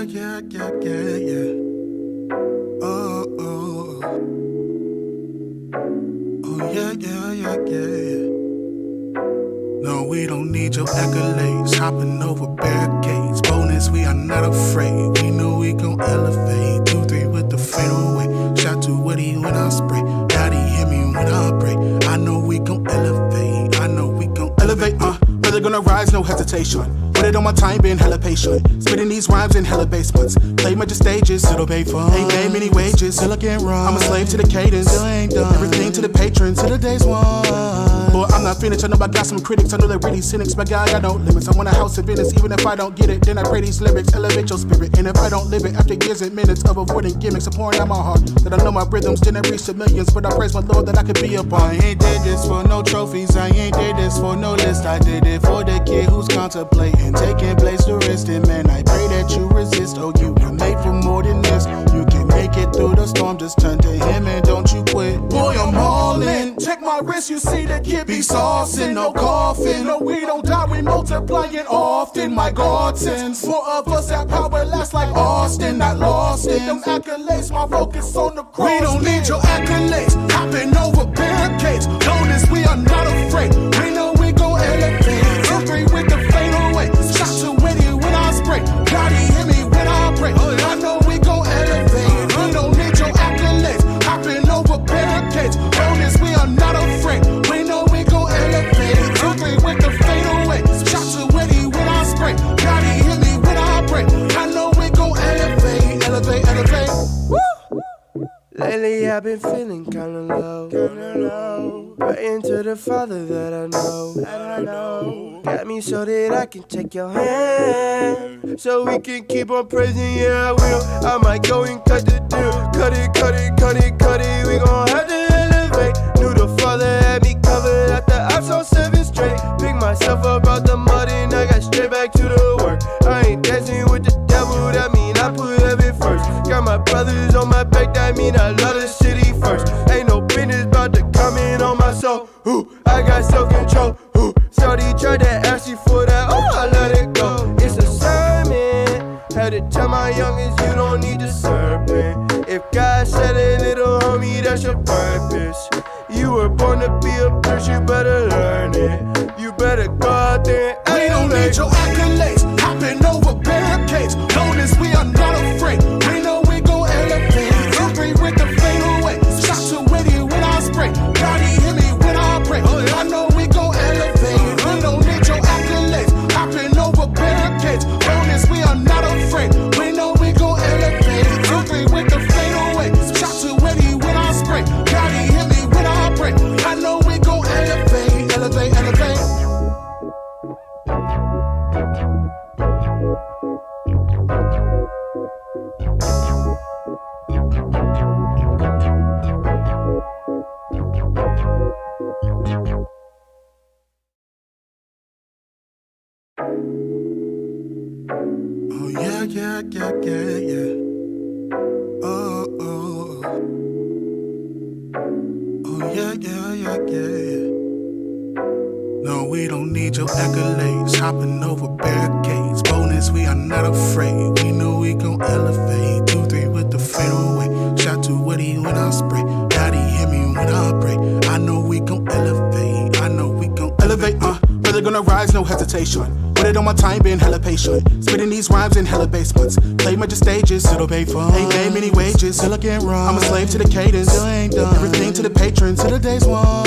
yeah. Oh, oh. Oh, yeah. No, we don't need your accolades. Hopping over barricades. Bonus, we are not afraid. We know we gon' elevate. 2-3 with the fadeaway. Shot to Woody when I spray. Daddy hit me when I pray. I know we gon' elevate. Really gonna rise, no hesitation. Put it on my time, being hella patient. Spitting these rhymes in hella basements. Play major stages, it'll pay fun. Ain't made many wages, still I can't run. I'm a slave to the cadence, still ain't done. Everything to the patrons, till the day's won. Boy, I'm not finished, I know I got some critics. I know they're really cynics, but God, I got no limits. I want a house of Venice, even if I don't get it. Then I pray these lyrics, elevate your spirit. And if I don't live it, after years and minutes of avoiding gimmicks, I'm pouring out my heart. That I know my rhythms didn't reach the millions, but I praise my Lord that I could be a part. I ain't did this for no trophies, I ain't did this for no list. I did it for the kid who's contemplating taking place to rest in. Man, I pray that you resist. Oh, you were made for more than this. You can make it through the storm, just turn to him and don't you quit. Boy, I'm all in. Check my wrist, you see the kid be saucing, no coffin. No, we don't die, we multiplying often. My God sends more of us, that power lasts like Austin, not lost in them accolades. My focus on the cross. We don't need your accolades, hopping over barricades. Notice we are not afraid. We know we gon' elevate. 2-3 with the fadeaway. Shot to Whitty when I spray. Daddy hit me when I pray. I know we gon' elevate. We don't need your accolades, hopping over barricades. Notice we are not afraid. We know we gon' elevate. 2-3 with the fadeaway. Shot to Whitty when I spray. Daddy hit me when I pray. I know we gon' elevate. Elevate. Woo! Lately I've been feeling kinda low. Praying to the Father that I know. Got me so that I can take your hand, so we can keep on praising, yeah I will. I might go and cut the deal. Cut it, we gon' have to elevate. Knew the Father had me covered after I saw 7 straight. Picked myself up out the mud and I got straight back to the work. I ain't dancing with the devil, that mean I put heaven first. Got my brothers on my back, that mean I love the city first. Ain't no business about to come in on my soul. Ooh, I got self-control. Ooh, Shorty tried to ask you for that, oh, I let it go. It's a sermon. Had to tell my youngest you don't need the serpent. If God said it, little homie, that's your purpose. You were born to be a bitch, you better learn it. You better go out there and we don't need your accolades, hopping over barricades. Notice we are not afraid. We know we gon' elevate. 2-3 with the fadeaway. Shot to Whitty when I spray. Daddy hit me when I pray. I know we gon' elevate. We don't need your accolades, hopping over barricades. Notice we are not afraid. We know we gon' elevate. 2-3 with the fadeaway. Shot to Whitty when I spray. Daddy hit me when I pray. I know we gon' elevate. Elevate. Oh, yeah. Oh. Oh, yeah. No, we don't need your accolades, hopping over barricades. Bonus, we are not afraid. We know we gon' elevate. 2-3 with the fadeaway. Shot to Woody when I spray. Daddy hit me when I pray. I know we gon' elevate. Really gonna rise, no hesitation. Put it on my time, being hella patient. Spitting these rhymes in hella basements. Play major stages, it'll pay fun. Ain't made many wages, still I can't run. I'm a slave to the cadence, still ain't done. Everything to the patrons, till the day's won.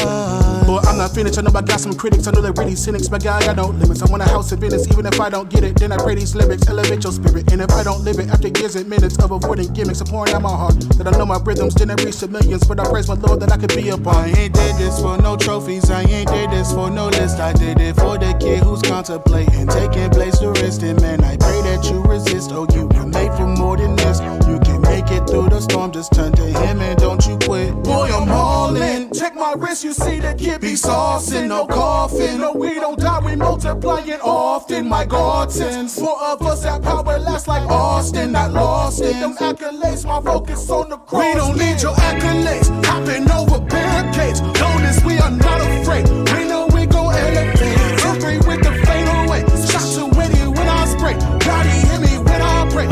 Boy, I'm not finished, I know I got some critics. I know they're really cynics, but God, I got no limits. I want a house of Venice, even if I don't get it. Then I pray these lyrics, elevate your spirit. And if I don't live it, after years and minutes of avoiding gimmicks, I'm pouring out my heart. That I know my rhythms didn't reach the millions, but I praise my Lord that I could be a part. I ain't did this for no trophies, I ain't did this for no list. I did it for the kid who's contemplating taking place to rest in. Man, I pray that you resist. Oh, you were made for more than this. You can make it through the storm, just turn to him and don't you quit. Boy, I'm all in. Check my wrist, you see the kid be saucing, no coffin. No, we don't die, we multiplying often. My God sends more of us, that power lasts like Austin, not lost in them accolades. My focus on the cross. We don't need your accolades, hopping over barricades. Notice we are not afraid. We know we gon' elevate. 2-3 with the fadeaway. Shot to Whitty when I spray. Daddy hit me when I pray.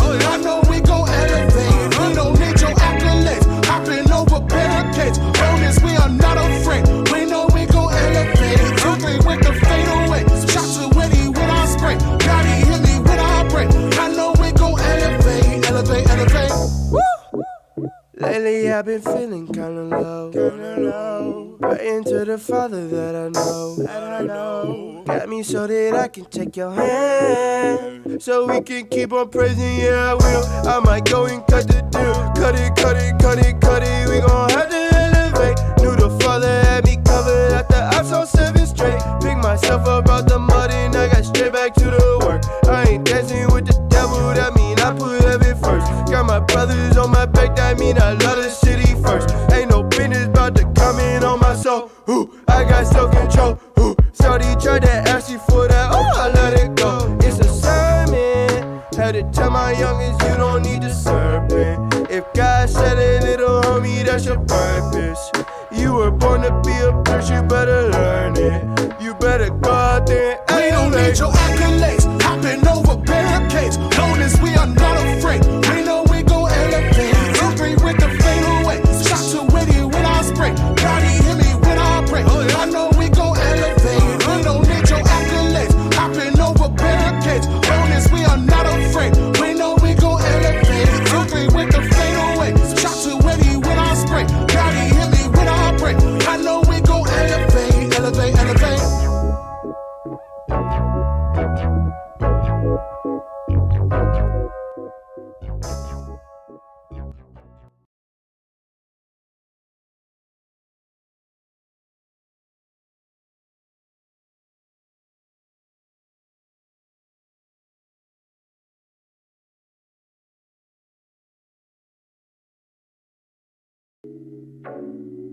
Lately I've been feeling kinda low, praying to the Father that I know, got me so that I can take your hand, so we can keep on praising, yeah I will. I might go and cut the deal, cut it, we gon' have to elevate. Knew the Father had me covered after I saw 7 straight. Pick myself up out the mud and I got straight back to the work. I ain't dancing with the devil, that mean I put heaven first. Got my brothers on my back, that mean I love the city first. Ain't no business about to come in on my soul. Ooh, I got self-control. Ooh, Shorty tried to ask you for that, oh I let it go. It's a sermon, had to tell my youngest you don't need the serpent. If God said it, little homie, that's your purpose. You were born to be a bitch, you better learn it. You better go out there and we don't need your accolades, hopping over barricades. Known as we are not afraid, we know we gon' elevate. 2-3 with the fadeaway, shot too witty when I spray. God, he hear me when I pray. I know we gon' elevate. We don't need your accolades, hopping over barricades. Known as we are not afraid, we know we gon' elevate. 2-3 with the fadeaway, shot too witty when I spray. God, he hear me when I pray. I know we gon' elevate, elevate, elevate.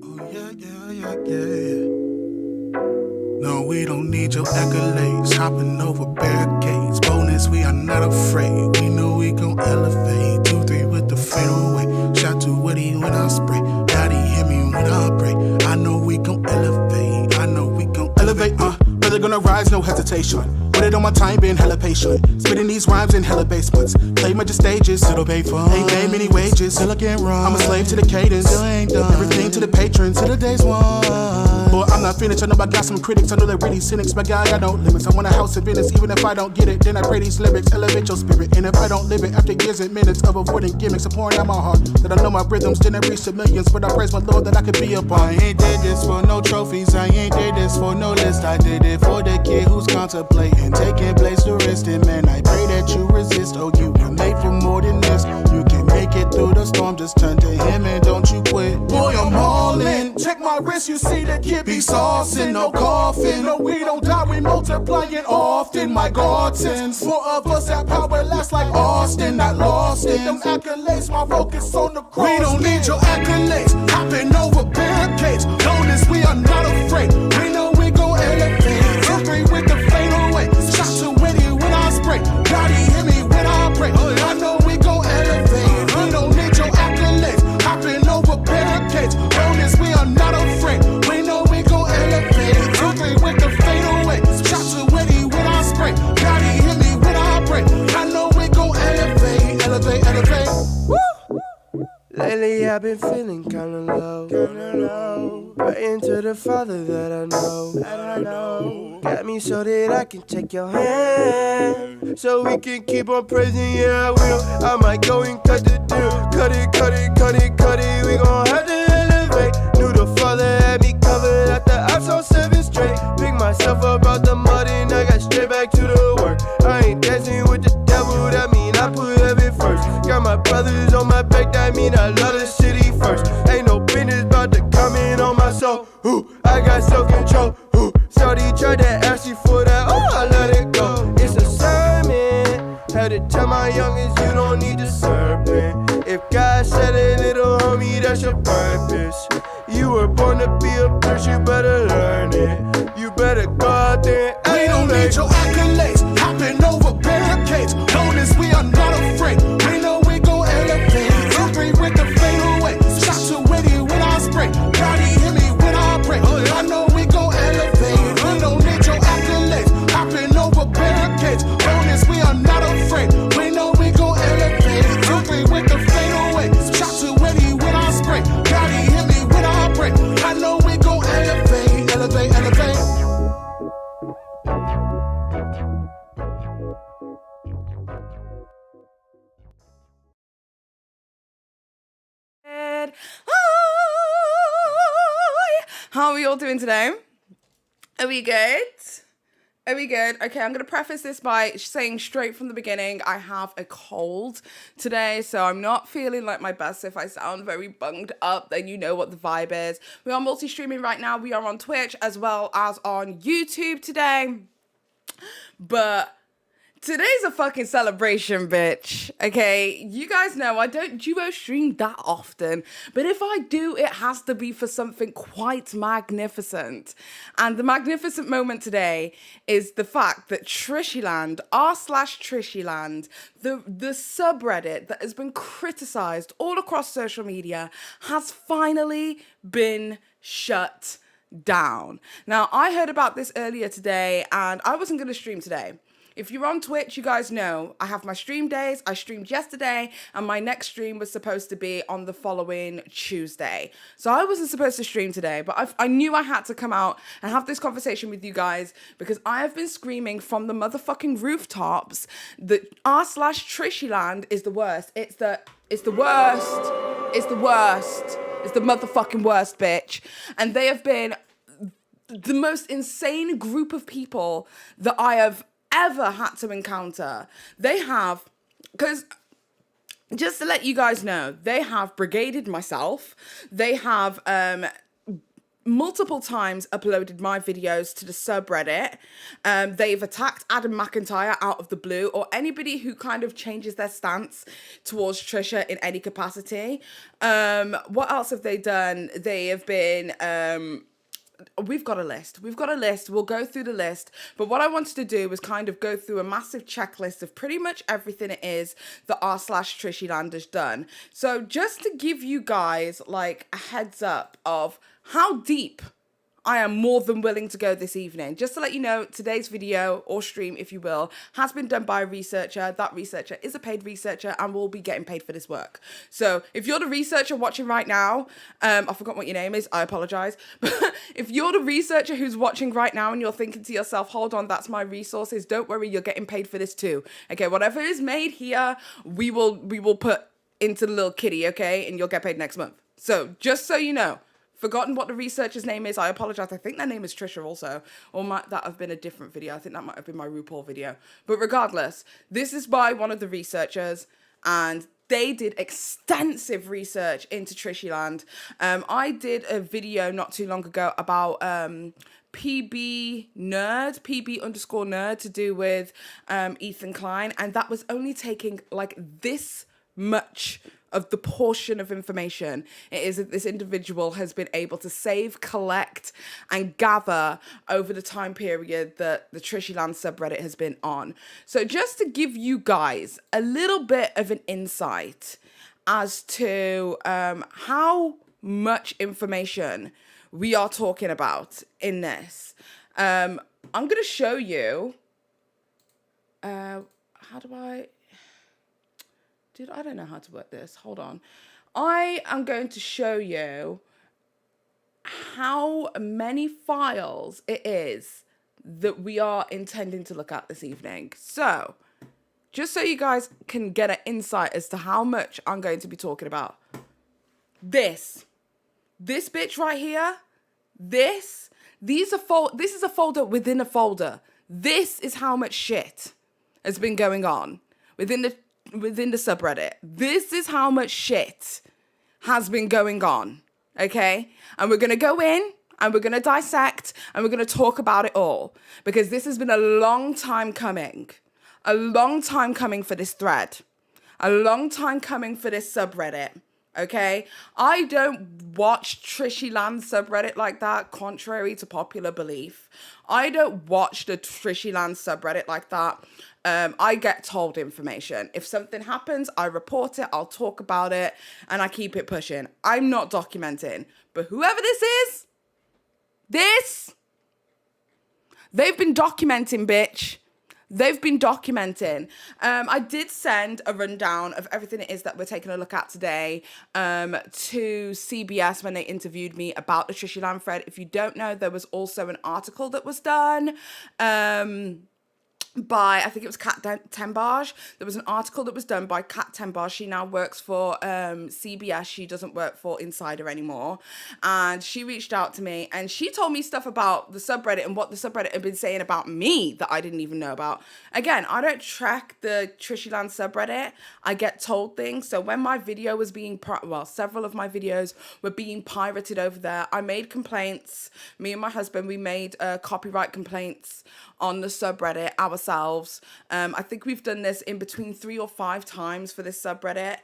Oh yeah. No, we don't need your accolades, hopping over barricades. Bonus, we are not afraid. We know we gon' elevate. 2-3 with the fadeaway, shot too witty when I spray. Daddy hear me when I pray. I know we gon' elevate. I know we gon' elevate. Brother gonna rise, no hesitation. Put it on my time, being hella patient. Spitting these rhymes in hella basements. Play major stages, still pay for. Ain't paid many wages, still I can't run. I'm a slave to the cadence, still ain't done. Everything to the patrons, till the day's won. But I'm not finished, I know I got some critics. I know they're really cynics, but God, I got no limits. I want a house of Venice, even if I don't get it. Then I pray these lyrics, elevate your spirit. And if I don't live it, after years and minutes of avoiding gimmicks, I'm pouring out my heart. That I know my rhythms didn't reach the millions, but I praise my Lord that I could be a part. I ain't did this for no trophies, I ain't did this for no list. I did it for the kid who's contemplating, taking place to rest it, man. I pray that you resist. Oh, you were made for more than this. You can make it through the storm, just turn to him and don't you quit. Boy, I'm all in. Check my wrist, you see the kid be saucing, no coffin. No, we don't die, we multiplying often. My God sends 4 of us that power lasts like Austin, not lost in them accolades. My focus on the cross. We don't need your accolades, hopping over barricades. Known as we are not afraid. We know we gon' elevate. 2-3 with the fadeaway, shot too witty when I spray. God, he hear me when I pray. I know we gon' elevate. We don't need your accolades, hopping over barricades. Known as we are not afraid. We know we gon' elevate. 2-3 with the fadeaway, shot too witty when I spray. God, he hear me when I pray. I know we gon' elevate, elevate, elevate. Woo! Lately I've been feeling kinda low, praying to the Father that I know, got me so that I can take your hand, so we can keep on praising, yeah I will. I might go and cut the deal, cut it, we gon' have to elevate. Knew the Father had me covered after I saw 7 straight. Pick myself up out the mud and I got straight back to the work. I ain't dancing with the devil, that mean I put heaven first. Got my brothers on my back, that mean I love the city first. Ain't no business about to come in on my soul. Ooh, I got self-control. Ooh, Shorty tried to ask you for that, oh I let it go. It's a sermon, had to tell my youngest you don't need the serpent. If God said it, little homie, that's your purpose. You were born to be a bitch, you better learn it. You better go out there and we don't need your accolades, hopping over barricades. Known as we are not afraid. We know we gon' elevate. 2-3 with the fadeaway, shot too witty when I spray. God, he hear me when I pray. I know we gon' elevate. We don't need your accolades, hopping over barricades. Known as we are not afraid. We know we gon' elevate. 2-3 with the fadeaway, shot too witty when I spray. God, he hear me when I pray. I know we gon' elevate, elevate, elevate. good. Hi. How are we all doing today? Are we good? Are we good? Okay, I'm going to preface this by saying straight from the beginning, I have a cold today, so I'm not feeling like my best. If I sound very bunged up, then you know what the vibe is. We are multi-streaming right now. We are on Twitch as well as on YouTube today. But today's a fucking celebration, bitch. Okay, you guys know I don't duo stream that often, but if I do, it has to be for something quite magnificent. And the magnificent moment today is the fact that TRISHYLAND, r/TRISHYLAND, the subreddit that has been criticized all across social media, has finally been shut down. Now, I heard about this earlier today, and I wasn't going to stream today. If you're on Twitch, you guys know I have my stream days. I streamed yesterday, and my next stream was supposed to be on the following Tuesday. So I wasn't supposed to stream today, but I knew I had to come out and have this conversation with you guys because I have been screaming from the motherfucking rooftops that r/TRISHYLAND is the worst. It's the worst. It's the worst. It's the motherfucking worst, bitch. And they have been the most insane group of people that I have ever had to encounter. They have, because just to let you guys know, they have brigaded myself. They have multiple times uploaded my videos to the subreddit. They've attacked Adam McIntyre out of the blue, or anybody who kind of changes their stance towards Trisha in any capacity. What else have they done? They have been we've got a list. We'll go through the list. But what I wanted to do was kind of go through a massive checklist of pretty much everything it is that r/TRISHYLAND has done. So just to give you guys like a heads up of how deep I am more than willing to go this evening. Just to let you know, today's video, or stream if you will, has been done by a researcher. That researcher is a paid researcher and will be getting paid for this work. So if you're the researcher watching right now, I forgot what your name is, I apologize. But if you're the researcher who's watching right now and you're thinking to yourself, hold on, that's my resources, don't worry, you're getting paid for this too. Okay, whatever is made here, we will put into the little kitty, okay? And you'll get paid next month. So just so you know, forgotten what the researcher's name is. I apologize. I think their name is Trisha also. Or might that have been a different video. I think that might have been my RuPaul video. But regardless, this is by one of the researchers. And they did extensive research into TRISHYLAND. I did a video not too long ago about PB_nerd to do with Ethan Klein. And that was only taking like this much of the portion of information it is that this individual has been able to save, collect, and gather over the time period that the TRISHYLAND subreddit has been on. So just to give you guys a little bit of an insight as to how much information we are talking about in this. I'm going to show you, how do I... Dude, I don't know how to work this. Hold on. I am going to show you how many files it is that we are intending to look at this evening. So, just so you guys can get an insight as to how much I'm going to be talking about. This bitch right here, this is a folder within a folder. This is how much shit has been going on within the subreddit. This is how much shit has been going on, okay? And we're going to go in and we're going to dissect and we're going to talk about it all because this has been a long time coming. A long time coming for this thread. A long time coming for this subreddit, okay? I don't watch TRISHYLAND subreddit like that, contrary to popular belief. I don't watch the TRISHYLAND subreddit like that. I get told information. If something happens, I report it, I'll talk about it, and I keep it pushing. I'm not documenting. But whoever this is, they've been documenting, bitch. They've been documenting. I did send a rundown of everything it is that we're taking a look at today to CBS when they interviewed me about the TRISHYLAND thread. If you don't know, there was also an article that was done by, I think it was Kat Tembage. There was an article that was done by Kat Tembage. She now works for CBS. She doesn't work for Insider anymore. And she reached out to me and she told me stuff about the subreddit and what the subreddit had been saying about me that I didn't even know about. Again, I don't track the TRISHYLAND subreddit. I get told things. So when my video was being, several of my videos were being pirated over there, I made complaints. Me and my husband, we made copyright complaints on the subreddit ourselves. I think we've done this in between 3 or 5 times for this subreddit,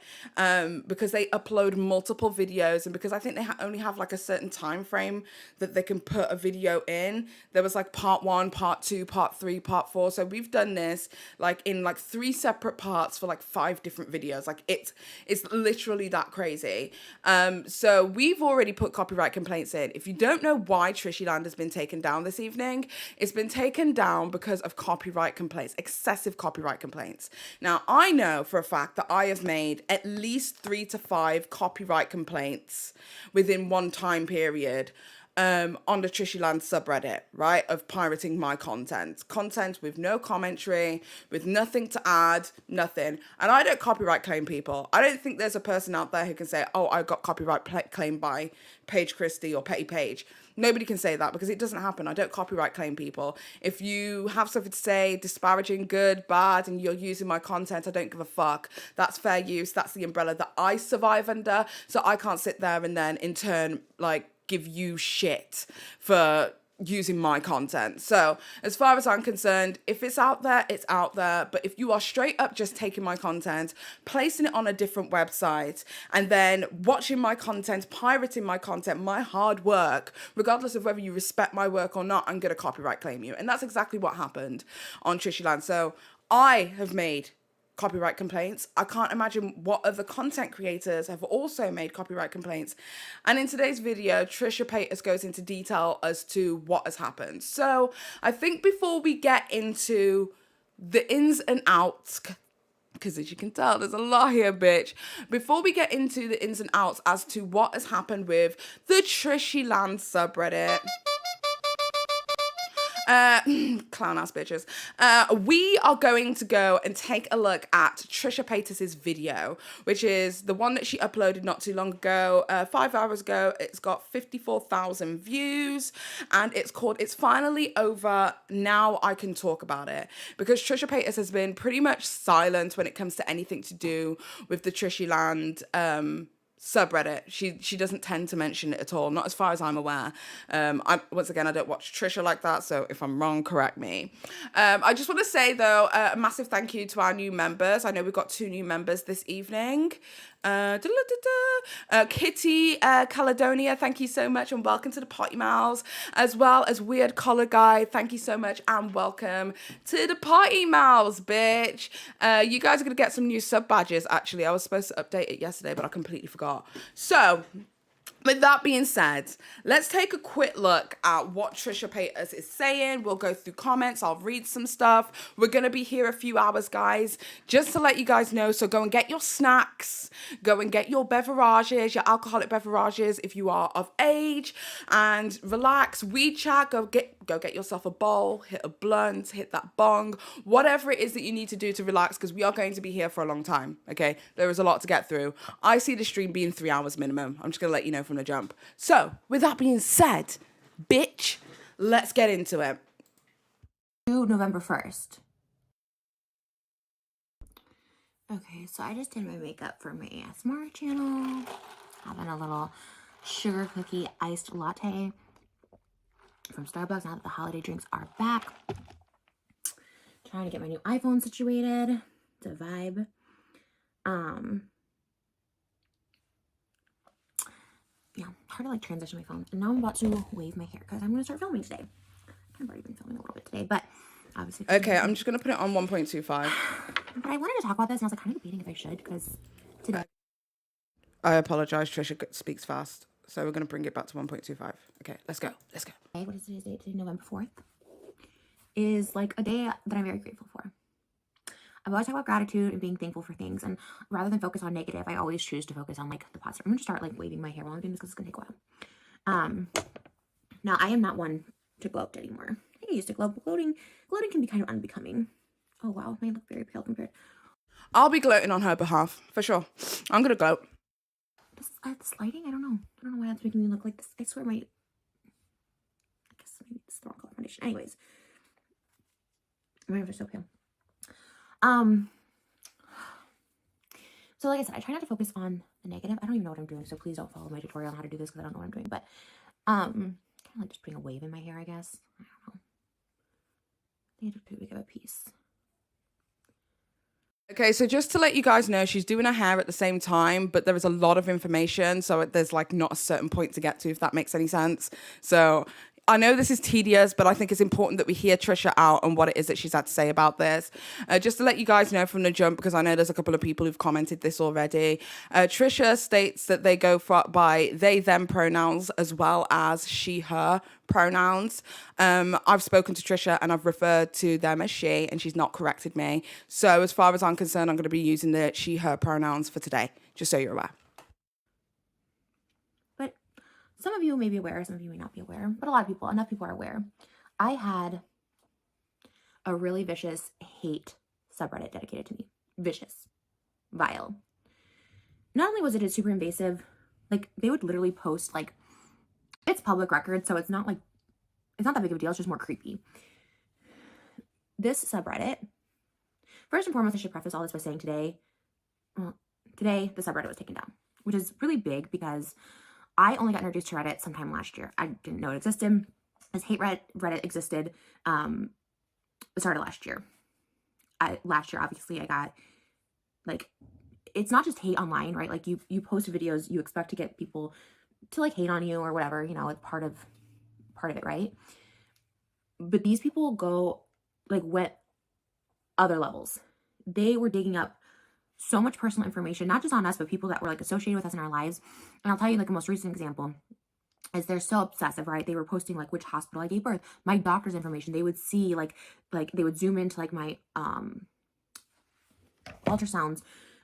because they upload multiple videos, and because I think they only have like a certain time frame that they can put a video in. There was like part 1, part 2, part 3, part 4. So we've done this like in like 3 separate parts for like 5 different videos. Like it's literally that crazy. So we've already put copyright complaints in. If you don't know why TRISHYLAND has been taken down this evening, it's been taken down because of copyright complaints, excessive copyright complaints. Now, I know for a fact that I have made at least 3 to 5 copyright complaints within one time period on the TRISHYLAND subreddit, right, of pirating my content with no commentary, with nothing to add, nothing. And I don't copyright claim people. I don't think there's a person out there who can say, oh, I got copyright claimed by Paige Christie or Petty Paige. Nobody can say that because it doesn't happen. I don't copyright claim people. If you have something to say, disparaging, good, bad, and you're using my content, I don't give a fuck. That's fair use. That's the umbrella that I survive under. So I can't sit there and then in turn, like, give you shit for using my content. So as far as I'm concerned, if it's out there, it's out there. But if you are straight up just taking my content, placing it on a different website, and then watching my content, pirating my content, my hard work, regardless of whether you respect my work or not, I'm going to copyright claim you. And that's exactly what happened on TRISHYLAND. So I have made copyright complaints. I can't imagine what other content creators have also made copyright complaints. And in today's video, Trisha Paytas goes into detail as to what has happened. So I think before we get into the ins and outs, because as you can tell, there's a lot here, bitch. Before we get into the ins and outs as to what has happened with the TRISHYLAND subreddit, clown ass bitches. We are going to go and take a look at Trisha Paytas's video, which is the one that she uploaded not too long ago, 5 hours ago. It's got 54,000 views, and it's called "It's Finally Over, Now I Can Talk About It," because Trisha Paytas has been pretty much silent when it comes to anything to do with the TRISHYLAND subreddit. She doesn't tend to mention it at all, not as far as I'm aware. Once again, I don't watch Trisha like that, so if I'm wrong, correct me. I just want to say though, a massive thank you to our new members. I know we've got 2 new members this evening. Kitty Caledonia, thank you so much and welcome to the Potty Mouths, as well as Weird Collar Guy, thank you so much and welcome to the Potty Mouths, bitch. You guys are gonna get some new sub badges. Actually, I was supposed to update it yesterday, but I completely forgot. So with that being said, let's take a quick look at what Trisha Paytas is saying. We'll go through comments. I'll read some stuff. We're going to be here a few hours, guys, just to let you guys know. So go and get your snacks. Go and get your beverages, your alcoholic beverages if you are of age. And relax, weed chat. Go get yourself a bowl, hit a blunt, hit that bong. Whatever it is that you need to do to relax, because we are going to be here for a long time, okay? There is a lot to get through. I see the stream being 3 hours minimum. I'm just going to let you know from the jump. So, with that being said, bitch, let's get into it. November 1st. Okay, so I just did my makeup for my ASMR channel. Having a little sugar cookie iced latte from Starbucks now that the holiday drinks are back. Trying to get my new iPhone situated. It's a vibe. Yeah, hard to like transition my phone. And now I'm about to wave my hair because I'm going to start filming today. I've already been filming a little bit today, but obviously. Okay, I'm just going to put it on 1.25. But I wanted to talk about this and I was like kind of debating if I should because today. I apologize, Trisha speaks fast. So we're going to bring it back to 1.25. Okay, let's go. Let's go. What is today's date? Today, November 4th. Is like a day that I'm very grateful for. I've always talked about gratitude and being thankful for things. And rather than focus on negative, I always choose to focus on like the positive. I'm going to start like waving my hair while I'm doing this because it's going to take a while. Now, I am not one to gloat anymore. I think I used to gloat. Gloating can be kind of unbecoming. Oh, wow. It may look very pale compared. I'll be gloating on her behalf, for sure. I'm going to gloat. This lighting? I don't know. I don't know why that's making me look like this. I swear I guess maybe it's the wrong color foundation. Anyways. My nose are so pale. So like I said, I try not to focus on the negative. I don't even know what I'm doing, so please don't follow my tutorial on how to do this because I don't know what I'm doing. But kind of like just putting a wave in my hair, I guess. I don't know. They did pretty big of a piece. Okay, so just to let you guys know, she's doing her hair at the same time, but there is a lot of information, so there's like not a certain point to get to, if that makes any sense. So I know this is tedious, but I think it's important that we hear Trisha out and what it is that she's had to say about this. Just to let you guys know from the jump, because I know there's a couple of people who've commented this already. Trisha states that they go by they, them pronouns as well as she, her pronouns. I've spoken to Trisha and I've referred to them as she, and she's not corrected me. So as far as I'm concerned, I'm going to be using the she, her pronouns for today, just so you're aware. Some of you may be aware, some of you may not be aware, but enough people are aware. I had a really vicious hate subreddit dedicated to me. Vicious. Vile. Not only was it super invasive, like they would literally post like, it's public record, so it's not that big of a deal, it's just more creepy. This subreddit, first and foremost, I should preface all this by saying today the subreddit was taken down, which is really big because I only got introduced to Reddit sometime last year. I didn't know it existed. This hate Reddit existed. It started last year. Last year, obviously, I got, like, it's not just hate online, right? Like, you post videos, you expect to get people to, like, hate on you or whatever, you know, like, part of it, right? But these people went other levels. They were digging up so much personal information, not just on us, but people that were like associated with us in our lives. And I'll tell you like a most recent example is they're so obsessive, right? They were posting like which hospital I gave birth, my doctor's information. They would see like they would zoom into like my ultrasounds,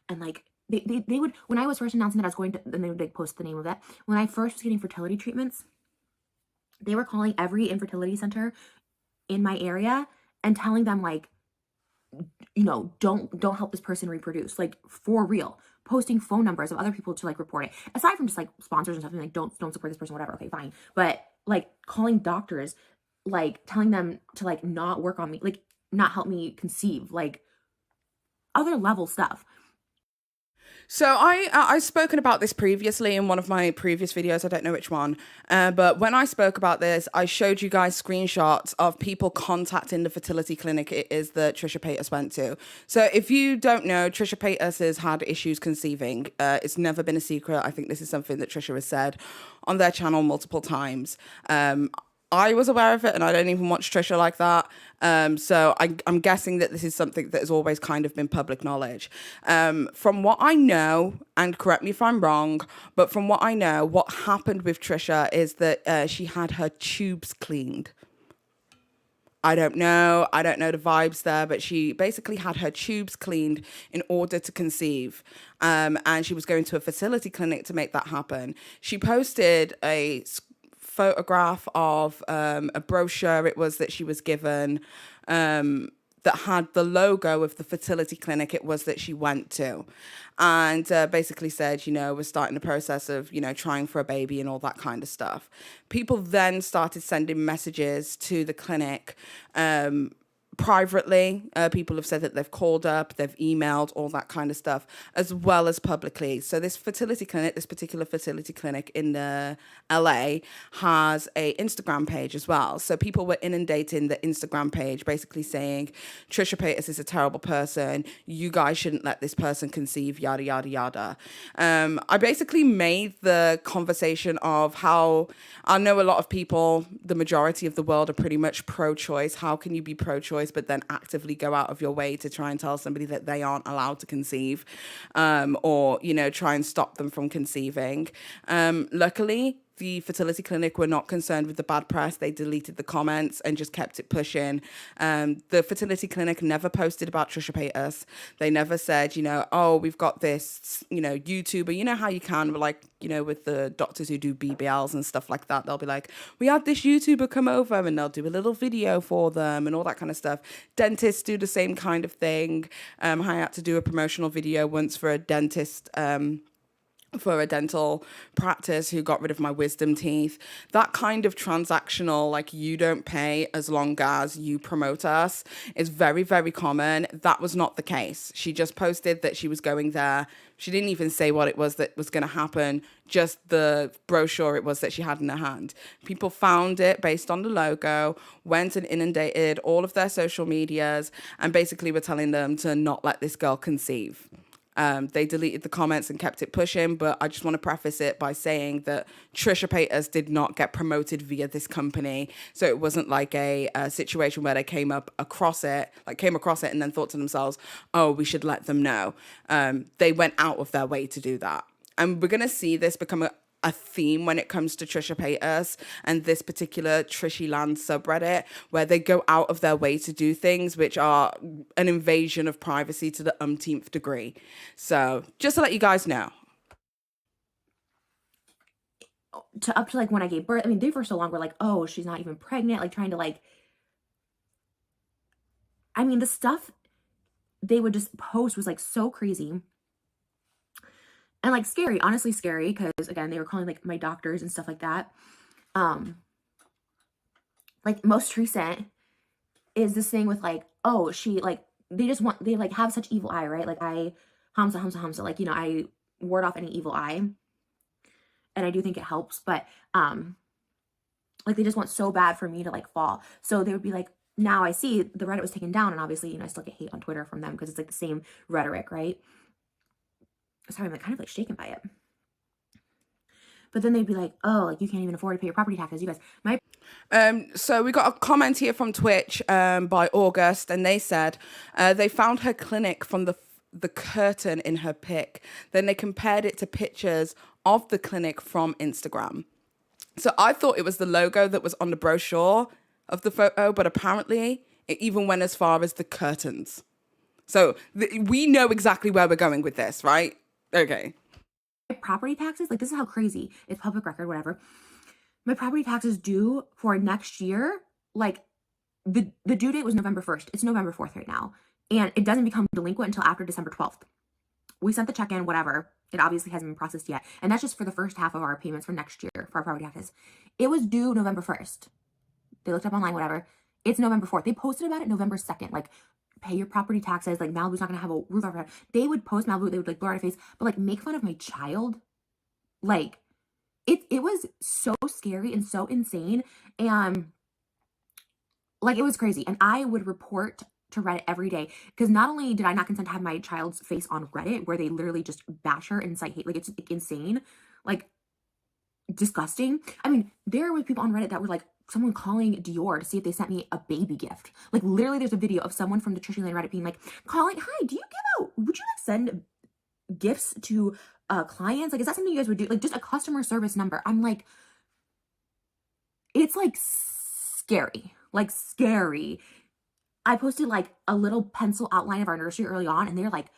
and like they would, when I was first announcing that I was going to, then they would like post the name of it. When I first was getting fertility treatments, they were calling every infertility center in my area and telling them like, you know, don't help this person reproduce, like for real, posting phone numbers of other people to like report it, aside from just like sponsors and stuff, and like don't support this person, whatever, okay, fine, but like calling doctors, like telling them to like not work on me, like not help me conceive, like other level stuff. So I've spoken about this previously in one of my previous videos. I don't know which one. But when I spoke about this, I showed you guys screenshots of people contacting the fertility clinic it is that Trisha Paytas went to. So if you don't know, Trisha Paytas has had issues conceiving. It's never been a secret. I think this is something that Trisha has said on their channel multiple times. I was aware of it, and I don't even watch Trisha like that. So I'm guessing that this is something that has always kind of been public knowledge. From what I know, and correct me if I'm wrong, but from what I know, what happened with Trisha is that she had her tubes cleaned. I don't know the vibes there, but she basically had her tubes cleaned in order to conceive. And she was going to a fertility clinic to make that happen. She posted a photograph of a brochure it was that she was given that had the logo of the fertility clinic it was that she went to, and basically said, you know, we're starting the process of, you know, trying for a baby and all that kind of stuff. People then started sending messages to the clinic privately. People have said that they've called up, they've emailed, all that kind of stuff, as well as publicly. So this fertility clinic, this particular fertility clinic in the LA, has a Instagram page as well. So people were inundating the Instagram page, basically saying, Trisha Paytas is a terrible person. You guys shouldn't let this person conceive, yada, yada, yada. I basically made the conversation of how I know a lot of people, the majority of the world, are pretty much pro-choice. How can you be pro-choice but then actively go out of your way to try and tell somebody that they aren't allowed to conceive, or, you know, try and stop them from conceiving? Luckily, the fertility clinic were not concerned with the bad press. They deleted the comments and just kept it pushing. The fertility clinic never posted about Trisha Paytas. They never said, oh, we've got this, YouTuber. You know how you can, like, with the doctors who do BBLs and stuff like that. They'll be like, we had this YouTuber come over and they'll do a little video for them and all that kind of stuff. Dentists do the same kind of thing. I had to do a promotional video once for a dentist, for a dental practice who got rid of my wisdom teeth. That kind of transactional, like, you don't pay as long as you promote us, is very, very common. That was not the case. She just posted that she was going there. She didn't even say what it was that was going to happen, just the brochure it was that she had in her hand. People found it based on the logo, went and inundated all of their social medias, and basically were telling them to not let this girl conceive. They deleted the comments and kept it pushing, but I just want to preface it by saying that Trisha Paytas did not get promoted via this company. So it wasn't like a situation where they came across it and then thought to themselves, oh, we should let them know. They went out of their way to do that. And we're going to see this become a theme when it comes to Trisha Paytas and this particular TRISHYLAND subreddit, where they go out of their way to do things which are an invasion of privacy to the umpteenth degree. So just to let you guys know. Up to like when I gave birth, I mean, they for so long were like, oh, she's not even pregnant, like trying to like, I mean, the stuff they would just post was like so crazy. And like scary, honestly scary, because again, they were calling like my doctors and stuff like that. Like most recent is this thing with like, oh, she like, they like have such evil eye, right? Like Hamza, like, I ward off any evil eye. And I do think it helps, but like they just want so bad for me to like fall. So they would be like, now I see the Reddit was taken down, and obviously, I still get hate on Twitter from them because it's like the same rhetoric, right? Sorry, I'm like kind of like shaken by it. But then they'd be like, oh, like you can't even afford to pay your property taxes. You guys, So we got a comment here from Twitch by August, and they said they found her clinic from the curtain in her pic. Then they compared it to pictures of the clinic from Instagram. So I thought it was the logo that was on the brochure of the photo, but apparently it even went as far as the curtains. So we know exactly where we're going with this, right? Okay. My property taxes, like this is how crazy, it's public record, whatever. My property taxes due for next year, like the due date was November 1st. It's November 4th right now. And it doesn't become delinquent until after December 12th. We sent the check in, whatever. It obviously hasn't been processed yet. And that's just for the first half of our payments for next year for our property taxes. It was due November 1st. They looked up online, whatever. It's November 4th. They posted about it November 2nd. Like, pay your property taxes. Like, Malibu's not going to have a roof over her head. They would post Malibu. They would, like, blow out her face. But, like, make fun of my child. Like, it was so scary and so insane. And, like, it was crazy. And I would report to Reddit every day, because not only did I not consent to have my child's face on Reddit, where they literally just bash her and incite hate, like it's like, insane, like disgusting. I mean, there were people on Reddit that were like, someone calling Dior to see if they sent me a baby gift. Like literally there's a video of someone from the TRISHYLAND Reddit being like, calling, hi, do you give out, would you like send gifts to clients? Like, is that something you guys would do? Like just a customer service number. I'm like, it's like scary, like scary. I posted like a little pencil outline of our nursery early on, and they're like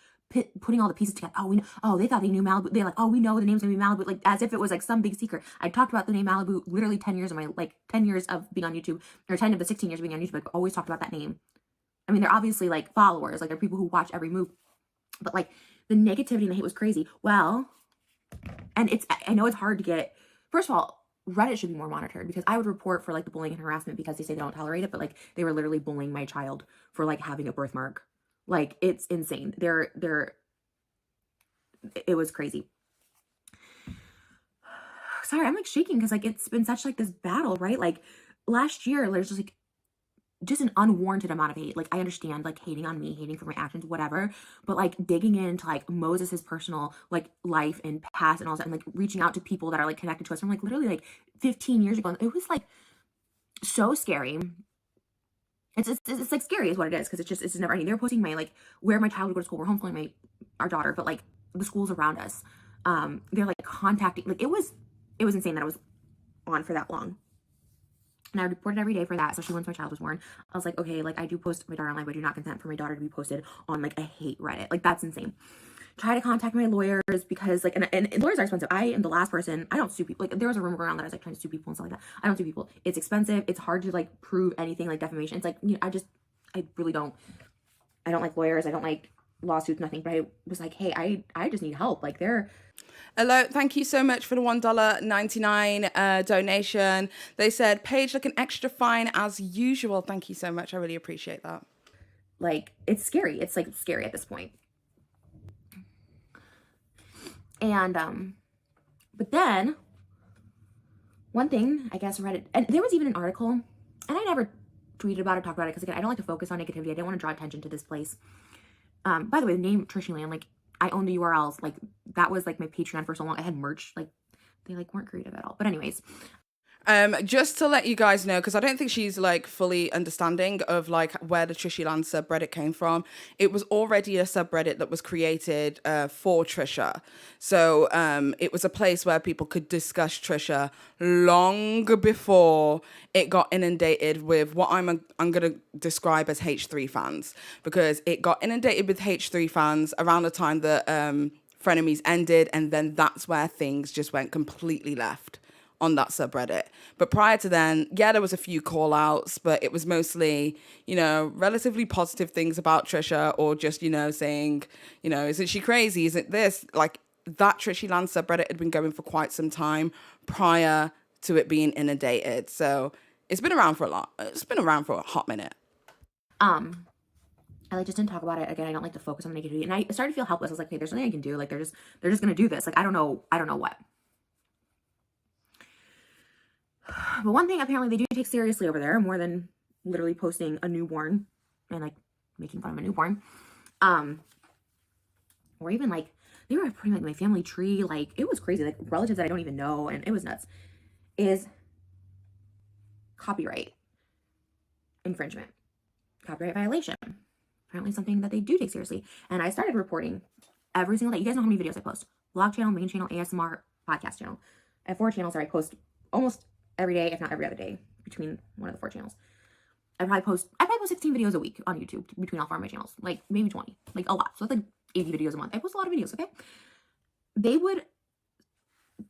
putting all the pieces together. Oh, oh, they thought they knew Malibu. They're like, oh, we know the name's gonna be Malibu, like as if it was like some big secret. I talked about the name Malibu literally 10 years of my, like 10 years of being on YouTube, or 10 of the 16 years of being on YouTube. I've always talked about that name. I mean, they're obviously like followers, like they're people who watch every move, but like the negativity and the hate was crazy. Well, and I know it's hard to get, first of all, Reddit should be more monitored, because I would report for like the bullying and harassment because they say they don't tolerate it, but like they were literally bullying my child for like having a birthmark. Like it's insane. It was crazy. Sorry, I'm like shaking because like it's been such like this battle, right? Like last year there's just like just an unwarranted amount of hate. Like I understand like hating on me, hating for my actions, whatever, but like digging into like Moses's personal like life and past and all that, and like reaching out to people that are like connected to us from like literally like 15 years ago. It was like so scary. It's like scary is what it is, because it's just never ending. They're posting my like where my child would go to school. We're homeschooling our daughter, but like the schools around us, they're like contacting, like it was insane that I was on for that long. And I reported every day for that, especially once my child was born. I was like, okay, like I do post my daughter online, but I do not consent for my daughter to be posted on like a hate Reddit. Like that's insane. Try to contact my lawyers because like, and lawyers are expensive. I am the last person. I don't sue people. Like there was a rumor around that I was like trying to sue people and stuff like that. I don't sue people. It's expensive. It's hard to like prove anything like defamation. It's like, you know, I really don't. I don't like lawyers. I don't like lawsuits, nothing. But I was like, hey, I just need help. Like they're. Hello, thank you so much for the $1.99 donation. They said, Paige, looking extra fine as usual. Thank you so much. I really appreciate that. Like, it's scary. It's like scary at this point. And, but then one thing, I guess, Reddit, and there was even an article, and I never tweeted about it, talked about it, because again, I don't like to focus on negativity. I didn't want to draw attention to this place. By the way, the name TRISHYLAND, like, I own the URLs. Like, that was like my Patreon for so long. I had merch. Like, they like weren't creative at all. But anyways. Just to let you guys know, because I don't think she's like fully understanding of like where the TRISHYLAND subreddit came from. It was already a subreddit that was created for Trisha. So it was a place where people could discuss Trisha long before it got inundated with what I'm going to describe as H3 fans, because it got inundated with H3 fans around the time that Frenemies ended, and then that's where things just went completely left on that subreddit. But prior to then, yeah, there was a few call outs, but it was mostly, you know, relatively positive things about Trisha, or just, you know, saying, you know, isn't she crazy? Isn't this like that TRISHYLAND subreddit had been going for quite some time prior to it being inundated. So it's been around for a lot. It's been around for a hot minute. I like just didn't talk about it. Again, I don't like to focus on negativity. And I started to feel helpless. I was like, hey, there's nothing I can do. Like they're just gonna do this. Like I don't know what. But one thing apparently they do take seriously over there, more than literally posting a newborn and like making fun of a newborn. Or even like they were putting like my family tree, like it was crazy, like relatives that I don't even know, and it was nuts. Is copyright infringement, copyright violation. Apparently something that they do take seriously. And I started reporting every single day. You guys know how many videos I post. Vlog channel, main channel, ASMR, podcast channel. I have 4 channels where I post almost every day, if not every other day, between one of the 4 channels. I probably post 16 videos a week on YouTube between all 4 of my channels. Like maybe 20. Like a lot. So that's like 80 videos a month. I post a lot of videos, okay? They would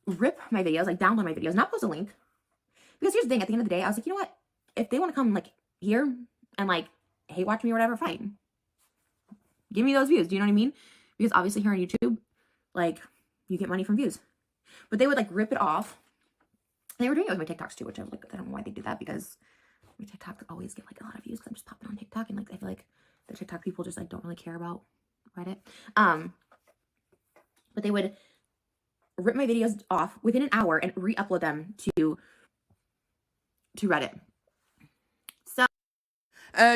rip my videos, like download my videos, not post a link. Because here's the thing, at the end of the day, I was like, you know what? If they want to come like here and like hate watch me or whatever, fine. Give me those views. Do you know what I mean? Because obviously here on YouTube, like you get money from views. But they would like rip it off. They were doing it with my TikToks too, which I was like, I don't know why they did that, because my TikToks always get like a lot of views because I'm just popping on TikTok, and like I feel like the TikTok people just like don't really care about Reddit. But they would rip my videos off within an hour and re-upload them to Reddit. So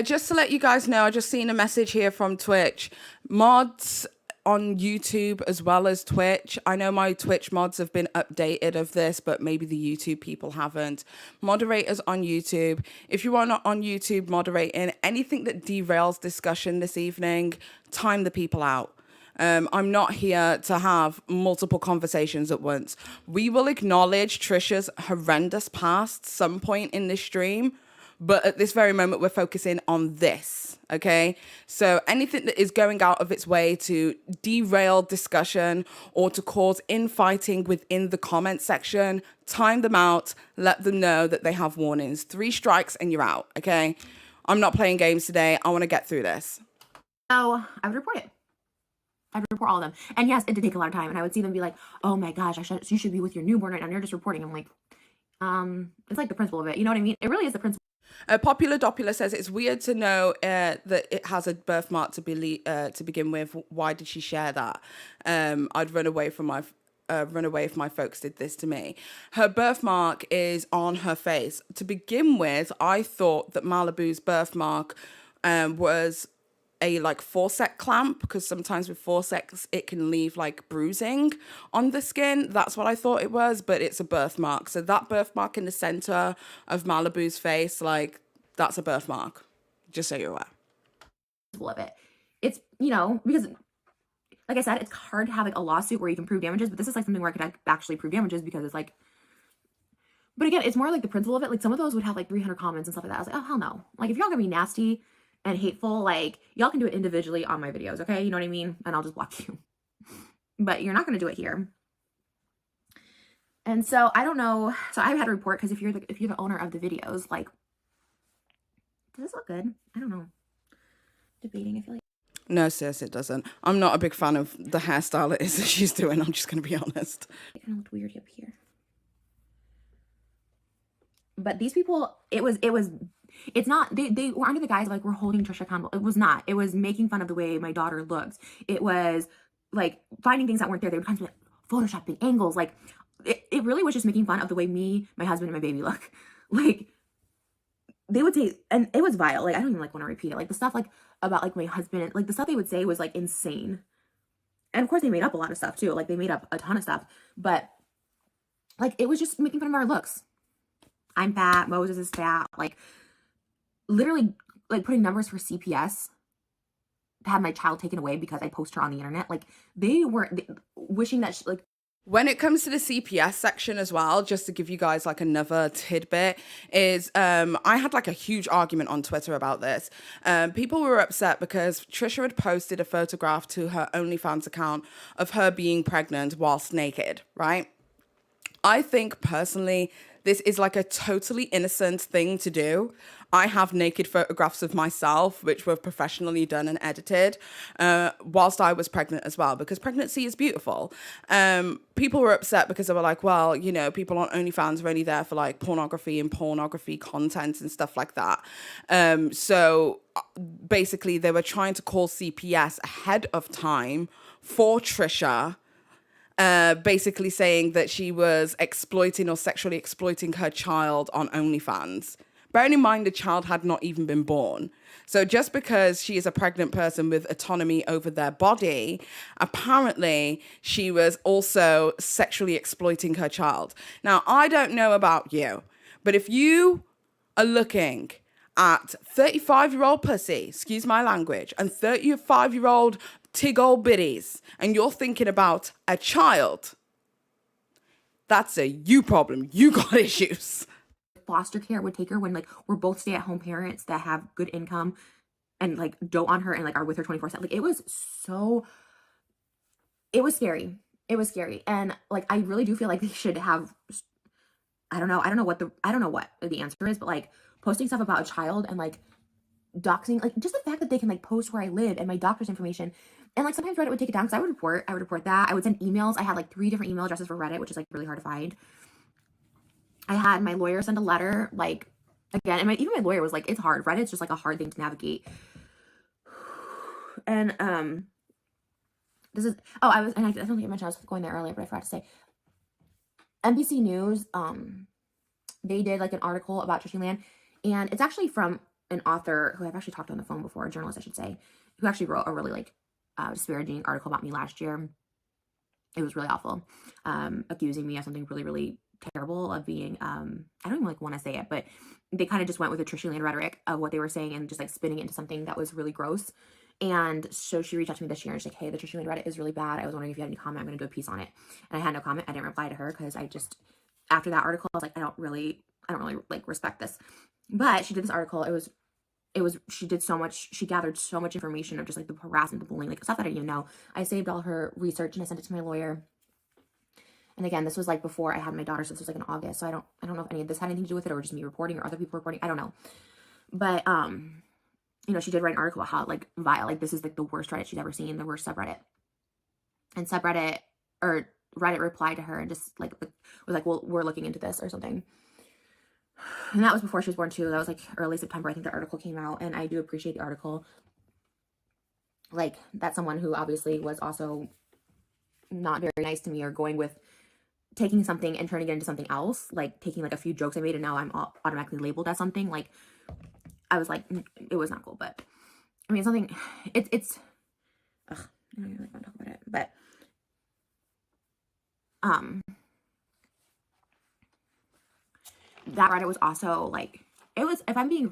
Just to let you guys know, I just seen a message here from Twitch. Mods on YouTube as well as Twitch. I know my Twitch mods have been updated of this, but maybe the YouTube people haven't. Moderators on YouTube. If you are not on YouTube moderating anything that derails discussion this evening, time the people out. I'm not here to have multiple conversations at once. We will acknowledge Trisha's horrendous past some point in this stream, but at this very moment, we're focusing on this, okay? So anything that is going out of its way to derail discussion or to cause infighting within the comment section, time them out, let them know that they have warnings. 3 strikes and you're out, okay? I'm not playing games today. I want to get through this. I would report it. I would report all of them. And yes, it did take a lot of time. And I would see them be like, oh my gosh, you should be with your newborn right now. And you're just reporting. I'm like, it's like the principle of it. You know what I mean? It really is the principle. Popular Doppler says it's weird to know that it has a birthmark to begin with. Why did she share that? I'd run away from my if my folks did this to me. Her birthmark is on her face. To begin with, I thought that Malibu's birthmark was a like forceps clamp, because sometimes with forceps it can leave like bruising on the skin. That's what I thought it was, but it's a birthmark. So that birthmark in the center of Malibu's face, like that's a birthmark, just so you're aware. Of it. It's, you know, because like I said, it's hard to have like a lawsuit where you can prove damages, but this is like something where I could actually prove damages, because it's like But again, it's more like the principle of it. Like some of those would have like 300 comments and stuff like that. I was like, oh, hell no. Like if y'all gonna be nasty and hateful, like y'all can do it individually on my videos, okay? You know what I mean? And I'll just block you. But you're not gonna do it here. And so I don't know. So I've had a report because if you're the owner of the videos, like, does this look good? I don't know. Debating, I feel like. No, sis, it doesn't. I'm not a big fan of the hairstyle it is that she's doing. I'm just going to be honest. It kind of looked weird up here. But these people, it's not, they were under the guise of like, we're holding Trisha accountable. It was not. It was making fun of the way my daughter looks. It was like finding things that weren't there. They would kind of like photoshopping angles. Like it really was just making fun of the way me, my husband, and my baby look. Like they would say, and it was vile. Like I don't even like want to repeat it. Like the stuff like about like my husband, like the stuff they would say was like insane. And of course they made up a lot of stuff too. Like they made up a ton of stuff, but like it was just making fun of our looks. I'm fat, Moses is fat, like literally like putting numbers for CPS to have my child taken away because I post her on the internet. Like they were wishing that like. When it comes to the CPS section as well, just to give you guys like another tidbit, is I had like a huge argument on Twitter about this. People were upset because Trisha had posted a photograph to her OnlyFans account of her being pregnant whilst naked, right? I think personally, this is like a totally innocent thing to do. I have naked photographs of myself, which were professionally done and edited, whilst I was pregnant as well, because pregnancy is beautiful. People were upset because they were like, well, you know, people on OnlyFans are only there for like pornography and pornography content and stuff like that. So basically they were trying to call CPS ahead of time for Trisha, basically saying that she was exploiting or sexually exploiting her child on OnlyFans. Bearing in mind the child had not even been born. So just because she is a pregnant person with autonomy over their body, apparently she was also sexually exploiting her child. Now, I don't know about you, but if you are looking at 35-year-old pussy, excuse my language, and 35-year-old tig old biddies, and you're thinking about a child, that's a you problem. You got issues. Foster care would take her when like we're both stay-at-home parents that have good income and like dote on her and like are with her 24/7. Like it was scary. It was scary. And like I really do feel like they should have, I don't know what the answer is, but like posting stuff about a child and like doxing, like just the fact that they can like post where I live and my doctor's information. And like sometimes Reddit would take it down because I would report that. I would send emails. I had like 3 different email addresses for Reddit, which is like really hard to find. I had my lawyer send a letter, like again, and even my lawyer was like, it's hard. Reddit's just like a hard thing to navigate. And this is I don't think I mentioned I was going there earlier, but I forgot to say NBC News, they did like an article about TRISHYLAND, and it's actually from an author who I've actually talked to on the phone before, a journalist I should say, who actually wrote a really like disparaging article about me last year. It was really awful, accusing me of something really, really terrible, of being I don't even like want to say it, but they kind of just went with the TRISHYLAND rhetoric of what they were saying and just like spinning it into something that was really gross. And so she reached out to me this year and she's like, hey, the TRISHYLAND Reddit is really bad. I was wondering if you had any comment. I'm going to do a piece on it. And I had no comment. I didn't reply to her because I just, after that article, I was like, I don't really like respect this. But she did this article. She did so much, she gathered so much information of just like the harassment, the bullying, like stuff that I didn't even know. I saved all her research and I sent it to my lawyer. And again, this was like before I had my daughter, so this was like in August. So I don't know if any of this had anything to do with it or just me reporting or other people reporting. I don't know. But you know, she did write an article about how like vile, like this is like the worst Reddit she's ever seen, the worst subreddit. And Reddit replied to her and just like was like, well, we're looking into this or something. And that was before she was born too. That was like early September. I think the article came out, and I do appreciate the article. Like that's someone who obviously was also not very nice to me, or going with taking something and turning it into something else, like taking like a few jokes I made and now I'm automatically labeled as something. Like I was like, it was not cool. But I mean, something it's I don't even like want to talk about it, but that Reddit was also like, it was, if I'm being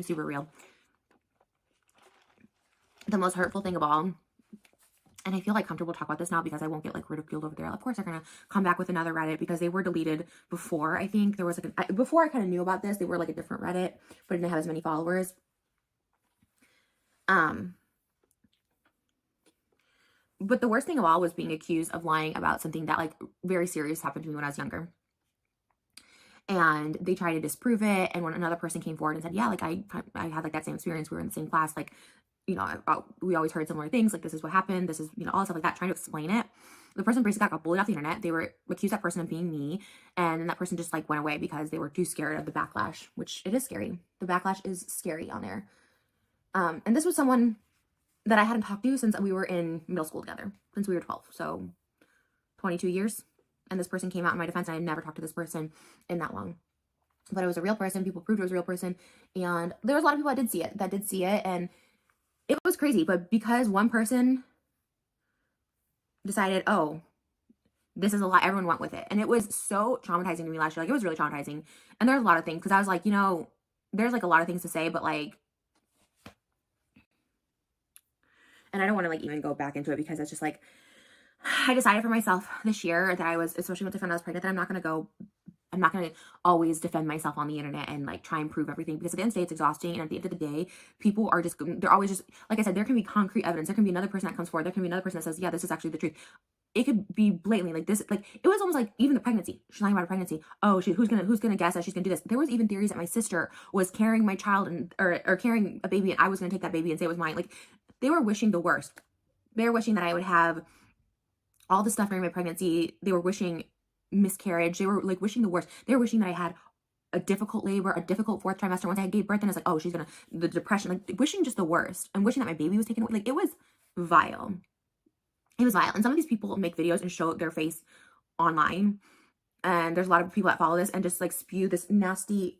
super real, the most hurtful thing of all and I feel like comfortable to talk about this now because I won't get like ridiculed over there. Of course, they're gonna come back with another Reddit because they were deleted before. I think there was like before I kind of knew about this, they were like a different Reddit, but didn't have as many followers. But the worst thing of all was being accused of lying about something that like very serious happened to me when I was younger. And they tried to disprove it. And when another person came forward and said, yeah, like I had like that same experience. We were in the same class. Like, you know, we always heard similar things. Like, this is what happened. This is, you know, all stuff like that, trying to explain it. The person basically got bullied off the internet. They were accused that person of being me. And then that person just like went away because they were too scared of the backlash, which it is scary. The backlash is scary on there. And this was someone that I hadn't talked to since we were in middle school together, since we were 12. So 22 years. And this person came out in my defense. And I had never talked to this person in that long. But it was a real person. People proved it was a real person. And there was a lot of people that did see it. And it was crazy. But because one person decided, oh, this is a lot, everyone went with it. And it was so traumatizing to me last year. Like, it was really traumatizing. And there's a lot of things. Because I was like, you know, there's like a lot of things to say. But like, and I don't want to like even go back into it because it's just like, I decided for myself this year that I was, especially once I found out I was pregnant, that I'm not going to always defend myself on the internet and like try and prove everything, because at the end of the day, it's exhausting. And at the end of the day, people are just, they're always just, like I said, there can be concrete evidence. There can be another person that comes forward. There can be another person that says, yeah, this is actually the truth. It could be blatantly like this, like it was almost like even the pregnancy. She's lying about her pregnancy. Oh, who's gonna guess that she's gonna do this? There was even theories that my sister was carrying my child or carrying a baby, and I was gonna take that baby and say it was mine. Like, they were wishing the worst. They were wishing that I would have all the stuff during my pregnancy. They were wishing miscarriage. They were like wishing the worst. They were wishing that I had a difficult labor, a difficult fourth trimester. Once I gave birth, and it's like, oh, she's gonna, the depression, like wishing just the worst, and wishing that my baby was taken away. Like, it was vile. It was vile. And some of these people make videos and show their face online. And there's a lot of people that follow this and just like spew this nasty,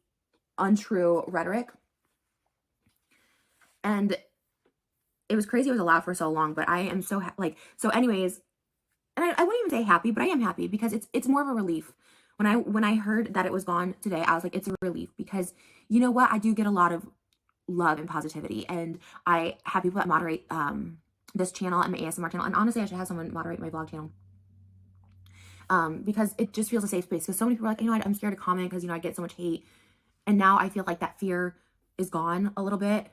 untrue rhetoric. And it was crazy it was allowed for so long, but I am so so anyways, and I wouldn't even say happy, but I am happy because it's more of a relief. When I heard that it was gone today, I was like, it's a relief, because you know what? I do get a lot of love and positivity, and I have people that moderate this channel and my ASMR channel, and honestly, I should have someone moderate my vlog channel. Because it just feels a safe space, because so many people are like, you know, I'm scared to comment because, you know, I get so much hate. And now I feel like that fear is gone a little bit.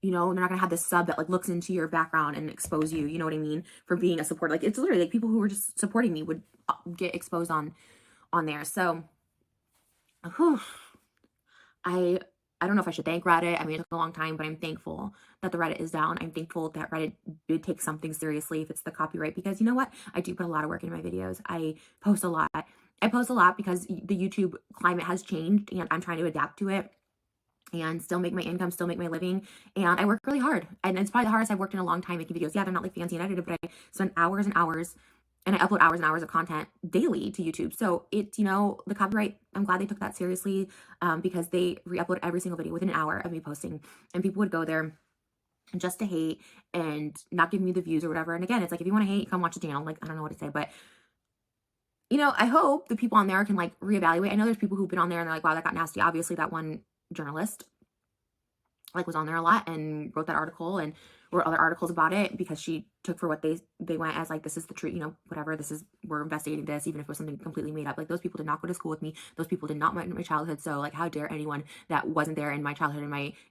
You know, they're not gonna have this sub that like looks into your background and expose you, you know what I mean, for being a supporter. Like, it's literally like people who were just supporting me would get exposed on there. So whew, I don't know if I should thank Reddit. I mean, it took a long time, but I'm thankful that the Reddit is down. I'm thankful that Reddit did take something seriously if it's the copyright, because you know what? I do put a lot of work into my videos. I post a lot. I post a lot because the YouTube climate has changed, and I'm trying to adapt to it and still make my income, still make my living. And I work really hard. And it's probably the hardest I've worked in a long time making videos. Yeah, they're not like fancy and edited, but I spend hours and hours, and I upload hours and hours of content daily to YouTube. So it's, you know, the copyright, I'm glad they took that seriously, because they re-upload every single video within an hour of me posting. And people would go there just to hate and not give me the views or whatever. And again, it's like, if you want to hate, come watch the channel. Like, I don't know what to say, but you know, I hope the people on there can like reevaluate. I know there's people who've been on there and they're like, wow, that got nasty. Obviously that one journalist like was on there a lot and wrote that article and wrote other articles about it, because she took for what they went as like, this is the truth, you know, whatever, we're investigating this, even if it was something completely made up. Like, those people did not go to school with me. Those people did not in my childhood. So like, how dare anyone that wasn't there in my childhood,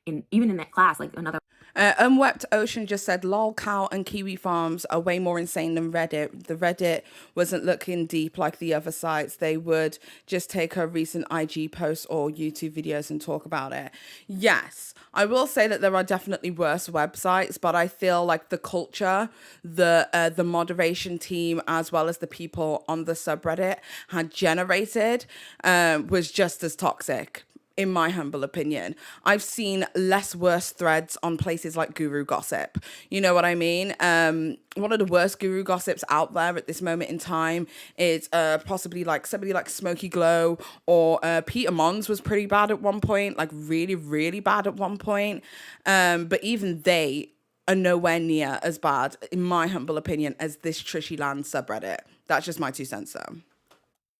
even in that class, like another. Unwept Ocean just said, lol, cow and kiwi farms are way more insane than Reddit. The Reddit wasn't looking deep like the other sites. They would just take her recent IG posts or YouTube videos and talk about it. Yes, I will say that there are definitely worse websites, but I feel like the culture, the moderation team, as well as the people on the subreddit had generated was just as toxic. In my humble opinion, I've seen less worse threads on places like Guru Gossip. You know what I mean? One of the worst Guru Gossips out there at this moment in time is possibly like somebody like Smoky Glow, or Peter Mons was pretty bad at one point, like really, really bad at one point. But even they are nowhere near as bad, in my humble opinion, as this TRISHYLAND subreddit. That's just my 2 cents though.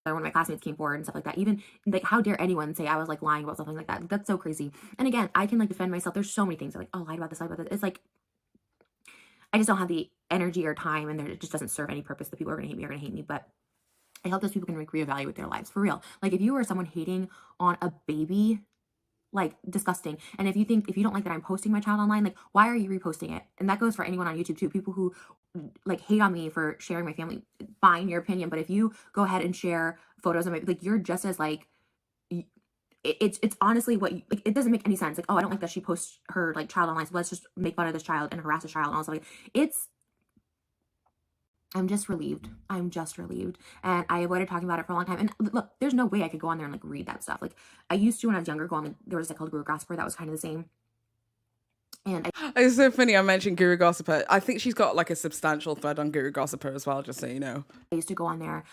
One of my classmates came forward and stuff like that. Even like, how dare anyone say I was like lying about something like that? That's so crazy. And again, I can like defend myself. There's so many things like, oh, lied about this. It's like, I just don't have the energy or time, and it just doesn't serve any purpose. The people who are going to hate me are going to hate me, but I hope those people can reevaluate their lives for real. Like, if you are someone hating on a baby, like, disgusting. And if you don't like that I'm posting my child online, like, why are you reposting it? And that goes for anyone on YouTube too. People who like hate on me for sharing my family, fine, your opinion. But if you go ahead and share photos of my, like, you're just as like, it's honestly what you, like, it doesn't make any sense. Like, oh, I don't like that she posts her like child online, so let's just make fun of this child and harass this child and all stuff. Like, I'm just relieved. I'm just relieved. And I avoided talking about it for a long time. And look, there's no way I could go on there and like read that stuff. Like, I used to when I was younger, go on, like, there was a site called Guru Gossiper that was kind of the same. And It's so funny I mentioned Guru Gossiper. I think she's got like a substantial thread on Guru Gossiper as well, just so you know. I used to go on there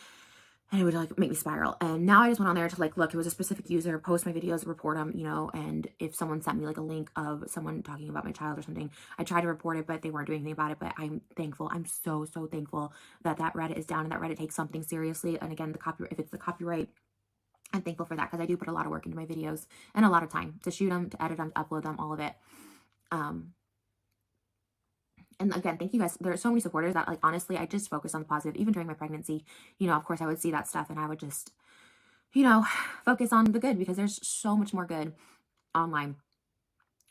and it would like make me spiral. And now I just went on there to like, look, it was a specific user, post my videos, report them, you know, and if someone sent me like a link of someone talking about my child or something, I tried to report it, but they weren't doing anything about it. But I'm thankful. I'm so thankful that Reddit is down and that Reddit takes something seriously. And again, if it's the copyright, I'm thankful for that, because I do put a lot of work into my videos and a lot of time to shoot them, to edit them, to upload them, all of it. And again, thank you guys. There are so many supporters that, like, honestly, I just focus on the positive. Even during my pregnancy, you know, of course I would see that stuff and I would just, you know, focus on the good, because there's so much more good online.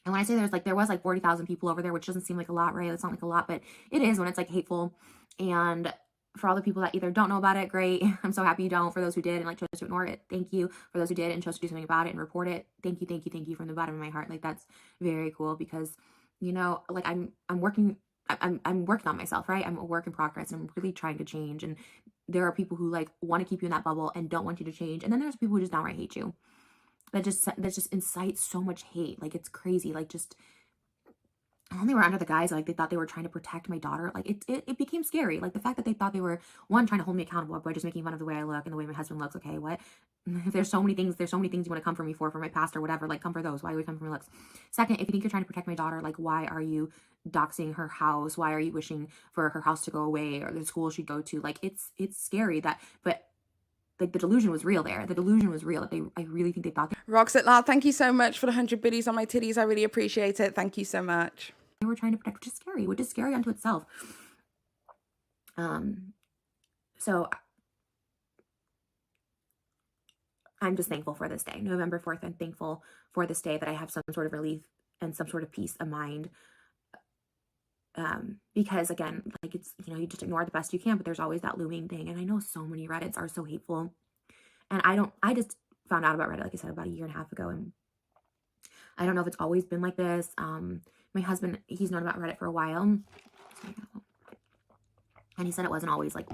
And when I say there was like 40,000 people over there, which doesn't seem like a lot, right? It's not like a lot, but it is when it's like hateful. And for all the people that either don't know about it, great. I'm so happy you don't. For those who did and like chose to ignore it, thank you. For those who did and chose to do something about it and report it, thank you from the bottom of my heart. Like, that's very cool, because, you know, like, I'm working on myself, right? I'm a work in progress, and I'm really trying to change. And there are people who like want to keep you in that bubble and don't want you to change. And then there's people who just downright hate you. That just incites so much hate. Like, it's crazy. Like, just, and they were under the guise like they thought they were trying to protect my daughter. Like, it became scary. Like, the fact that they thought they were, one, trying to hold me accountable by just making fun of the way I look and the way my husband looks. Okay, what? There's so many things you want to come for me for my past or whatever. Like, come for those. Why would you come for my looks? Second, if you think you're trying to protect my daughter, like, why are you doxing her house? Why are you wishing for her house to go away or the school she'd go to? Like, it's scary that, but like, the delusion was real there. The delusion was real. I really think they thought Roxette Loud, thank you so much for the 100 biddies on my titties. I really appreciate it. Thank you so much. they were trying to protect, which is scary unto itself. So I'm just thankful for this day. November 4th, I'm thankful for this day that I have some sort of relief and some sort of peace of mind. Because again, like, it's, you know, you just ignore it the best you can, but there's always that looming thing. And I know so many Reddits are so hateful. And I just found out about Reddit, like I said, about a year and a half ago. And I don't know if it's always been like this. My husband, he's known about Reddit for a while. And he said it wasn't always like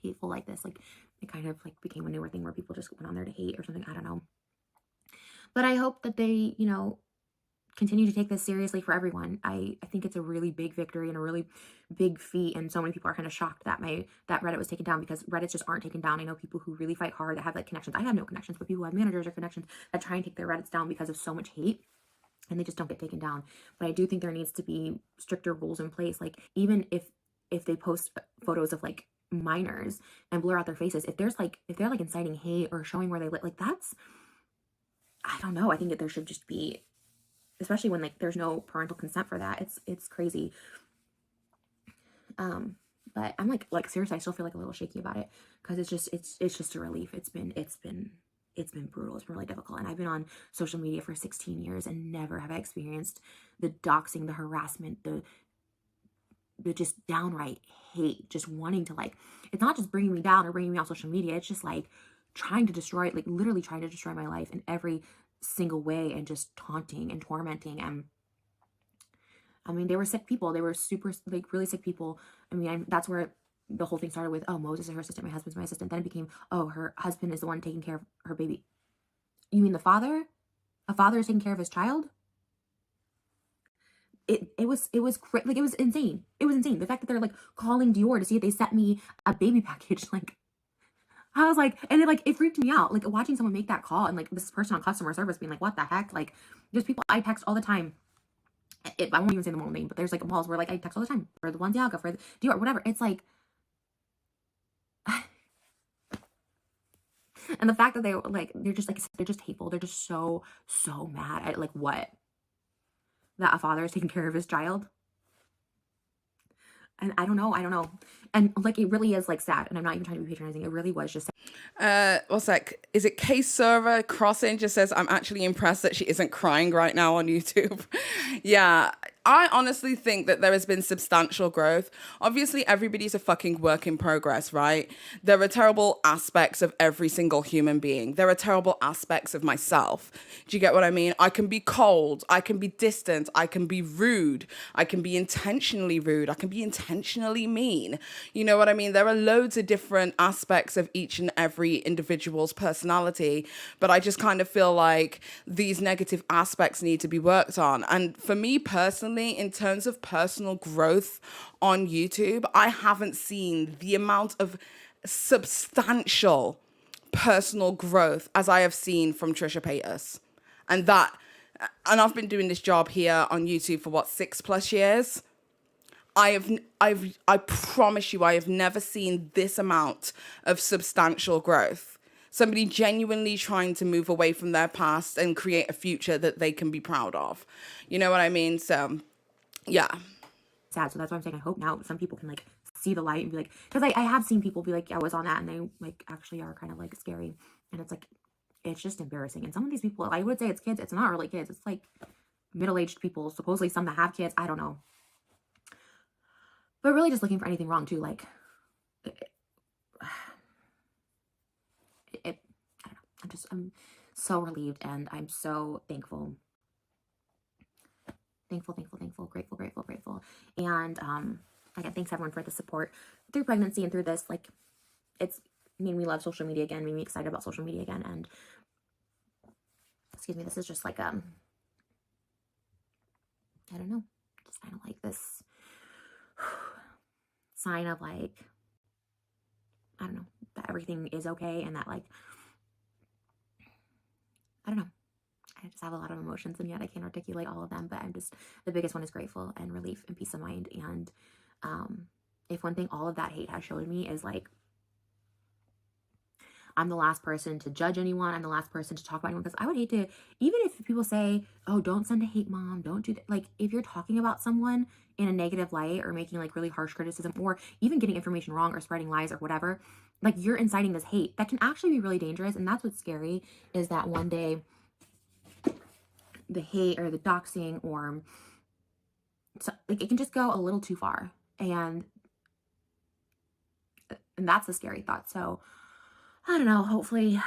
hateful like this. Like, it kind of like became a newer thing where people just went on there to hate or something. I don't know. But I hope that they, you know, continue to take this seriously for everyone. I think it's a really big victory and a really big feat. And so many people are kind of shocked that that Reddit was taken down, because Reddits just aren't taken down. I know people who really fight hard that have like connections. I have no connections, but people who have managers or connections that try and take their Reddits down because of so much hate, and they just don't get taken down. But I do think there needs to be stricter rules in place. Like, even if they post photos of like minors and blur out their faces, if they're like inciting hate or showing where they live, like, that's, I don't know. I think that there should just be, especially when like there's no parental consent for that. It's crazy. But I'm like seriously, I still feel like a little shaky about it, because it's just a relief. It's been brutal. It's been really difficult. And I've been on social media for 16 years and never have I experienced the doxing, the harassment, the just downright hate, just wanting to, like, it's not just bringing me down or bringing me off social media. It's just like trying to destroy, like literally trying to destroy my life in every single way, and just taunting and tormenting. And I mean, they were sick people. They were super, like, really sick people. I mean, that's where the whole thing started with, oh, Moses is her assistant, my husband's my assistant. Then it became, oh, her husband is the one taking care of her baby. You mean the father? A father is taking care of his child? It was insane. It was insane. The fact that they're like calling Dior to see if they sent me a baby package, like, I was like, and it freaked me out, like, watching someone make that call, and like this person on customer service being like, what the heck? Like, there's people I text all the time. I won't even say the model name, but there's like malls where like I text all the time for the Balenciaga, for the Dior, whatever. It's like, and the fact that they're just hateful. They're just so mad at like what? That a father is taking care of his child. And I don't know. And like, it really is like sad. And I'm not even trying to be patronizing. It really was just sad. What's that? Is it Case Server Crossing just says, I'm actually impressed that she isn't crying right now on YouTube. Yeah, I honestly think that there has been substantial growth. Obviously, everybody's a fucking work in progress, right? There are terrible aspects of every single human being. There are terrible aspects of myself. Do you get what I mean? I can be cold. I can be distant. I can be rude. I can be intentionally rude. I can be intentionally mean. You know what I mean? There are loads of different aspects of each and every individual's personality, but I just kind of feel like these negative aspects need to be worked on. And for me personally, in terms of personal growth on YouTube, I haven't seen the amount of substantial personal growth as I have seen from Trisha Paytas. And I've been doing this job here on YouTube for what, 6+ years? I promise you, I have never seen this amount of substantial growth. Somebody genuinely trying to move away from their past and create a future that they can be proud of. You know what I mean? So, yeah. Sad. So that's why I'm saying I hope now some people can like see the light and be like, because I have seen people be like, yeah, I was on that, and they like actually are kind of like scary. And it's like, it's just embarrassing. And some of these people, I would say it's kids. It's not really kids. It's like middle-aged people, supposedly some that have kids. I don't know. But really just looking for anything wrong too. Like, I don't know. I'm so relieved, and I'm so thankful. Grateful. And again, thanks everyone for the support through pregnancy and through this. Like, it's made me love social media again, made me excited about social media again. And excuse me, this is just like I don't know, just kind of like this sign of like, I don't know, that everything is okay, and that like, I don't know, I just have a lot of emotions, and yet I can't articulate all of them. But I'm just, the biggest one is grateful and relief and peace of mind. And if one thing all of that hate has showed me is like, I'm the last person to judge anyone. I'm the last person to talk about anyone, because I would hate to, even if people say, oh, don't send a hate mom, don't do that. Like, if you're talking about someone in a negative light, or making like really harsh criticism, or even getting information wrong, or spreading lies or whatever, like, you're inciting this hate that can actually be really dangerous. And that's what's scary, is that one day the hate or the doxing, or so, like, it can just go a little too far. And that's a scary thought. So I don't know, hopefully.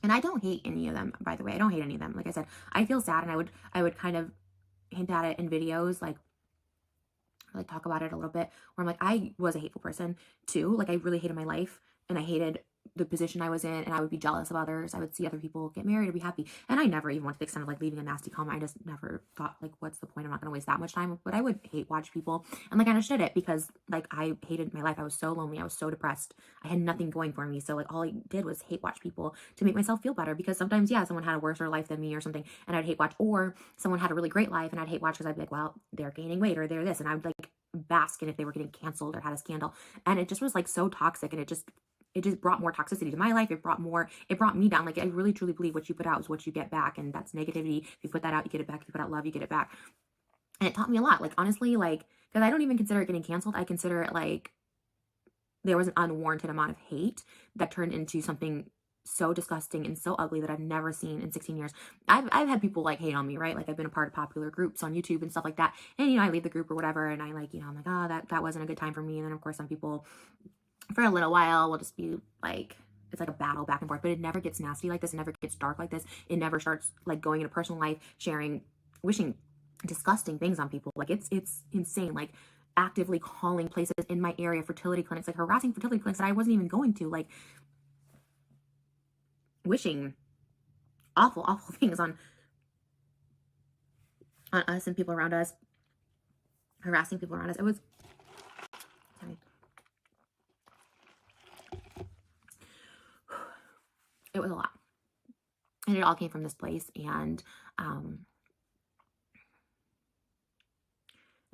And I don't hate any of them, by the way. I don't hate any of them. Like I said, I feel sad, and I would kind of hint at it in videos, like talk about it a little bit, where I'm like, I was a hateful person too. Like, I really hated my life, and I hated the position I was in, and I would be jealous of others. I would see other people get married or be happy, and I never even went to the extent of like leaving a nasty comment. I just never thought like, what's the point? I'm not going to waste that much time. But I would hate watch people, and like, I understood it, because like, I hated my life. I was so lonely. I was so depressed. I had nothing going for me. So like, all I did was hate watch people to make myself feel better, because sometimes, yeah, someone had a worse life than me or something, and I'd hate watch, or someone had a really great life, and I'd hate watch because I'd be like, well, they're gaining weight, or they're this, and I would like bask in if they were getting canceled or had a scandal. And it just was like so toxic, and it just brought more toxicity to my life. It brought me down. Like, I really truly believe what you put out is what you get back, and that's negativity. If you put that out, you get it back. If you put out love, you get it back. And it taught me a lot. Like, honestly, like, because I don't even consider it getting canceled. I consider it like there was an unwarranted amount of hate that turned into something so disgusting and so ugly that I've never seen in 16 years. I've had people like hate on me, right? Like, I've been a part of popular groups on YouTube and stuff like that. And, you know, I leave the group or whatever, and I like, you know, I'm like, oh, that wasn't a good time for me. And then of course, some people for a little while will just be like, it's like a battle back and forth, but it never gets nasty like this. It never gets dark like this. It never starts like going into personal life, sharing, wishing disgusting things on people. Like, it's insane. Like, actively calling places in my area, fertility clinics, like harassing fertility clinics that I wasn't even going to, like wishing awful things on us and people around us, harassing people around us. It was, sorry. It was a lot. And it all came from this place, and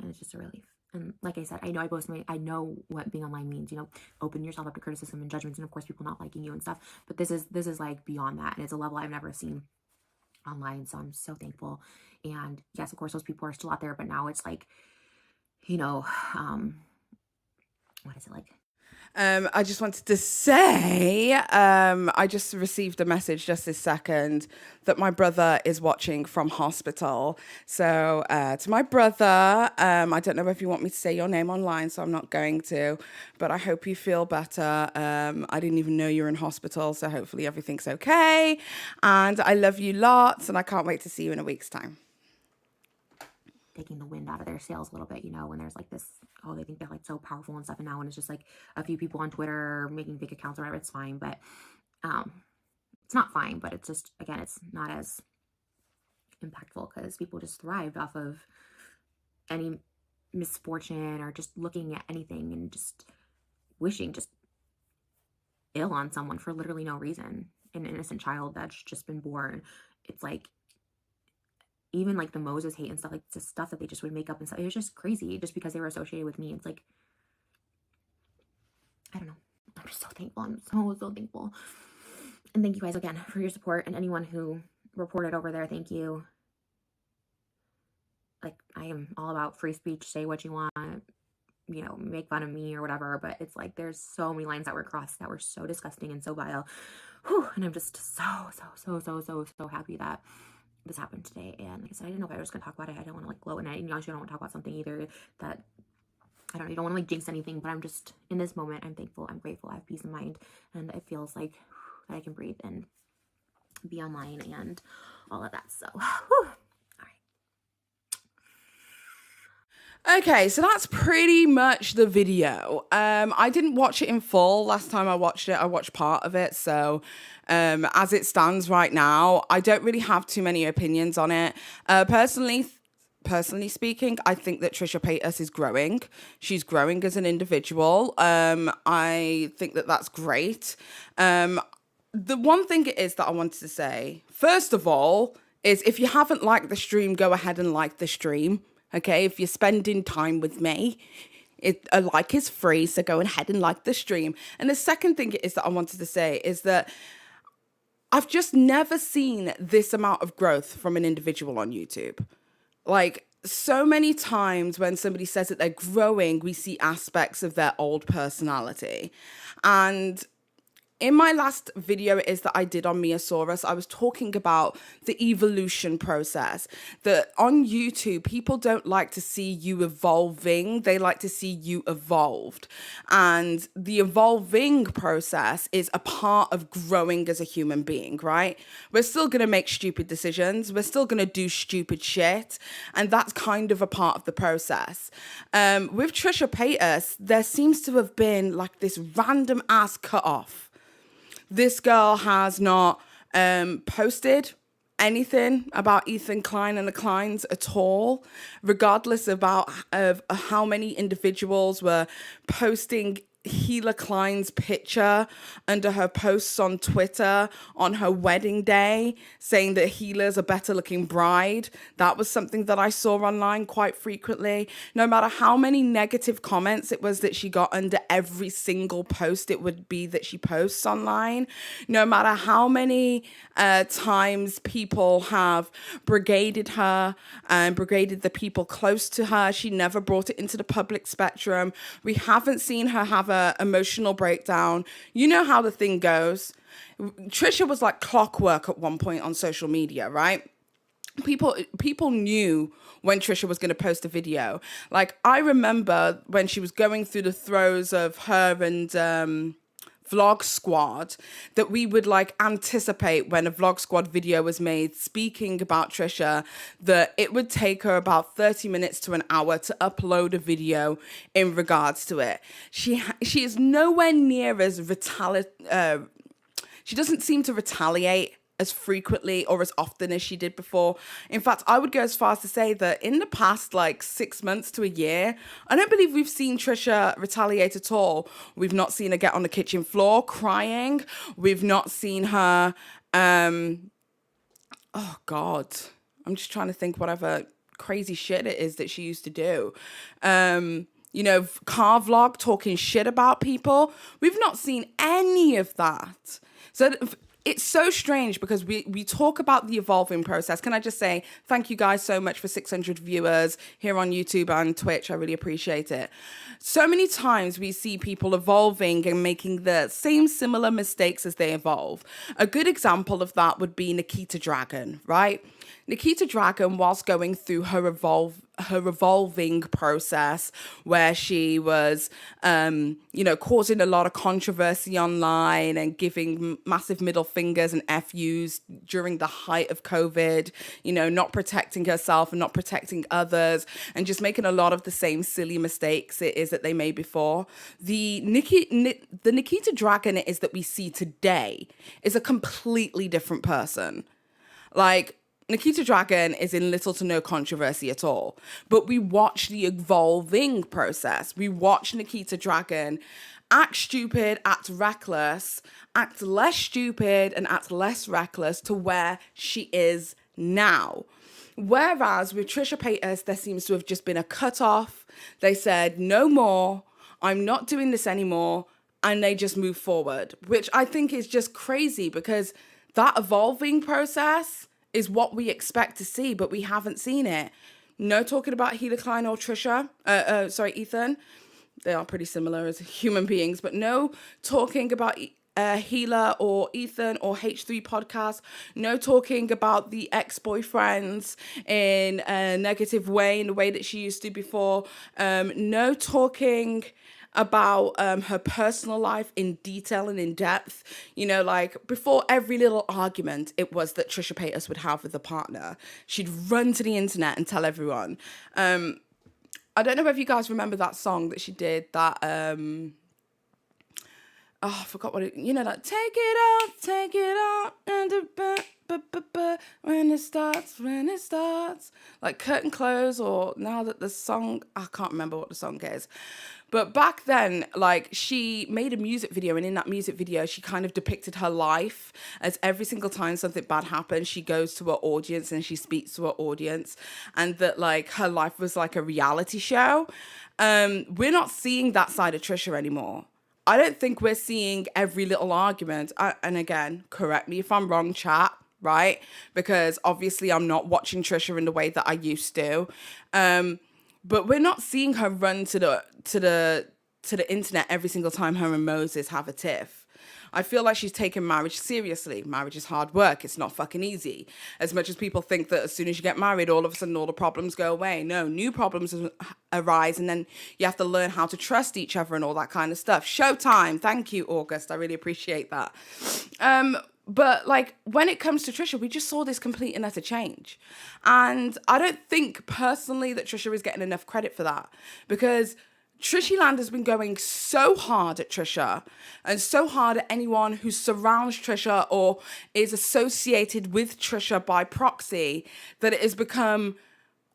it's just a relief. And like I said, I know what being online means, you know, open yourself up to criticism and judgments, and of course people not liking you and stuff. But this is like beyond that, and it's a level I've never seen online. So I'm so thankful. And yes, of course those people are still out there, but now it's like you know, what is it like? I just wanted to say, I just received a message just this second that my brother is watching from hospital. So to my brother, I don't know if you want me to say your name online, so I'm not going to, but I hope you feel better. I didn't even know you were in hospital, so hopefully everything's okay. And I love you lots, and I can't wait to see you in a week's time. Taking the wind out of their sails a little bit, you know, when there's like this, oh, they think they're like so powerful and stuff, and now when it's just like a few people on Twitter making fake accounts or whatever, it's fine, but it's not fine, but it's just, again, it's not as impactful because people just thrived off of any misfortune or just looking at anything and just wishing just ill on someone for literally no reason. An innocent child that's just been born. It's like, even like the Moses hate and stuff, like just stuff that they just would make up and stuff. It was just crazy just because they were associated with me. It's like, I don't know. I'm just so thankful. I'm so thankful. And thank you guys again for your support, and anyone who reported over there, thank you. Like, I am all about free speech. Say what you want, you know, make fun of me or whatever, but it's like there's so many lines that were crossed that were so disgusting and so vile. Whew, and I'm just so happy that this happened today. And like I said, I didn't know if I was going to talk about it. I don't want to like gloat in it, and you also don't want to talk about something either that I don't want to like jinx anything, but I'm just in this moment, I'm thankful, I'm grateful, I have peace of mind, and it feels like that I can breathe and be online and all of that. So whew. Okay, so that's pretty much the video. I didn't watch it in full. Last time I watched it, I watched part of it. So as it stands right now, I don't really have too many opinions on it. Personally speaking, I think that Trisha Paytas is growing. She's growing as an individual. I think that that's great. The one thing it is that I wanted to say, first of all, is if you haven't liked the stream, go ahead and like the stream. Okay, if you're spending time with me, a like is free, so go ahead and like the stream. And the second thing is that I wanted to say is that I've just never seen this amount of growth from an individual on YouTube. Like, so many times when somebody says that they're growing, we see aspects of their old personality. And in my last video is that I did on Miasaurus, I was talking about the evolution process, that on YouTube, people don't like to see you evolving. They like to see you evolved. And the evolving process is a part of growing as a human being, right? We're still going to make stupid decisions. We're still going to do stupid shit. And that's kind of a part of the process. With Trisha Paytas, there seems to have been like this random ass cutoff. This girl has not posted anything about Ethan Klein and the Kleins at all, regardless of how many individuals were posting Gila Klein's picture under her posts on Twitter on her wedding day, saying that Gila's a better looking bride. That was something that I saw online quite frequently. No matter how many negative comments it was that she got under every single post it would be that she posts online, no matter how many times people have brigaded her and brigaded the people close to her, she never brought it into the public spectrum. We haven't seen her have a emotional breakdown. You know how the thing goes. Trisha was like clockwork at one point on social media, right? People knew when Trisha was going to post a video. Like, I remember when she was going through the throes of her and Vlog Squad, that we would like anticipate when a Vlog Squad video was made speaking about Trisha, that it would take her about 30 minutes to an hour to upload a video in regards to it. She is nowhere near as she doesn't seem to retaliate as frequently or as often as she did before. In fact, I would go as far as to say that in the past, like 6 months to a year, I don't believe we've seen Trisha retaliate at all. We've not seen her get on the kitchen floor crying. We've not seen her, oh God, I'm just trying to think whatever crazy shit it is that she used to do. You know, car vlog, talking shit about people. We've not seen any of that. So it's so strange because we talk about the evolving process. Can I just say thank you guys so much for 600 viewers here on YouTube and Twitch. I really appreciate it. So many times we see people evolving and making the same similar mistakes as they evolve. A good example of that would be Nikita Dragon, right? Nikita Dragon, whilst going through her evolving process where she was, causing a lot of controversy online and giving massive middle fingers and FUs during the height of COVID, not protecting herself and not protecting others and just making a lot of the same silly mistakes it is that they made before. The Nikita Dragon it is that we see today is a completely different person. Like, Nikita Dragon is in little to no controversy at all, but we watch the evolving process. We watch Nikita Dragon act stupid, act reckless, act less stupid, and act less reckless to where she is now. Whereas with Trisha Paytas, there seems to have just been a cut-off. They said, no more, I'm not doing this anymore, and they just move forward, which I think is just crazy because that evolving process is what we expect to see, but we haven't seen it. No talking about Hila Klein or Ethan. They are pretty similar as human beings, but no talking about Hila or Ethan or H3 podcast. No talking about the ex-boyfriends in a negative way, in the way that she used to before. No talking about her personal life in detail and in depth. Like before every little argument, it was that Trisha Paytas would have with a partner. She'd run to the internet and tell everyone. I don't know if you guys remember that song that she did that, I forgot what it, that take it out, and when it starts, like Curtain Close, or now that the song, I can't remember what the song is. But back then, like, she made a music video, and in that music video, she kind of depicted her life as every single time something bad happens, she goes to her audience and she speaks to her audience, and that, like, her life was like a reality show. We're not seeing that side of Trisha anymore. I don't think we're seeing every little argument. And again, correct me if I'm wrong, chat, right? Because obviously I'm not watching Trisha in the way that I used to. But we're not seeing her run to the internet every single time her and Moses have a tiff. I feel like she's taken marriage seriously. Marriage is hard work. It's not fucking easy. As much as people think that as soon as you get married, all of a sudden all the problems go away. No, new problems arise, and then you have to learn how to trust each other and all that kind of stuff. Showtime. Thank you, August. I really appreciate that. But like when it comes to Trisha, we just saw this complete and utter change. And I don't think personally that Trisha is getting enough credit for that, because TRISHYLAND has been going so hard at Trisha and so hard at anyone who surrounds Trisha or is associated with Trisha by proxy that it has become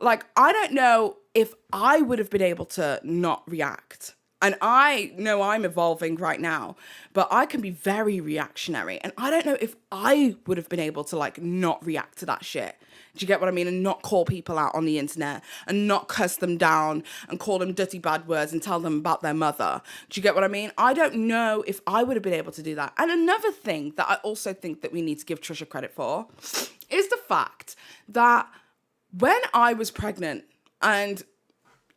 like, I don't know if I would have been able to not react. And I know I'm evolving right now, but I can be very reactionary. And I don't know if I would have been able to like not react to that shit. Do you get what I mean? And not call people out on the internet and not cuss them down and call them dirty bad words and tell them about their mother. Do you get what I mean? I don't know if I would have been able to do that. And another thing that I also think that we need to give Trisha credit for is the fact that when I was pregnant, and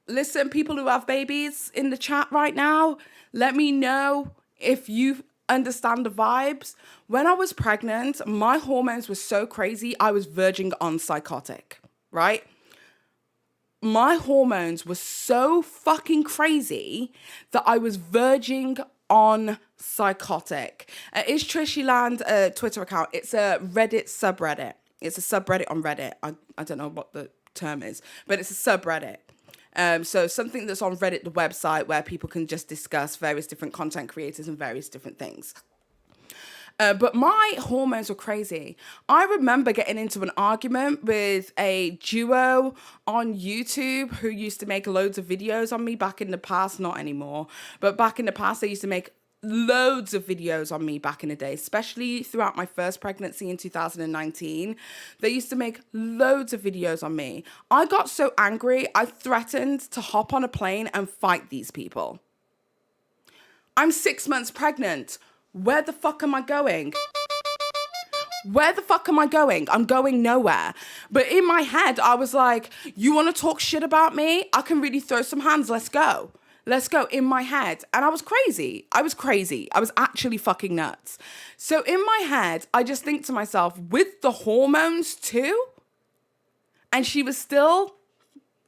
listen, people who have babies in the chat right now, let me know if you understand the vibes. When I was pregnant, my hormones were so crazy, I was verging on psychotic, right? My hormones were so fucking crazy that I was verging on psychotic. Is TRISHYLAND Twitter account? It's a Reddit subreddit. It's a subreddit on Reddit. I don't know what the term is, but it's a subreddit. So something that's on Reddit, the website, where people can just discuss various different content creators and various different things. But my hormones were crazy. I remember getting into an argument with a duo on YouTube who used to make loads of videos on me back in the past, not anymore, but back in the past, they used to make loads of videos on me back in the day, especially throughout my first pregnancy in 2019. They used to make loads of videos on me. I got so angry, I threatened to hop on a plane and fight these people. I'm 6 months pregnant. Where the fuck am I going? Where the fuck am I going? I'm going nowhere. But in my head, I was like, you want to talk shit about me? I can really throw some hands. Let's go. Let's go, in my head. And I was crazy. I was actually fucking nuts. So in my head, I just think to myself, with the hormones too? And she was still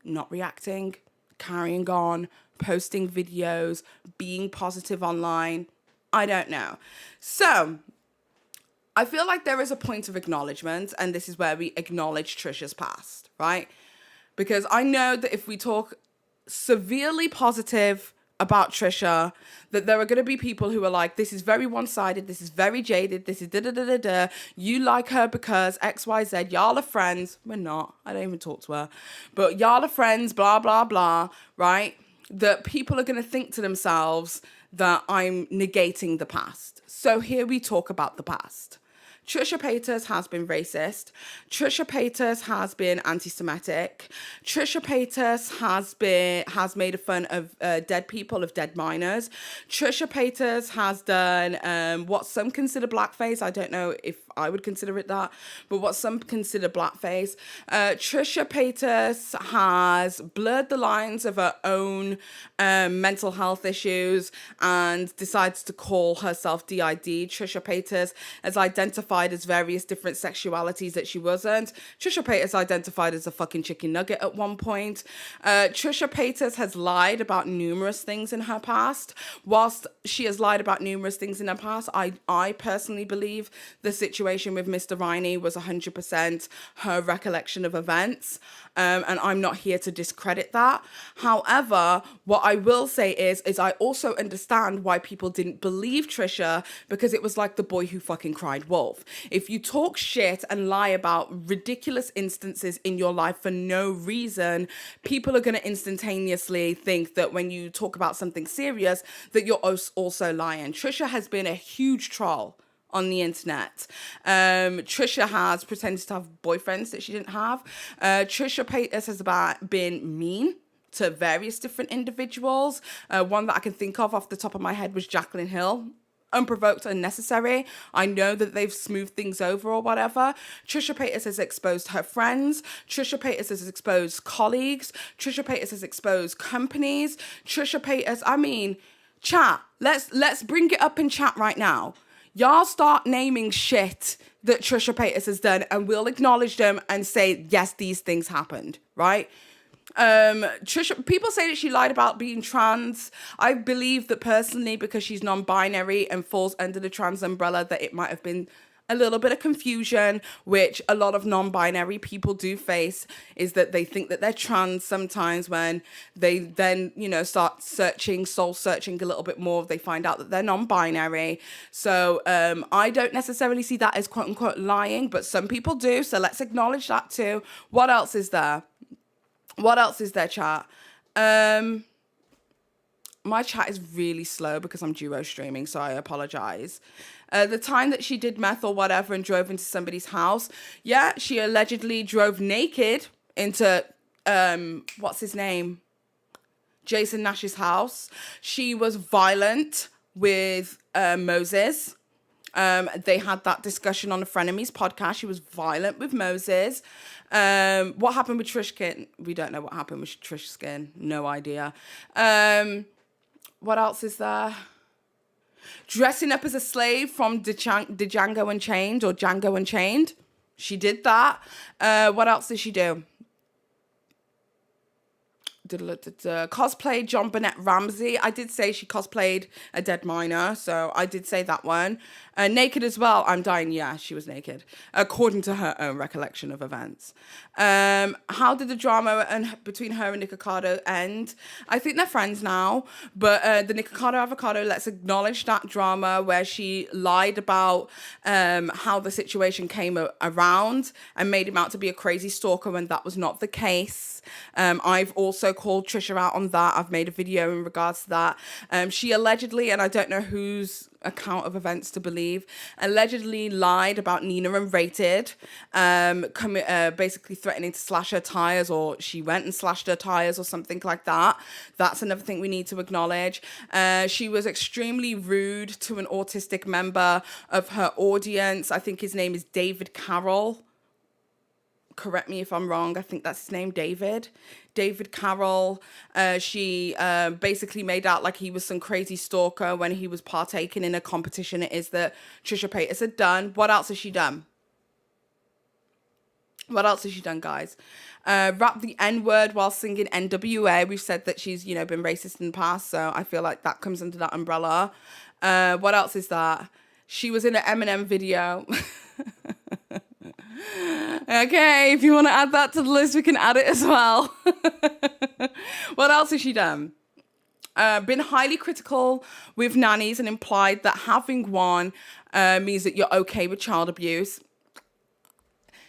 not reacting, carrying on, posting videos, being positive online. I don't know. So I feel like there is a point of acknowledgement, and this is where we acknowledge Trisha's past, right? Because I know that if we talk severely positive about Trisha, that there are going to be people who are like, this is very one-sided, this is very jaded, this is da-da-da-da-da, you like her because XYZ, y'all are friends. We're not. I don't even talk to her. But y'all are friends, blah, blah, blah, right? That people are going to think to themselves that I'm negating the past. So here we talk about the past. Trisha Paytas has been racist. Trisha Paytas has been anti-Semitic. Trisha Paytas has made fun of dead people, of dead minors. Trisha Paytas has done what some consider blackface. I don't know if I would consider it that, but what some consider blackface. Trisha Paytas has blurred the lines of her own mental health issues and decides to call herself DID. Trisha Paytas has identified as various different sexualities that she wasn't. Trisha Paytas identified as a fucking chicken nugget at one point. Trisha Paytas has lied about numerous things in her past. Whilst she has lied about numerous things in her past, I personally believe the situation with Mr. Riney was 100% her recollection of events. And I'm not here to discredit that. However, what I will say is I also understand why people didn't believe Trisha, because it was like the boy who fucking cried wolf. If you talk shit and lie about ridiculous instances in your life for no reason, people are going to instantaneously think that when you talk about something serious, that you're also lying. Trisha has been a huge troll on the internet. Trisha has pretended to have boyfriends that she didn't have. Trisha Paytas has been mean to various different individuals. One that I can think of off the top of my head was Jaclyn Hill. Unprovoked, unnecessary. I know that they've smoothed things over or whatever. Trisha Paytas has exposed her friends. Trisha Paytas has exposed colleagues. Trisha Paytas has exposed companies. Trisha Paytas, I mean, chat. Let's bring it up in chat right now. Y'all start naming shit that Trisha Paytas has done and we'll acknowledge them and say, yes, these things happened, right? Trisha, people say that she lied about being trans. I believe that personally, because she's non-binary and falls under the trans umbrella, that it might have been a little bit of confusion, which a lot of non-binary people do face, is that they think that they're trans sometimes when they then, start soul searching a little bit more, they find out that they're non-binary. So I don't necessarily see that as quote unquote lying, but some people do. So let's acknowledge that too. What else is there? Chat? My chat is really slow because I'm duo streaming, so I apologize. The time that she did meth or whatever and drove into somebody's house, yeah, she allegedly drove naked into, what's his name? Jason Nash's house. She was violent with Moses. They had that discussion on a Frenemies podcast. She was violent with Moses. What happened with Trish Skin? We don't know what happened with Trish Skin. No idea. What else is there? Dressing up as a slave from Django Unchained or Django Unchained. She did that. What else did she do? Cosplayed John Burnett Ramsey. I did say she cosplayed a dead minor, so I did say that one. Naked as well. I'm dying. Yeah, she was naked, according to her own recollection of events. How did the drama between her and Nikocado end? I think they're friends now, but the Nikocado avocado, let's acknowledge that drama where she lied about how the situation came around and made him out to be a crazy stalker when that was not the case. I've also called Trisha out on that. I've made a video in regards to that. She allegedly, and I don't know whose account of events to believe, allegedly lied about Nina and Rated, basically threatening to slash her tires, or she went and slashed her tires or something like that. That's another thing we need to acknowledge. She was extremely rude to an autistic member of her audience. I think his name is David Carroll. Correct me if I'm wrong. I think that's his name, David Carroll. She basically made out like he was some crazy stalker when he was partaking in a competition it is that Trisha Paytas had done. What else has she done? What else has she done, guys? Rap the N-word while singing NWA. We've said that she's, been racist in the past, so I feel like that comes under that umbrella. What else is that? She was in an Eminem video. Okay, if you want to add that to the list, we can add it as well. What else has she done? Been highly critical with nannies and implied that having one means that you're okay with child abuse.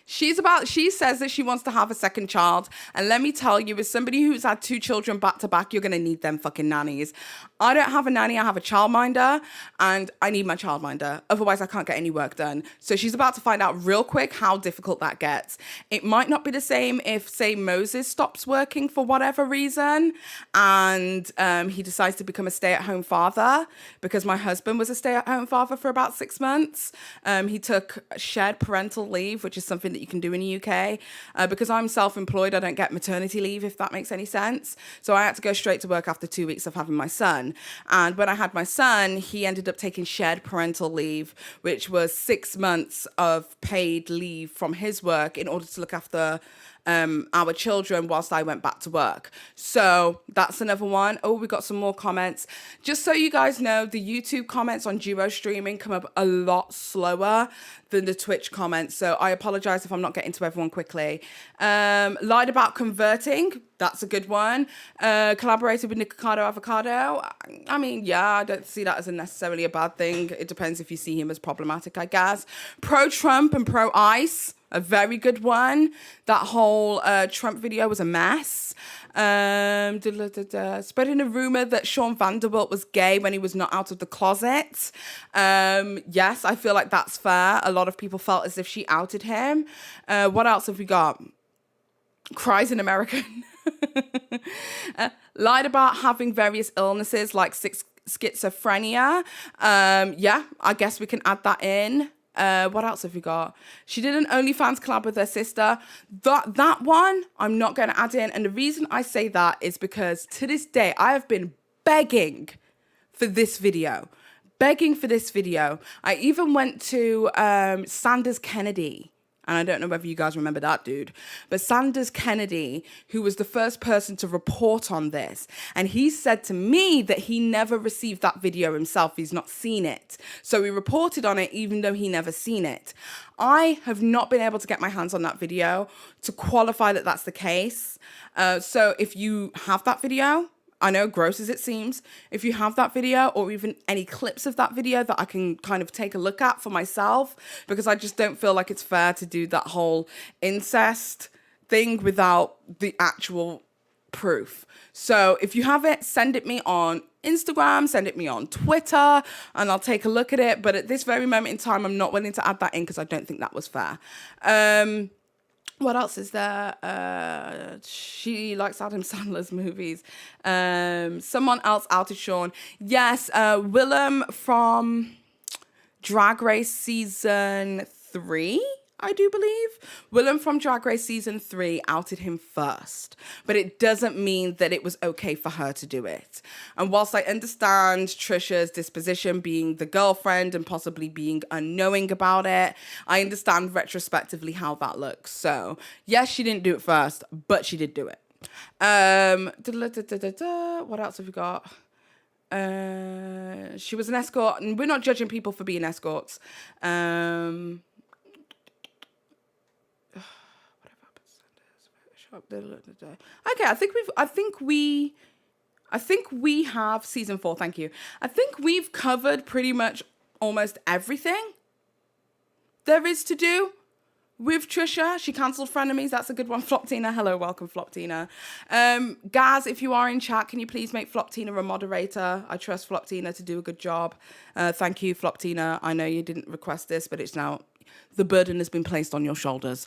She says that she wants to have a second child. And let me tell you, as somebody who's had 2 children back to back, you're going to need them fucking nannies. I don't have a nanny. I have a childminder, and I need my childminder. Otherwise, I can't get any work done. So she's about to find out real quick how difficult that gets. It might not be the same if, say, Moses stops working for whatever reason, and he decides to become a stay-at-home father, because my husband was a stay-at-home father for about 6 months. He took shared parental leave, which is something that you can do in the UK. Because I'm self-employed, I don't get maternity leave, if that makes any sense. So I had to go straight to work after 2 weeks of having my son. And when I had my son, he ended up taking shared parental leave, which was 6 months of paid leave from his work in order to look after our children whilst I went back to work. So that's another one. Oh, we got some more comments. Just so you guys know, the YouTube comments on Duo streaming come up a lot slower than the Twitch comments. So I apologize if I'm not getting to everyone quickly. Lied about converting. That's a good one. Collaborated with Nikocado Avocado. I mean, yeah, I don't see that as necessarily a bad thing. It depends if you see him as problematic, I guess. Pro-Trump and pro-ICE. A very good one. That whole Trump video was a mess. Spreading a rumor that Sean Vanderbilt was gay when he was not out of the closet. Yes, I feel like that's fair. A lot of people felt as if she outed him. What else have we got? Cries in American. Lied about having various illnesses like schizophrenia. Yeah, I guess we can add that in. What else have we got? She did an OnlyFans collab with her sister. That one I'm not going to add in. And the reason I say that is because to this day, I have been begging for this video. I even went to Sanders Kennedy. And I don't know whether you guys remember that dude, but Sanders Kennedy, who was the first person to report on this. And he said to me that he never received that video himself. He's not seen it. So he reported on it, even though he never seen it. I have not been able to get my hands on that video to qualify that that's the case. So if you have that video, I know, gross as it seems, if you have that video or even any clips of that video that I can kind of take a look at for myself, because I just don't feel like it's fair to do that whole incest thing without the actual proof. So if you have it, send it me on Instagram, send it me on Twitter, and I'll take a look at it. But at this very moment in time, I'm not willing to add that in because I don't think that was fair. What else is there? She likes Adam Sandler's movies. Someone else outed Sean. Yes, Willem from Drag Race Season 3, I do believe. Willem from Drag Race Season 3 outed him first. But it doesn't mean that it was okay for her to do it. And whilst I understand Trisha's disposition being the girlfriend and possibly being unknowing about it, I understand retrospectively how that looks. So, yes, she didn't do it first, but she did do it. What else have we got? She was an escort, and we're not judging people for being escorts. Okay, I think we have season 4. Thank you. I think we've covered pretty much almost everything there is to do with Trisha. She cancelled Frenemies. That's a good one. Flop Tina. Hello, welcome, Flop Tina. Gaz, if you are in chat, can you please make Flop Tina a moderator? I trust Flop Tina to do a good job. Thank you, Flop Tina. I know you didn't request this, but it's now, the burden has been placed on your shoulders.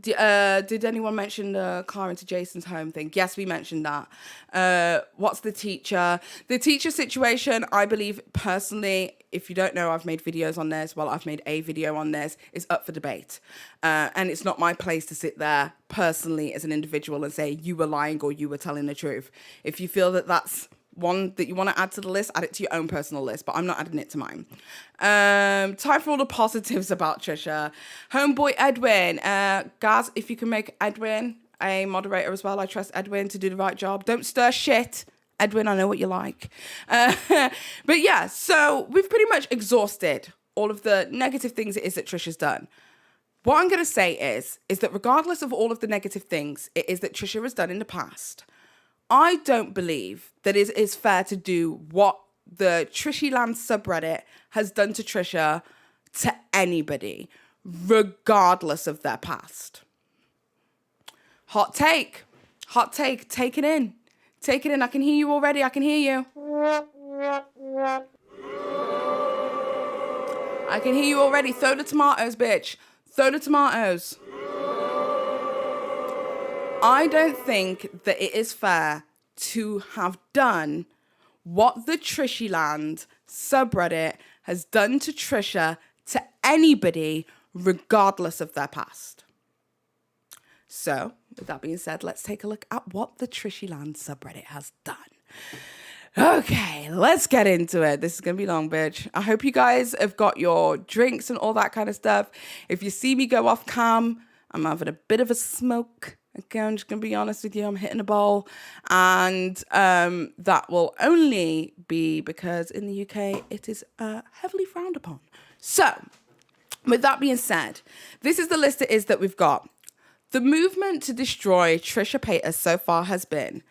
Did anyone mention the car into Jason's home thing? Yes, we mentioned that. What's the teacher? The teacher situation, I believe personally, if you don't know, I've made videos on this. Well, I've made a video on this. It's up for debate. And it's not my place to sit there personally as an individual and say you were lying or you were telling the truth. If you feel that that's one that you want to add to the list, add it to your own personal list, but I'm not adding it to mine. Time for all the positives about Trisha. Homeboy Edwin. Guys, if you can make Edwin a moderator as well, I trust Edwin to do the right job. Don't stir shit. Edwin, I know what you like. But yeah, so we've pretty much exhausted all of the negative things it is that Trisha's done. What I'm going to say is that regardless of all of the negative things it is that Trisha has done in the past, I don't believe that it is fair to do what the TRISHYLAND subreddit has done to Trisha to anybody, regardless of their past. Hot take. Hot take. Take it in. Take it in. I can hear you already. I can hear you. I can hear you already. Throw the tomatoes, bitch. Throw the tomatoes. I don't think that it is fair to have done what the TRISHYLAND subreddit has done to Trisha to anybody, regardless of their past. So, with that being said, let's take a look at what the TRISHYLAND subreddit has done. Okay, let's get into it. This is going to be long, bitch. I hope you guys have got your drinks and all that kind of stuff. If you see me go off cam, I'm having a bit of a smoke. Okay, I'm just going to be honest with you. I'm hitting a bowl. And that will only be because in the UK, it is heavily frowned upon. So, with that being said, this is the list it is that we've got. The movement to destroy Trisha Paytas so far has been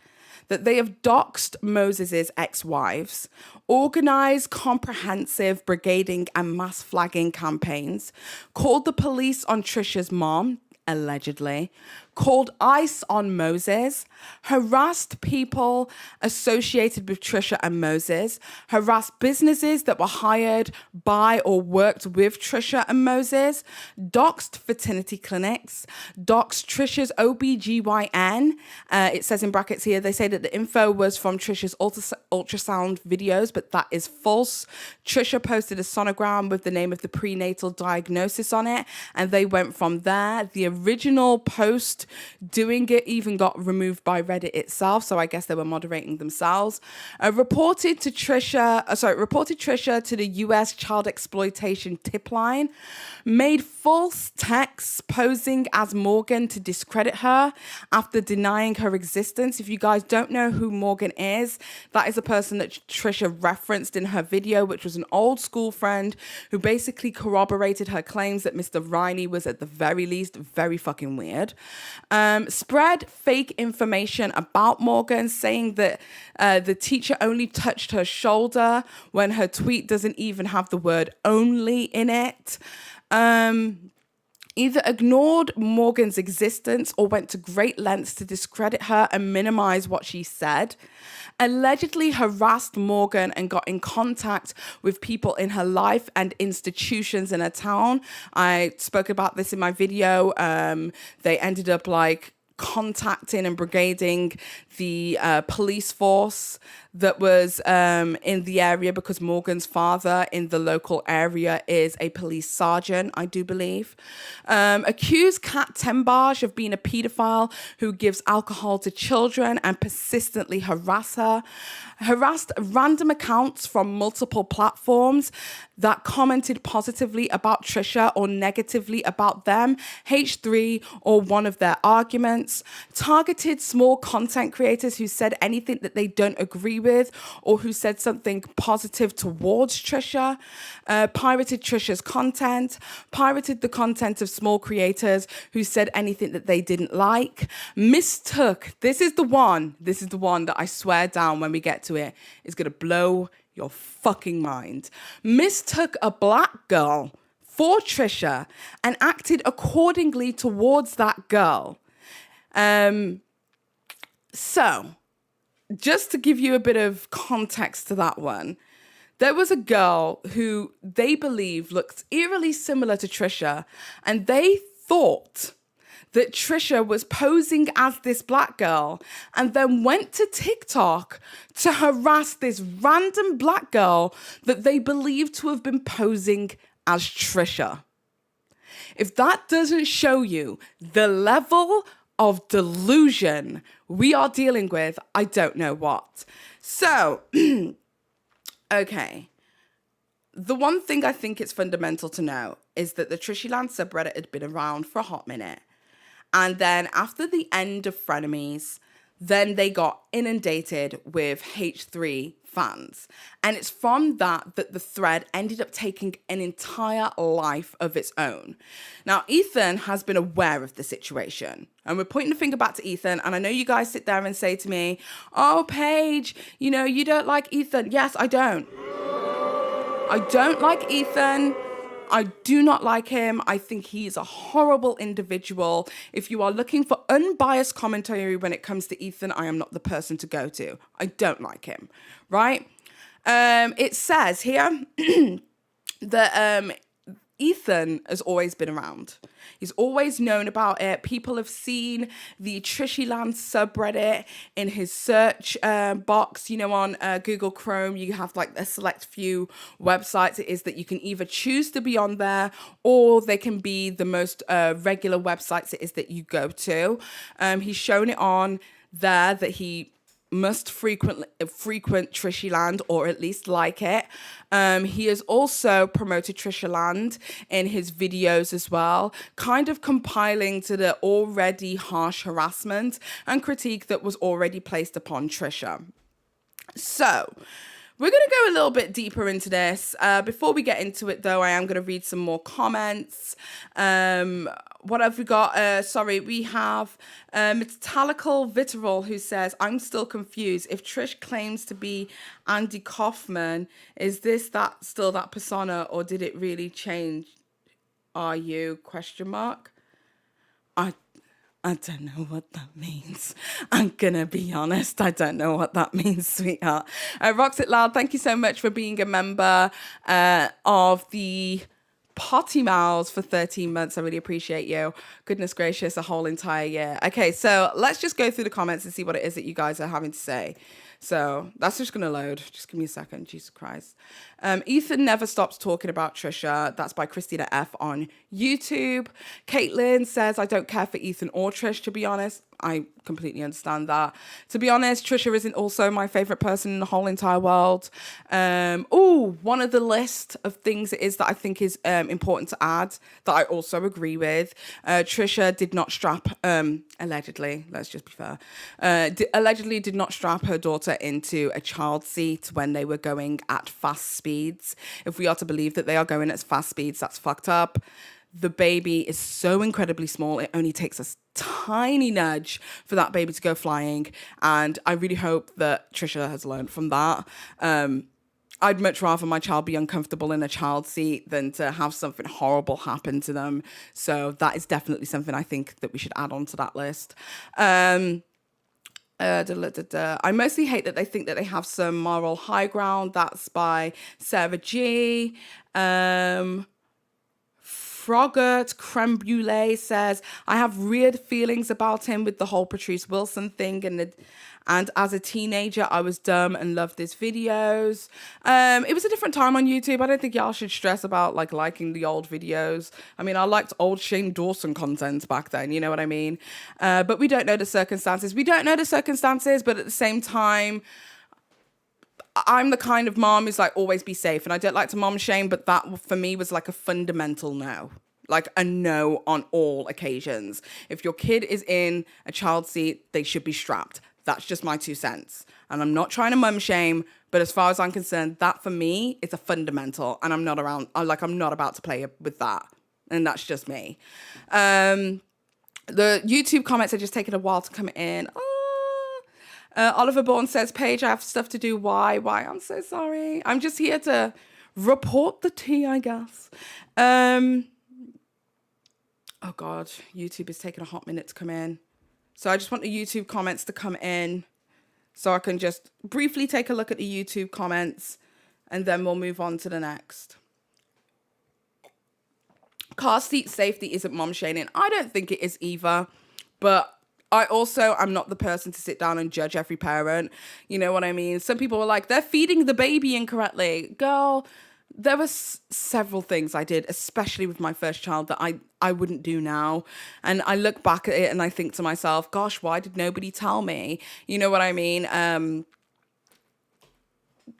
that they have doxed Moses' ex-wives, organised comprehensive brigading and mass flagging campaigns, called the police on Trisha's mom, allegedly, called ICE on Moses, harassed people associated with Trisha and Moses, harassed businesses that were hired by or worked with Trisha and Moses, doxed fertility clinics, doxed Trisha's OBGYN. It says in brackets here, they say that the info was from Trisha's ultrasound videos, but that is false. Trisha posted a sonogram with the name of the prenatal diagnosis on it, and they went from there. The original post doing it even got removed by Reddit itself, so I guess they were moderating themselves. Reported Trisha to the US child exploitation tip line, made false texts posing as Morgan to discredit her after denying her existence. If you guys don't know who Morgan is, that is a person that Trisha referenced in her video, which was an old school friend who basically corroborated her claims that Mr. Riney was at the very least very fucking weird. Spread fake information about Morgan, saying that the teacher only touched her shoulder when her tweet doesn't even have the word only in it. Either ignored Morgan's existence or went to great lengths to discredit her and minimize what she said. Allegedly harassed Morgan and got in contact with people in her life and institutions in her town. I spoke about this in my video. They ended up contacting and brigading the police force that was in the area because Morgan's father in the local area is a police sergeant, I do believe. Accused Kat Tembage of being a paedophile who gives alcohol to children and persistently harassed random accounts from multiple platforms that commented positively about Trisha or negatively about them, H3 or one of their arguments, targeted small content creators who said anything that they don't agree with or who said something positive towards Trisha, pirated Trisha's content, pirated the content of small creators who said anything that they didn't like, mistook, this is the one that I swear down when we get to it is going to blow your fucking mind, mistook a black girl for Trisha and acted accordingly towards that girl. So, just to give you a bit of context to that one, there was a girl who they believe looked eerily similar to Trisha, and they thought that Trisha was posing as this black girl and then went to TikTok to harass this random black girl that they believed to have been posing as Trisha. If that doesn't show you the level of delusion we are dealing with, I don't know what. So, okay. The one thing I think it's fundamental to know is that the TRISHYLAND subreddit had been around for a hot minute. And then after the end of Frenemies, then they got inundated with H3 fans. And it's from that the thread ended up taking an entire life of its own. Now, Ethan has been aware of the situation. And we're pointing the finger back to Ethan. And I know you guys sit there and say to me, oh, Paige, you know, you don't like Ethan. Yes, I don't. I don't like Ethan. I do not like him. I think he's a horrible individual. If you are looking for unbiased commentary when it comes to Ethan, I am not the person to go to. I don't like him, right? It says here that Ethan has always been around. He's always known about it. People have seen the TRISHYLAND subreddit in his search box. You know, on Google Chrome, you have like a select few websites. It is that you can either choose to be on there, or they can be the most regular websites it is that you go to. He's shown it on there that he must frequent TRISHYLAND, or at least like it. He has also promoted TRISHYLAND in his videos as well, kind of compiling to the already harsh harassment and critique that was already placed upon Trisha. So, we're going to go a little bit deeper into this. Before we get into it, though, I am going to read some more comments. What have we got? We have Metallical Vitteral, who says, I'm still confused. If Trish claims to be Andy Kaufman, is this still that persona, or did it really change? Are you? ? I don't know what that means. I'm going to be honest. I don't know what that means, sweetheart. Rocks It Loud, thank you so much for being a member of the POTTY MOUTHS for 13 months. I really appreciate you. Goodness gracious, a whole entire year. Okay, so let's just go through the comments and see what it is that you guys are having to say. So that's just going to load. Just give me a second. Jesus Christ. Ethan never stops talking about Trisha. That's by Christina F on YouTube. Caitlin says, I don't care for Ethan or Trish, to be honest. I completely understand that. To be honest, Trisha isn't also my favorite person in the whole entire world. One of the list of things it is that I think is important to add that I also agree with. Trisha did not strap, allegedly, let's just be fair, allegedly did not strap her daughter into a child seat when they were going at fast speeds. If we are to believe that they are going at fast speeds, that's fucked up. The baby is so incredibly small. It only takes a tiny nudge for that baby to go flying. And I really hope that Trisha has learned from that. I'd much rather my child be uncomfortable in a child seat than to have something horrible happen to them. So that is definitely something I think that we should add on to that list. I mostly hate that they think that they have some moral high ground. That's by Sarah G. Frogurt Creme Brulee says, I have weird feelings about him with the whole Patrice Wilson thing, and as a teenager, I was dumb and loved his videos. It was a different time on YouTube. I don't think y'all should stress about liking the old videos. I mean, I liked old Shane Dawson content back then, you know what I mean? But we don't know the circumstances. But at the same time, I'm the kind of mom who's always be safe, and I don't like to mom shame, but that for me was a fundamental no. A no on all occasions. If your kid is in a child seat, they should be strapped. That's just my 2 cents. And I'm not trying to mum shame, but as far as I'm concerned, that for me is a fundamental, and I'm not about to play with that. And that's just me. The YouTube comments are just taking a while to come in. Oliver Bourne says, Paige, I have stuff to do. Why? I'm so sorry. I'm just here to report the tea, I guess. Oh God, YouTube is taking a hot minute to come in. So I just want the YouTube comments to come in so I can just briefly take a look at the YouTube comments and then we'll move on to the next. Car seat safety isn't mom shaming. I don't think it is either, but I also am not the person to sit down and judge every parent. You know what I mean? Some people are like, they're feeding the baby incorrectly. Girl, there were several things I did, especially with my first child, that I wouldn't do now. And I look back at it and I think to myself, gosh, why did nobody tell me? You know what I mean?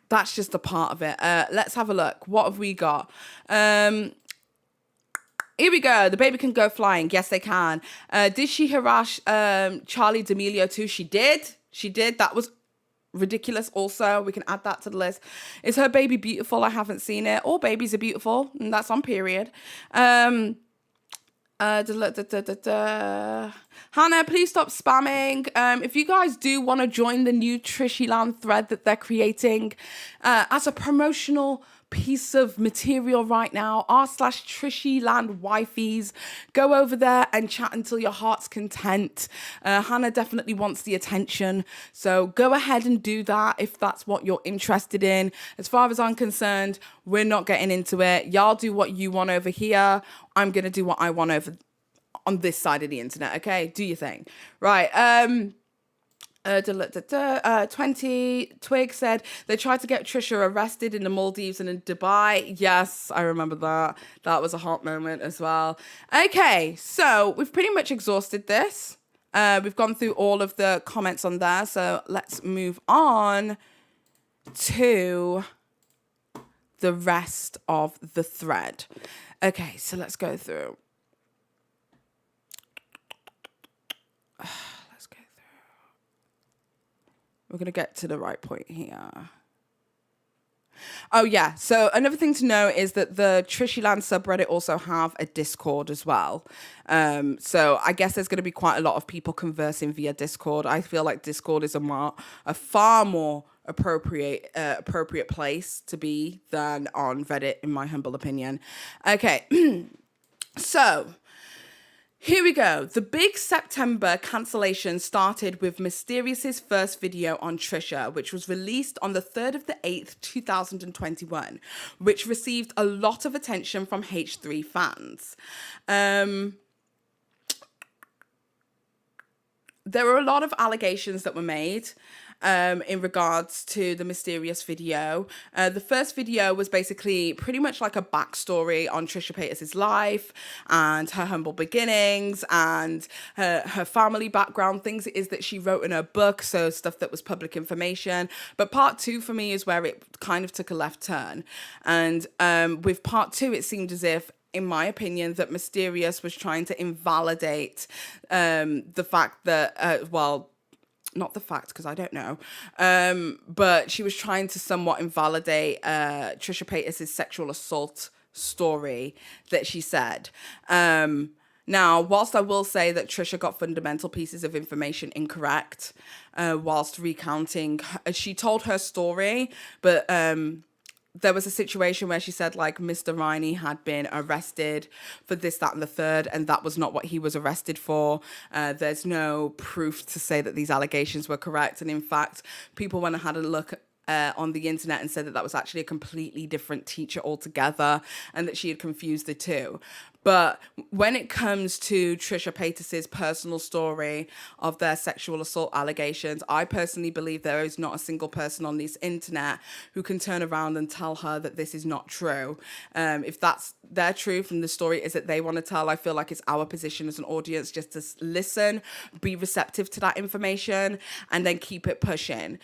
That's just a part of it. Let's have a look. What have we got? Here we go. The baby can go flying. Yes, they can. Did she harass Charlie D'Amelio too? She did. She did. That was ridiculous also. We can add that to the list. Is her baby beautiful? I haven't seen it. All babies are beautiful. And that's on period. Hannah, please stop spamming. If you guys do want to join the new TRISHYLAND thread that they're creating as a promotional piece of material right now, r/TRISHYLAND wifeys, go over there and chat until your heart's content. Hannah definitely wants the attention, so go ahead and do that if that's what you're interested in. As far as I'm concerned, we're not getting into it. Y'all do what you want over here. I'm gonna do what I want over on this side of the internet. Okay, do your thing. Right. 20 Twig said they tried to get Trisha arrested in the Maldives and in Dubai. Yes, I remember that. That was a hot moment as well. Okay, so we've pretty much exhausted this. We've gone through all of the comments on there, so let's move on to the rest of the thread. Okay, so let's go through. We're going to get to the right point here. Oh, yeah. So another thing to know is that the TRISHYLAND subreddit also have a Discord as well. So I guess there's going to be quite a lot of people conversing via Discord. I feel like Discord is a far more appropriate place to be than on Reddit, in my humble opinion. Okay. So here we go. The big September cancellation started with Mysterious's first video on Trisha, which was released on the 3rd of the 8th, 2021, which received a lot of attention from H3 fans. There were a lot of allegations that were made in regards to the Mysterious video. The first video was basically pretty much like a backstory on Trisha Paytas' life and her humble beginnings and her family background, things it is that she wrote in her book, so stuff that was public information. But part 2 for me is where it kind of took a left turn. And with part 2, it seemed as if, in my opinion, that Mysterious was trying to invalidate the fact that, not the fact, because I don't know, but she was trying to somewhat invalidate Trisha Paytas' sexual assault story that she said. Now, whilst I will say that Trisha got fundamental pieces of information incorrect whilst recounting, she told her story, but there was a situation where she said, like, Mr. Riney had been arrested for this, that, and the third, and that was not what he was arrested for. There's no proof to say that these allegations were correct. And in fact, people went and had a look on the internet and said that that was actually a completely different teacher altogether and that she had confused the two. But when it comes to Trisha Paytas' personal story of their sexual assault allegations, I personally believe there is not a single person on this internet who can turn around and tell her that this is not true. If that's their truth and the story is that they want to tell, I feel like it's our position as an audience just to listen, be receptive to that information, and then keep it pushing.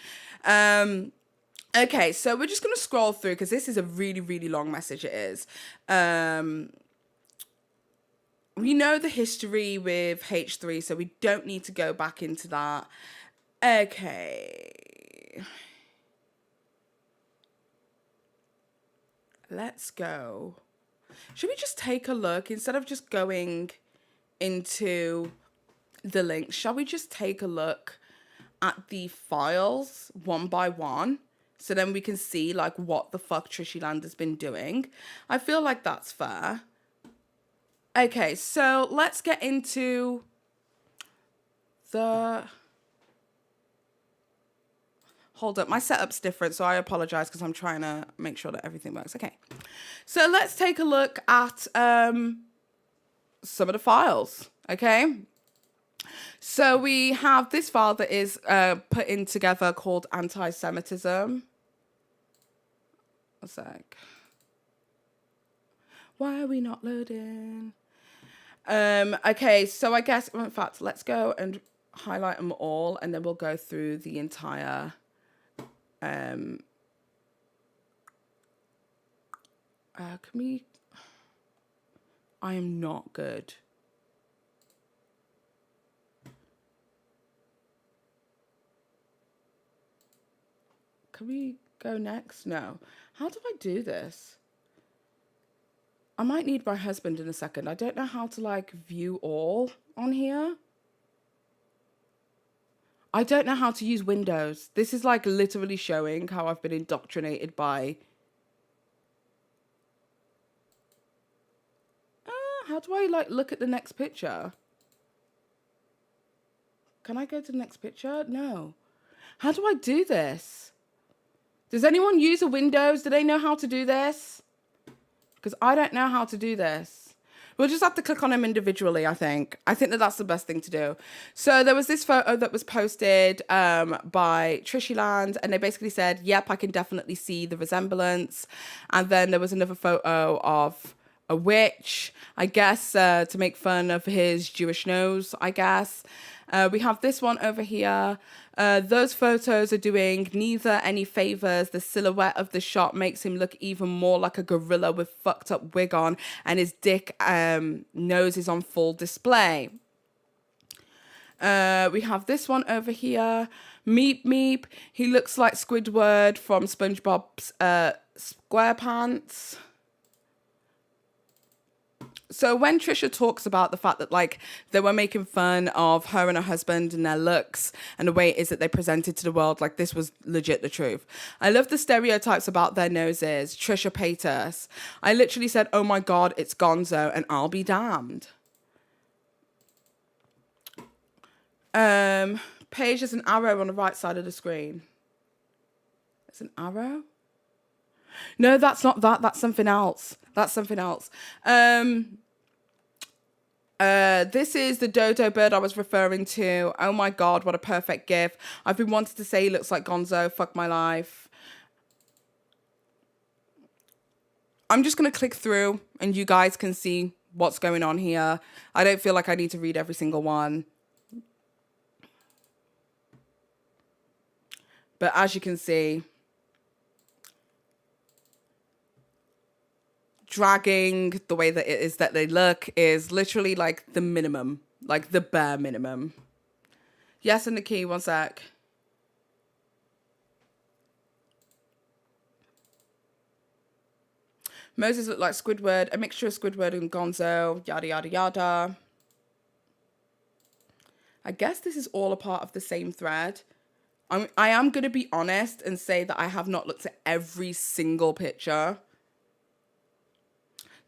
Okay, so we're just going to scroll through because this is a really, really long message, it is. We know the history with H3, so we don't need to go back into that. Okay. Let's go. Should we just take a look? Instead of just going into the links, shall we just take a look at the files one by one So then we can see like what the fuck Trishyland has been doing. I feel like that's fair. Okay, so let's get into the... Hold up, my setup's different, so I apologize because I'm trying to make sure that everything works. Okay, so let's take a look at some of the files, okay? So we have this file that is put in together called anti-Semitism. A sec. Why are we not loading? Okay, so I guess, in fact, let's go and highlight them all, and then we'll go through the entire... can we... I am not good. Can we go next? No. How do I do this? I might need my husband in a second. I don't know how to like view all on here. I don't know how to use Windows. This is like literally showing how I've been indoctrinated by... how do I like look at the next picture? Can I go to the next picture? No. How do I do this? Does anyone use a Windows? Do they know how to do this? Because I don't know how to do this. We'll just have to click on them individually, I think. I think that that's the best thing to do. So there was this photo that was posted by Trishyland, and they basically said, yep, I can definitely see the resemblance. And then there was another photo of a witch, I guess, to make fun of his Jewish nose, I guess. We have this one over here. Those photos are doing neither any favors. The silhouette of the shot makes him look even more like a gorilla with fucked up wig on, and his dick nose is on full display. We have this one over here. Meep Meep. He looks like Squidward from SpongeBob's SquarePants. So when Trisha talks about the fact that like they were making fun of her and her husband and their looks and the way it is that they presented to the world, like this was legit the truth. I love the stereotypes about their noses. Trisha Paytas. I literally said, oh my God, it's Gonzo, and I'll be damned. Paige, there's an arrow on the right side of the screen. It's an arrow? No, that's not that. That's something else. That's something else. This is the dodo bird I was referring to. Oh my God, what a perfect gif. I've been wanting to say he looks like Gonzo. Fuck my life. I'm just going to click through and you guys can see what's going on here. I don't feel like I need to read every single one. But as you can see, dragging the way that it is that they look is literally like the minimum, like the bare minimum. Yes, and the key, one sec. Moses looked like Squidward, a mixture of Squidward and Gonzo, yada, yada, yada. I guess this is all a part of the same thread. I am going to be honest and say that I have not looked at every single picture.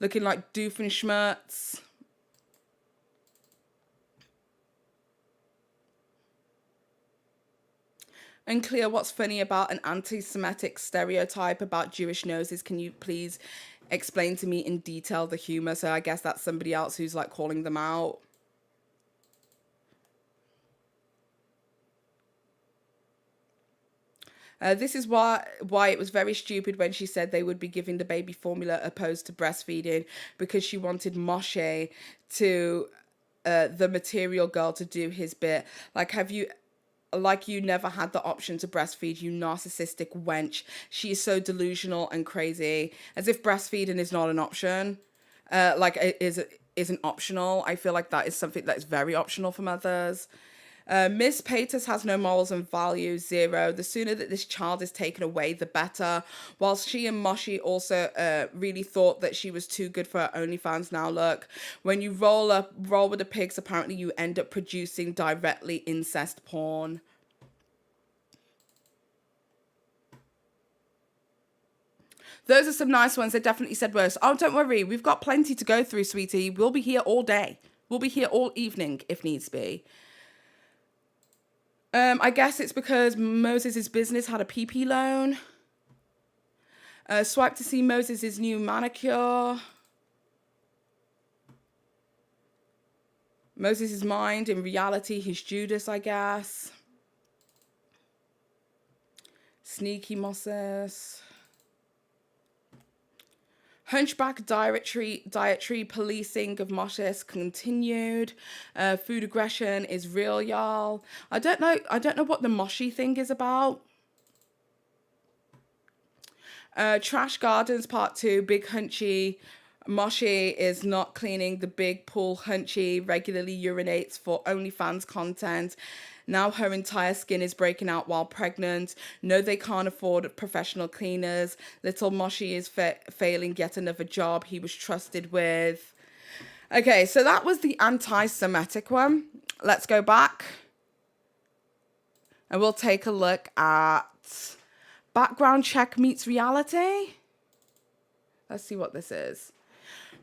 Looking like Doofenshmirtz. Unclear what's funny about an anti-Semitic stereotype about Jewish noses. Can you please explain to me in detail the humor? So I guess that's somebody else who's like calling them out. This is why it was very stupid when she said they would be giving the baby formula opposed to breastfeeding, because she wanted Moshe to, the material girl, to do his bit. Like, you never had the option to breastfeed, you narcissistic wench. She is so delusional and crazy. As if breastfeeding is not an option. Like, it isn't optional. I feel like that is something that is very optional for mothers. Miss Paytas has no morals and values, zero. The sooner that this child is taken away, the better. Whilst she and Moshi also really thought that she was too good for her OnlyFans now look. When you roll with the pigs, apparently you end up producing directly incest porn. Those are some nice ones. They definitely said worse. Oh, don't worry. We've got plenty to go through, sweetie. We'll be here all day. We'll be here all evening if needs be. I guess it's because Moses' business had a PP loan. Swipe to see Moses' new manicure. Moses' mind, in reality, he's Judas, I guess. Sneaky Moses. Hunchback dietary policing of Moses continued. Food aggression is real, y'all. I don't know what the Moshi thing is about. Trash Gardens Part 2. Big Hunchy. Moshi is not cleaning the big pool. Hunchy regularly urinates for OnlyFans content. Now her entire skin is breaking out while pregnant. No, they can't afford professional cleaners. Little Moshi is failing yet another job he was trusted with. Okay, so that was the anti-Semitic one. Let's go back. And we'll take a look at background check meets reality. Let's see what this is.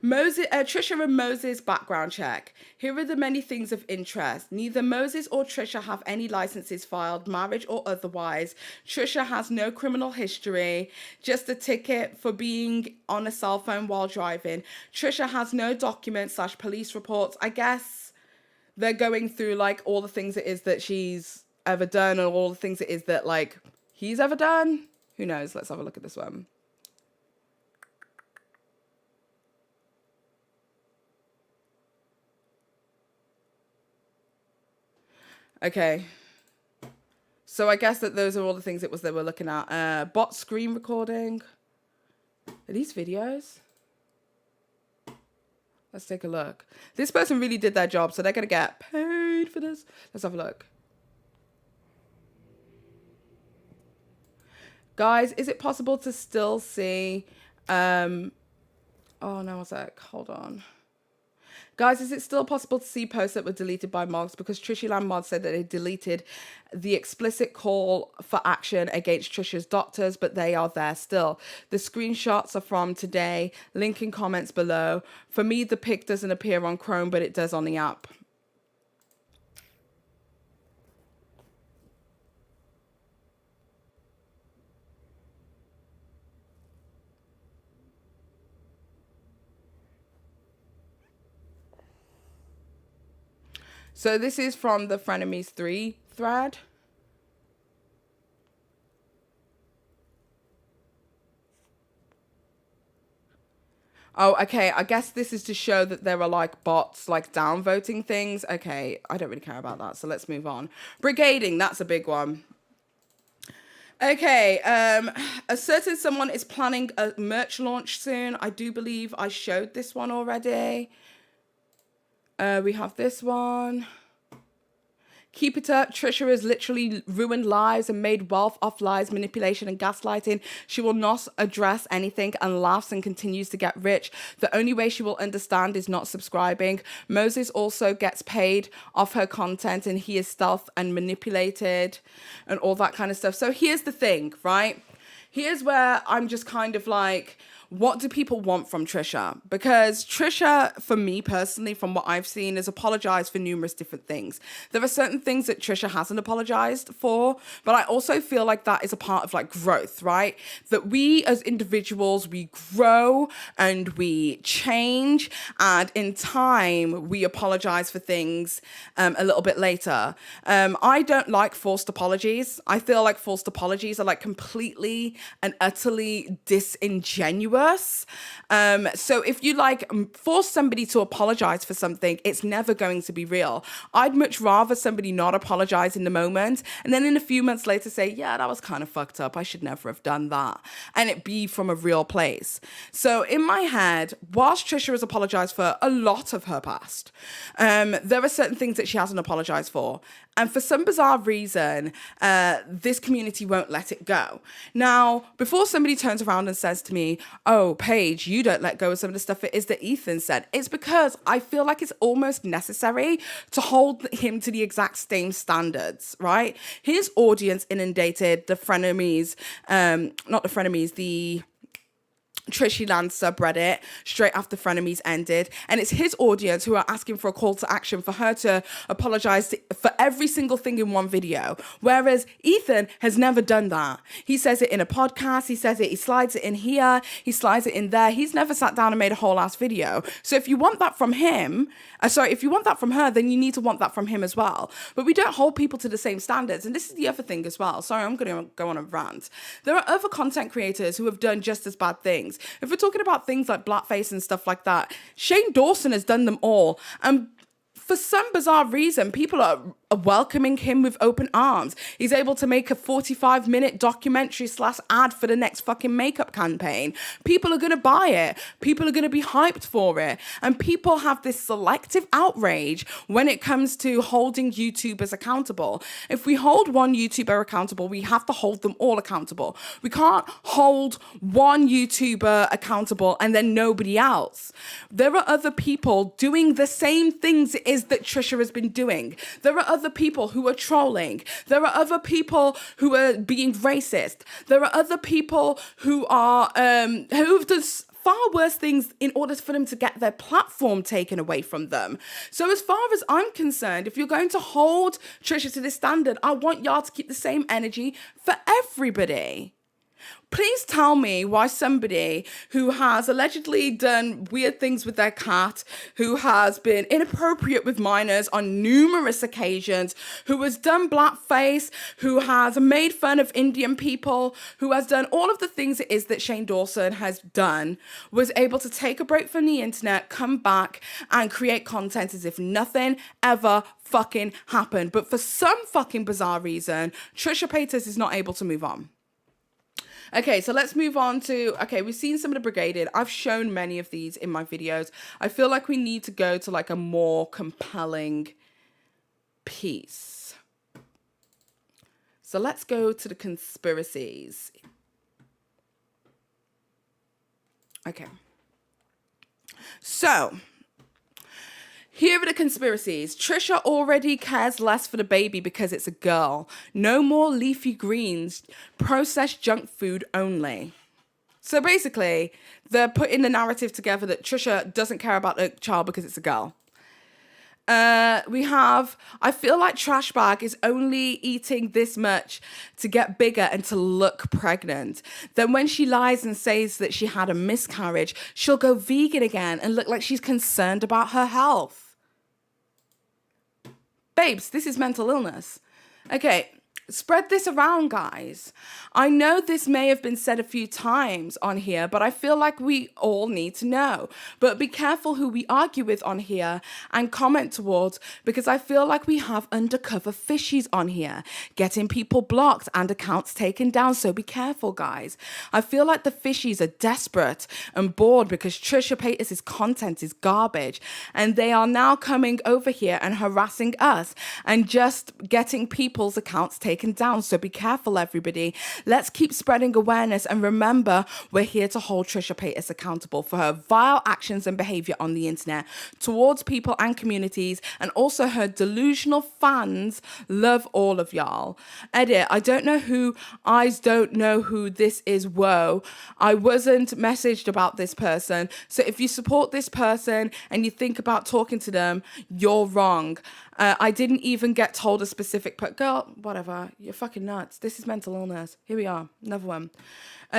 Trisha and Moses background check. Here are the many things of interest. Neither Moses or Trisha have any licenses filed, marriage or otherwise. Trisha has no criminal history, just a ticket for being on a cell phone while driving. Trisha has no documents / police reports. I guess they're going through like all the things it is that she's ever done and all the things it is that like he's ever done. Who knows? Let's have a look at this one. Okay, so I guess that those are all the things it was that we're looking at. Bot screen recording. Are these videos? Let's take a look. This person really did their job, so they're going to get paid for this. Let's have a look. Guys, is it possible to still see... oh, no, one sec. Hold on. Guys, is it still possible to see posts that were deleted by mods? Because TRISHYLAND mods said that they deleted the explicit call for action against Trisha's doctors, but they are there still. The screenshots are from today. Link in comments below. For me, the pic doesn't appear on Chrome, but it does on the app. So this is from the Frenemies 3 thread. Oh, okay. I guess this is to show that there are like bots, like downvoting things. Okay, I don't really care about that. So let's move on. Brigading, that's a big one. Okay, a certain someone is planning a merch launch soon. I do believe I showed this one already. We have this one. Keep it up. Trisha has literally ruined lives and made wealth off lies, manipulation and gaslighting. She will not address anything and laughs and continues to get rich. The only way she will understand is not subscribing. Moses also gets paid off her content and he is stealth and manipulated and all that kind of stuff. So here's the thing, right? Here's where I'm just kind of like, what do people want from Trisha? Because Trisha, for me personally, from what I've seen, has apologized for numerous different things. There are certain things that Trisha hasn't apologized for, but I also feel like that is a part of like growth, right? That we as individuals, we grow and we change, and in time we apologize for things a little bit later. I don't like forced apologies. I feel like forced apologies are like completely and utterly disingenuous. So if you like force somebody to apologize for something, it's never going to be real. I'd much rather somebody not apologize in the moment and then in a few months later say, yeah, that was kind of fucked up. I should never have done that. And it be from a real place. So in my head, whilst Trisha has apologized for a lot of her past, there are certain things that she hasn't apologized for. And for some bizarre reason, this community won't let it go. Now, before somebody turns around and says to me, oh, Paige, you don't let go of some of the stuff it is that Ethan said, it's because I feel like it's almost necessary to hold him to the exact same standards, right? His audience inundated the frenemies, not the frenemies, the TRISHYLAND subreddit straight after Frenemies ended, and it's his audience who are asking for a call to action for her to apologize for every single thing in one video, whereas Ethan has never done that. He says it in a podcast, he says it, he slides it in here, he slides it in there. He's never sat down and made a whole ass video. So if you want that from him, if you want that from her, then you need to want that from him as well. But we don't hold people to the same standards, and this is the other thing as well. Sorry, I'm going to go on a rant. There are other content creators who have done just as bad things. If we're talking about things like blackface and stuff like that, Shane Dawson has done them all. And for some bizarre reason, people are welcoming him with open arms. He's able to make a 45-minute documentary / ad for the next fucking makeup campaign. People are going to buy it. People are going to be hyped for it. And people have this selective outrage when it comes to holding YouTubers accountable. If we hold one YouTuber accountable, we have to hold them all accountable. We can't hold one YouTuber accountable and then nobody else. There are other people doing the same things it is that Trisha has been doing. There are other people who are trolling. There are other people who are being racist. There are other people who are who've done far worse things in order for them to get their platform taken away from them. So as far as I'm concerned, if you're going to hold Trisha to this standard, I want y'all to keep the same energy for everybody. Please tell me why somebody who has allegedly done weird things with their cat, who has been inappropriate with minors on numerous occasions, who has done blackface, who has made fun of Indian people, who has done all of the things it is that Shane Dawson has done, was able to take a break from the internet, come back and create content as if nothing ever fucking happened. But for some fucking bizarre reason, Trisha Paytas is not able to move on. Okay, so let's move on to, we've seen some of the Brigaded. I've shown many of these in my videos. I feel like we need to go to like a more compelling piece. So let's go to the conspiracies. Okay. So, here are the conspiracies. Trisha already cares less for the baby because it's a girl. No more leafy greens. Processed junk food only. So basically, they're putting the narrative together that Trisha doesn't care about the child because it's a girl. We have, I feel like Trash Bag is only eating this much to get bigger and to look pregnant. Then when she lies and says that she had a miscarriage, she'll go vegan again and look like she's concerned about her health. Babes, this is mental illness. Okay, spread this around, guys. I know this may have been said a few times on here, but I feel like we all need to know. But be careful who we argue with on here and comment towards, because I feel like we have undercover fishies on here, getting people blocked and accounts taken down. So be careful, guys. I feel like the fishies are desperate and bored because Trisha Paytas' content is garbage, and they are now coming over here and harassing us and just getting people's accounts taken down. So be careful, everybody. Let's keep spreading awareness, and remember, we're here to hold Trisha Paytas accountable for her vile actions and behavior on the internet towards people and communities, and also her delusional fans. Love all of y'all. Edit, I don't know who, eyes don't know who this is. Whoa, I wasn't messaged about this person. So if you support this person and you think about talking to them, you're wrong. I didn't even get told a specific girl, whatever. You're fucking nuts. This is mental illness. Here we are. Another one.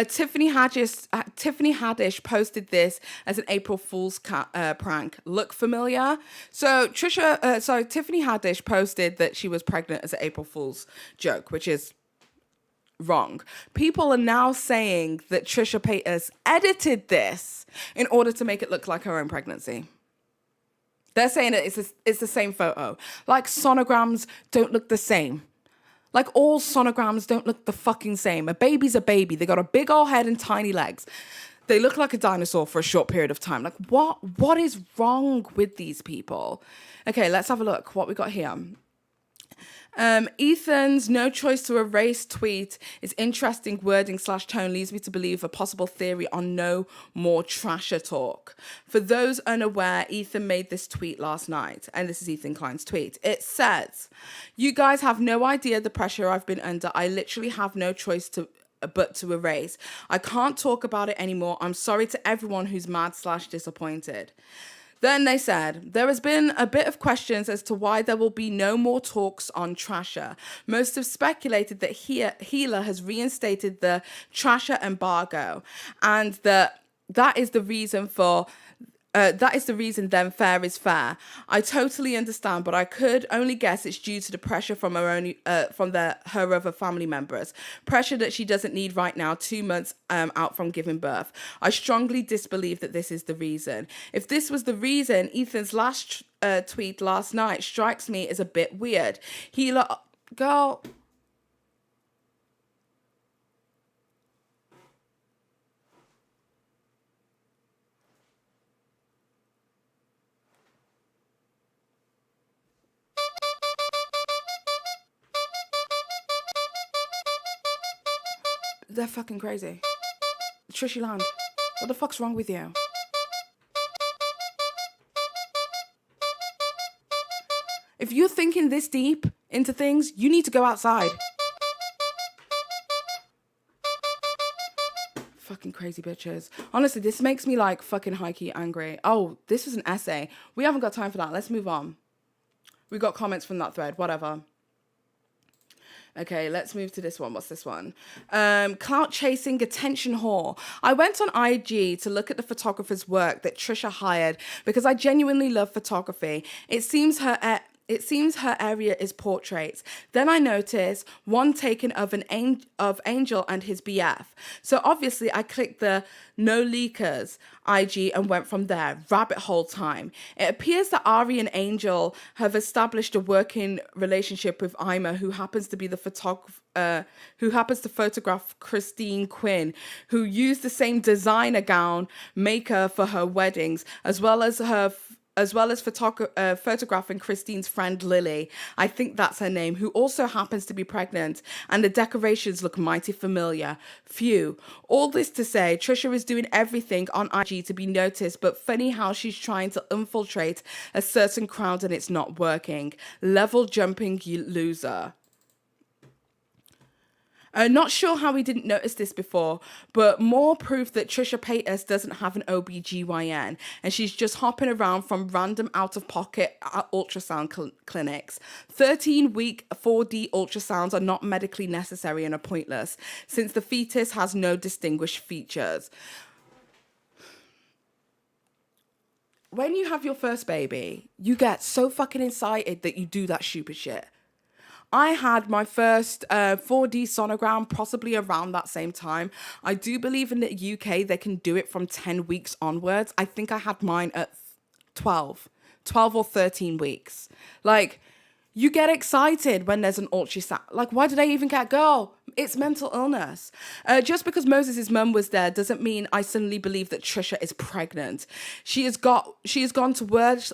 Tiffany Haddish posted this as an April Fool's prank. Look familiar? So Tiffany Haddish posted that she was pregnant as an April Fool's joke, which is wrong. People are now saying that Trisha Paytas edited this in order to make it look like her own pregnancy. They're saying that it's the same photo. Like sonograms don't look the same. Like all sonograms don't look the fucking same. A baby's a baby. They got a big old head and tiny legs. They look like a dinosaur for a short period of time. Like what is wrong with these people? Okay, let's have a look. What we got here. Ethan's no choice to erase tweet is interesting wording / tone leads me to believe a possible theory on no more trasher talk. For those unaware, Ethan made this tweet last night, and this is Ethan Klein's tweet. It says, "You guys have no idea the pressure I've been under. I literally have no choice but to erase. I can't talk about it anymore. I'm sorry to everyone who's mad/disappointed. Then they said, there has been a bit of questions as to why there will be no more talks on Trasher. Most have speculated that Healer has reinstated the Trasher embargo, and that is the reason for... that is the reason then fair is fair. I totally understand, but I could only guess it's due to the pressure from her other family members. Pressure that she doesn't need right now, 2 months out from giving birth. I strongly disbelieve that this is the reason. If this was the reason, Ethan's last tweet last night strikes me as a bit weird. Healer, girl... They're fucking crazy. TRISHYLAND, what the fuck's wrong with you? If you're thinking this deep into things, you need to go outside. Fucking crazy bitches. Honestly, this makes me like fucking high-key angry. Oh, this was an essay. We haven't got time for that. Let's move on. We got comments from that thread. Whatever. Okay, let's move to this one. What's this one? Clout chasing attention whore. I went on IG to look at the photographer's work that Trisha hired because I genuinely love photography. It seems her area is portraits. Then I noticed one taken of Angel and his BF. So obviously I clicked the No Leakers IG and went from there. Rabbit hole time. It appears that Ari and Angel have established a working relationship with Ima, who happens to be the photographer. Who happens to photograph Christine Quinn, who used the same designer gown maker for her weddings, as well as photographing Christine's friend Lily. I think that's her name, who also happens to be pregnant, and the decorations look mighty familiar. Phew. All this to say, Trisha is doing everything on IG to be noticed, but funny how she's trying to infiltrate a certain crowd and it's not working. Level jumping, you loser. Not sure how we didn't notice this before, but more proof that Trisha Paytas doesn't have an OBGYN, and she's just hopping around from random out-of-pocket ultrasound clinics. 13-week 4D ultrasounds are not medically necessary and are pointless, since the fetus has no distinguished features. When you have your first baby, you get so fucking excited that you do that stupid shit. I had my first 4D sonogram possibly around that same time. I do believe in the UK they can do it from 10 weeks onwards. I think I had mine at 12 or 13 weeks. Like, you get excited when there's an ultrasound. Like, why did I even get girl? It's mental illness. Just because Moses' mum was there doesn't mean I suddenly believe that Trisha is pregnant. She has gone to worse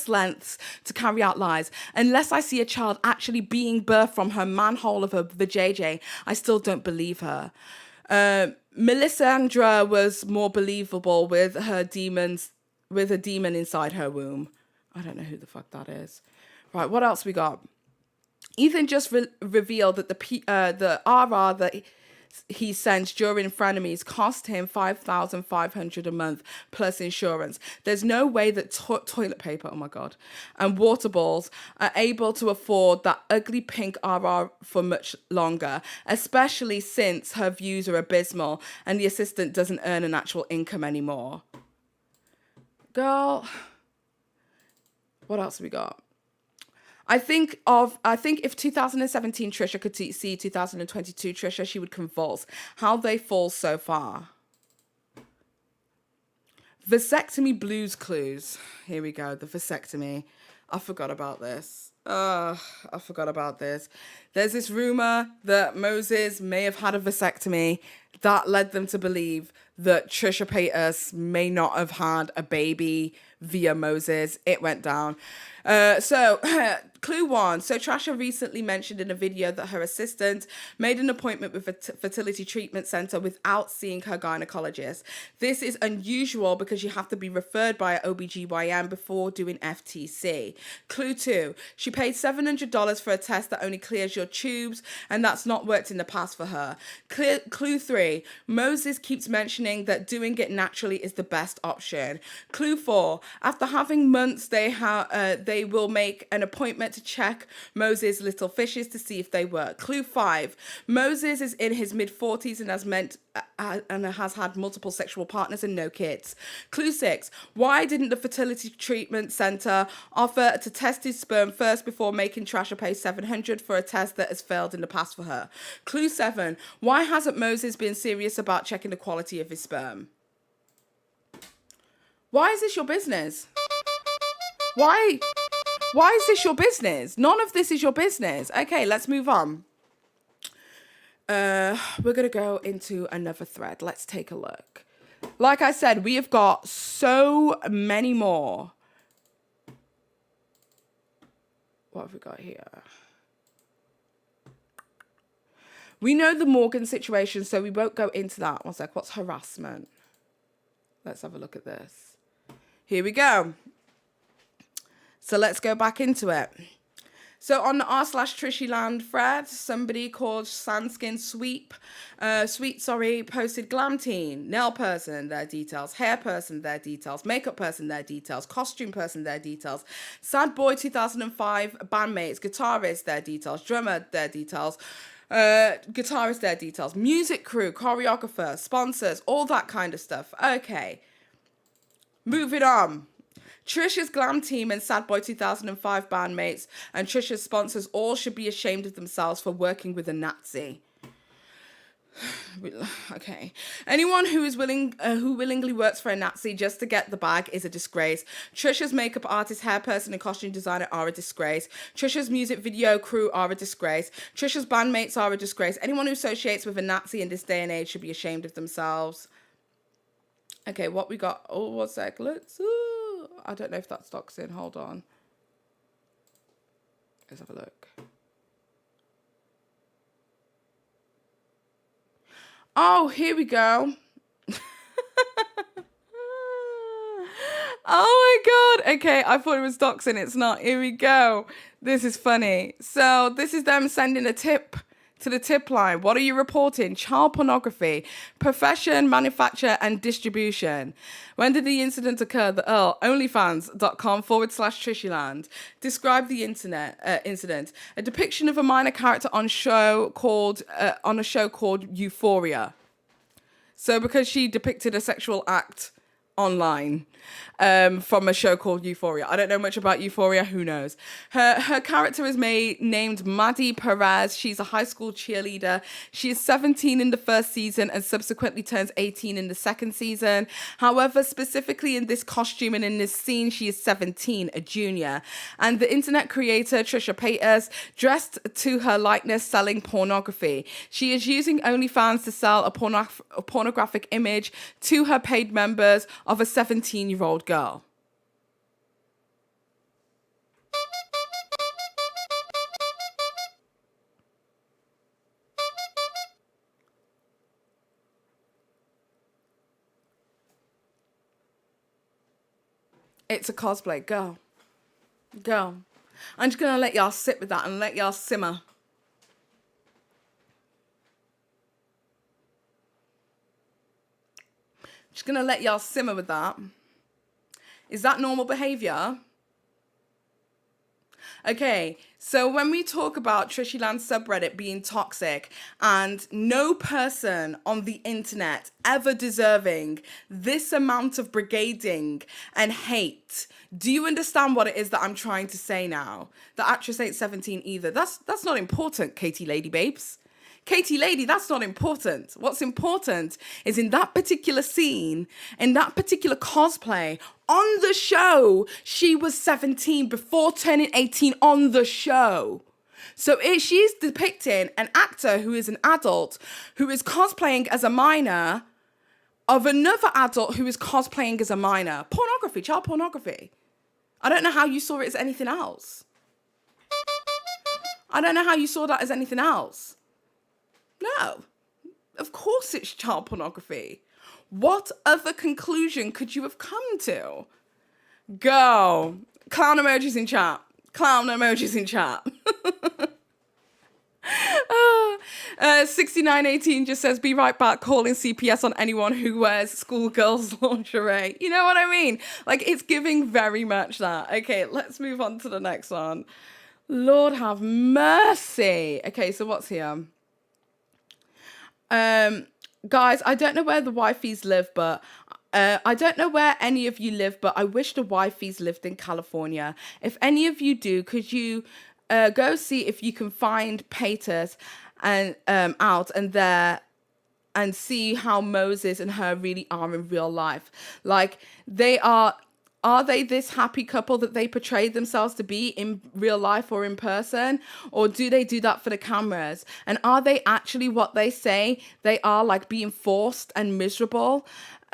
lengths to carry out lies. Unless I see a child actually being birthed from her manhole of her vajayjay, I still don't believe her. Melisandra was more believable with a demon inside her womb. I don't know who the fuck that is. Right, what else we got? Ethan just revealed that the RR that he sent during frenemies cost him $5,500 a month plus insurance. There's no way that toilet paper, oh my God, and water balls are able to afford that ugly pink RR for much longer, especially since her views are abysmal and the assistant doesn't earn an actual income anymore. Girl, what else we got? I think if 2017 Trisha could see 2022 Trisha, she would convulse. How they fall so far. Vasectomy blues clues. Here we go. The vasectomy. I forgot about this. I forgot about this. There's this rumor that Moses may have had a vasectomy that led them to believe that Trisha Paytas may not have had a baby via Moses. It went down. So Clue 1. So Trisha recently mentioned in a video that her assistant made an appointment with a fertility treatment center without seeing her gynecologist. This is unusual because you have to be referred by an OBGYN before doing FTC. Clue 2. She paid $700 for a test that only clears your tubes, and that's not worked in the past for her. Clue 3. Moses keeps mentioning that doing it naturally is the best option. Clue 4. After having months, they will make an appointment to check Moses' little fishes to see if they work. Clue 5. Moses is in his mid-40s and has had multiple sexual partners and no kids. Clue 6. Why didn't the fertility treatment center offer to test his sperm first before making Trisha pay $700 for a test that has failed in the past for her? Clue 7. Why hasn't Moses been serious about checking the quality of his sperm? Why is this your business? Why is this your business? None of this is your business. Okay, let's move on. We're going to go into another thread. Let's take a look. Like I said, we have got so many more. What have we got here? We know the Morgan situation, so we won't go into that. One sec. What's harassment? Let's have a look at this. Here we go. So let's go back into it. So on the r/TrishyLand thread, somebody called Sandskin posted glam teen, nail person, their details, hair person, their details, makeup person, their details, costume person, their details, Sad Boy 2005 bandmates, guitarist, their details, drummer, their details, guitarist, their details, music crew, choreographer, sponsors, all that kind of stuff. Okay. Moving on. Trisha's glam team and Sad Boy 2005 bandmates and Trisha's sponsors all should be ashamed of themselves for working with a Nazi. Okay. Anyone who willingly works for a Nazi just to get the bag is a disgrace. Trisha's makeup artist, hair person, and costume designer are a disgrace. Trisha's music video crew are a disgrace. Trisha's bandmates are a disgrace. Anyone who associates with a Nazi in this day and age should be ashamed of themselves. Okay, what we got? Oh, 1 sec. I don't know if that's doxing. Hold on. Let's have a look. Oh, here we go. Oh my God. Okay, I thought it was doxing. It's not. Here we go. This is funny. So this is them sending a tip to the tip line. What are you reporting? Child pornography, profession, manufacture, and distribution. When did the incident occur? The Earl, onlyfans.com/TrishyLand. Describe the incident. A depiction of a minor character on a show called Euphoria. So because she depicted a sexual act online from a show called Euphoria. I don't know much about Euphoria. Who knows? Her character is named Maddie Perez. She's a high school cheerleader. She is 17 in the first season and subsequently turns 18 in the second season. However, specifically in this costume and in this scene, she is 17, a junior. And the internet creator, Trisha Paytas, dressed to her likeness selling pornography. She is using OnlyFans to sell a pornographic image to her paid members of a 17-year-old girl. It's a cosplay. Go. I'm just going to let y'all sit with that and let y'all simmer. Just going to let y'all simmer with that. Is that normal behavior? Okay, so when we talk about TrishyLand subreddit being toxic and no person on the internet ever deserving this amount of brigading and hate, do you understand what it is that I'm trying to say now? The actress ain't 17 either. That's not important, Katie Lady Babes. Katie Lady, that's not important. What's important is in that particular scene, in that particular cosplay, on the show, she was 17 before turning 18 on the show. So she's depicting an actor who is an adult, who is cosplaying as a minor, of another adult who is cosplaying as a minor. Pornography, child pornography. I don't know how you saw it as anything else. I don't know how you saw that as anything else. No, of course it's child pornography. What other conclusion could you have come to? Go. Clown emojis in chat. Clown emojis in chat. 6918 just says, be right back, calling CPS on anyone who wears schoolgirls lingerie. You know what I mean? Like, it's giving very much that. Okay, let's move on to the next one. Lord have mercy. Okay, so what's here? Guys, I don't know where the wifeys live, but I don't know where any of you live, but I wish the wifeys lived in California. If any of you do, could you go see if you can find Peters and out and there and see how Moses and her really are in real life. Like, are they this happy couple that they portray themselves to be in real life or in person? Or do they do that for the cameras? And are they actually what they say they are, like being forced and miserable?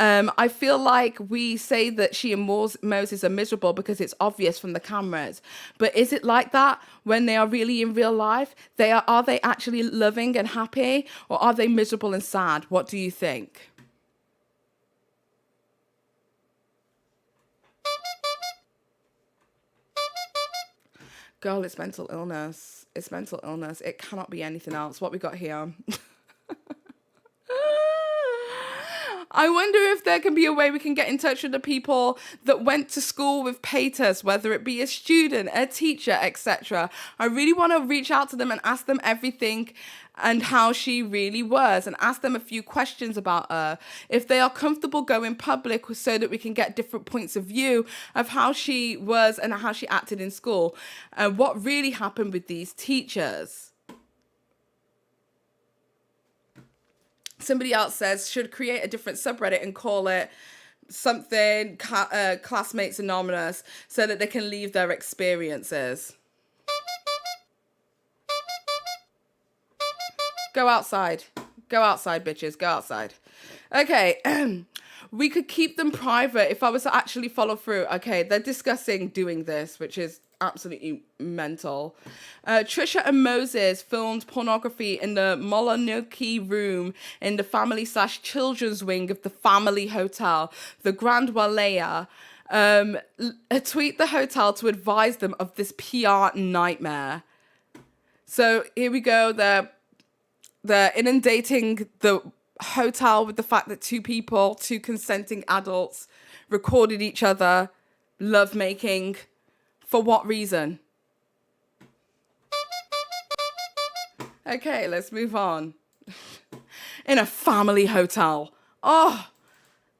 I feel like we say that she and Moses are miserable because it's obvious from the cameras. But is it like that when they are really in real life? Are they actually loving and happy? Or are they miserable and sad? What do you think? Girl, it's mental illness. It's mental illness. It cannot be anything else. What we got here? I wonder if there can be a way we can get in touch with the people that went to school with Peters, whether it be a student, a teacher, etc. I really want to reach out to them and ask them everything and how she really was, and ask them a few questions about her. If they are comfortable going public so that we can get different points of view of how she was and how she acted in school, and what really happened with these teachers. Somebody else says, should create a different subreddit and call it something Classmates Anonymous so that they can leave their experiences. Go outside. Go outside, bitches. Go outside. Okay. We could keep them private if I was to actually follow through. Okay, they're discussing doing this, which is absolutely mental. Trisha and Moses filmed pornography in the Molonoki room in the family/children's wing of the family hotel, the Grand Wailea. Tweet the hotel to advise them of this PR nightmare. So here we go. They're inundating the hotel with the fact that two consenting adults, recorded each other lovemaking. For what reason? Okay, let's move on. In a family hotel. Oh,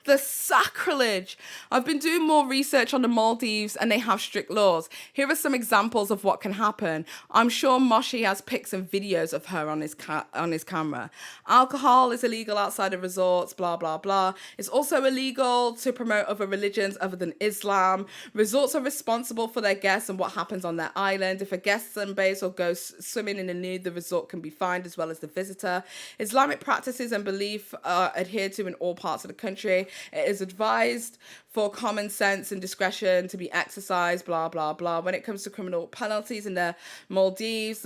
the sacrilege. I've been doing more research on the Maldives and they have strict laws. Here are some examples of what can happen. I'm sure Moshi has pics and videos of her on his camera. Alcohol is illegal outside of resorts, blah, blah, blah. It's also illegal to promote other religions other than Islam. Resorts are responsible for their guests and what happens on their island. If a guest sunbathes or goes swimming in the nude, the resort can be fined as well as the visitor. Islamic practices and belief are adhered to in all parts of the country. It is advised for common sense and discretion to be exercised, blah, blah, blah. When it comes to criminal penalties in the Maldives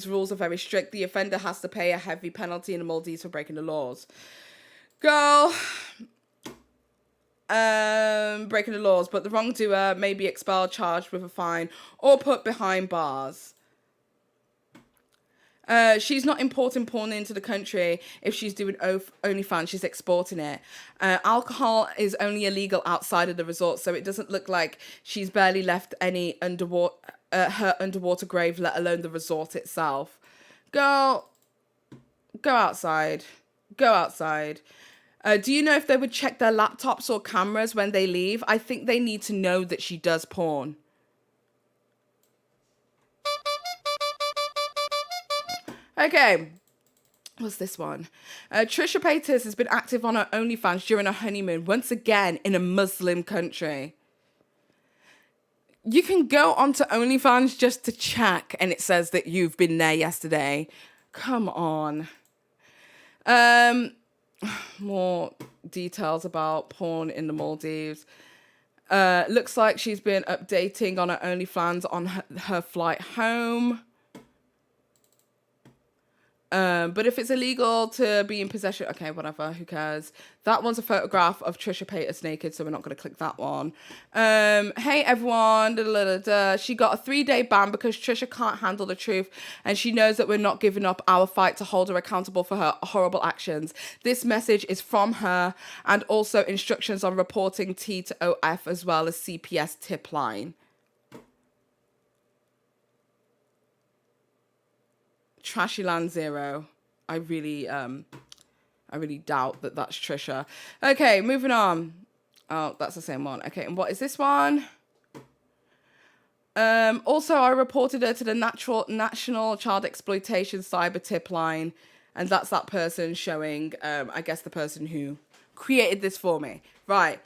rules are very strict. The offender has to pay a heavy penalty in the Maldives for breaking the laws. Girl, breaking the laws, but the wrongdoer may be expelled, charged with a fine, or put behind bars. She's not importing porn into the country. If she's doing OnlyFans, she's exporting it. Alcohol is only illegal outside of the resort, so it doesn't look like she's barely left any her underwater grave, let alone the resort itself. Girl, go outside. Go outside. Do you know if they would check their laptops or cameras when they leave? I think they need to know that she does porn. Okay, what's this one? Trisha Paytas has been active on her OnlyFans during her honeymoon, once again in a Muslim country. You can go onto OnlyFans just to check, and it says that you've been there yesterday. Come on. More details about porn in the Maldives. Looks like she's been updating on her OnlyFans on her flight home. But if it's illegal to be in possession, okay, whatever, who cares? That one's a photograph of Trisha Paytas naked, so we're not going to click that one. Hey, everyone. Da, da, da, da. She got a 3-day ban because Trisha can't handle the truth, and she knows that we're not giving up our fight to hold her accountable for her horrible actions. This message is from her, and also instructions on reporting T to OF as well as CPS tip line. Trashyland 0. I really doubt that that's Trisha. Okay, moving on. Oh, that's the same one. Okay, and what is this one? Also, I reported her to the National Child Exploitation Cyber Tip Line, and that's that person showing, I guess, the person who created this for me. Right.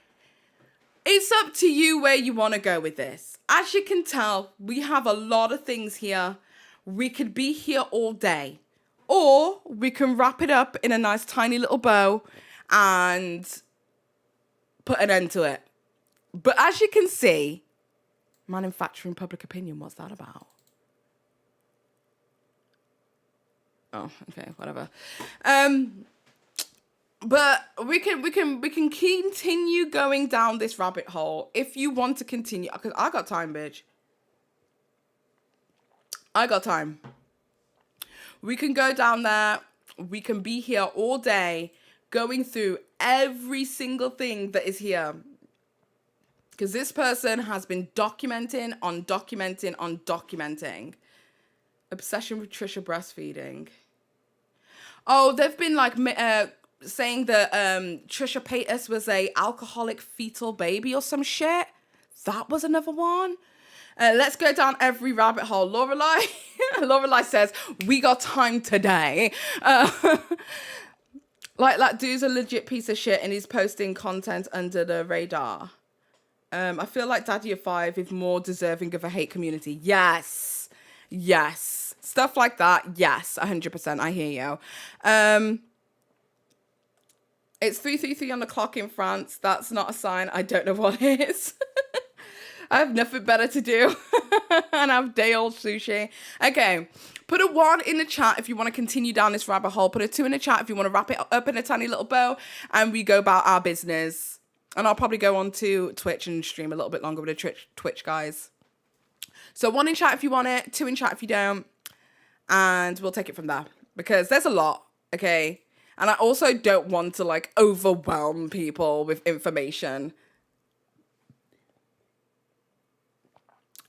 It's up to you where you want to go with this. As you can tell, we have a lot of things here. We could be here all day, or we can wrap it up in a nice tiny little bow and put an end to it. But as you can see, manufacturing public opinion, what's that about? Oh, okay, whatever. But we can continue going down this rabbit hole if you want to continue, because I got time, bitch. I got time. We can go down there. We can be here all day going through every single thing that is here. Because this person has been documenting on documenting on documenting. Obsession with Trisha breastfeeding. Oh, they've been like saying that Trisha Paytas was a alcoholic fetal baby or some shit. That was another one. Let's go down every rabbit hole. Lorelai says, we got time today. Like, that dude's a legit piece of shit and he's posting content under the radar. I feel like Daddy of 5 is more deserving of a hate community. Yes. Yes. Stuff like that. Yes, 100%. I hear you. It's 3:33 on the clock in France. That's not a sign. I don't know what it is. I have nothing better to do. And have day-old sushi. Okay. Put a 1 in the chat if you want to continue down this rabbit hole. Put a 2 in the chat if you want to wrap it up in a tiny little bow. And we go about our business. And I'll probably go on to Twitch and stream a little bit longer with the Twitch guys. So 1 in chat if you want it. 2 in chat if you don't. And we'll take it from there. Because there's a lot. Okay. And I also don't want to like overwhelm people with information.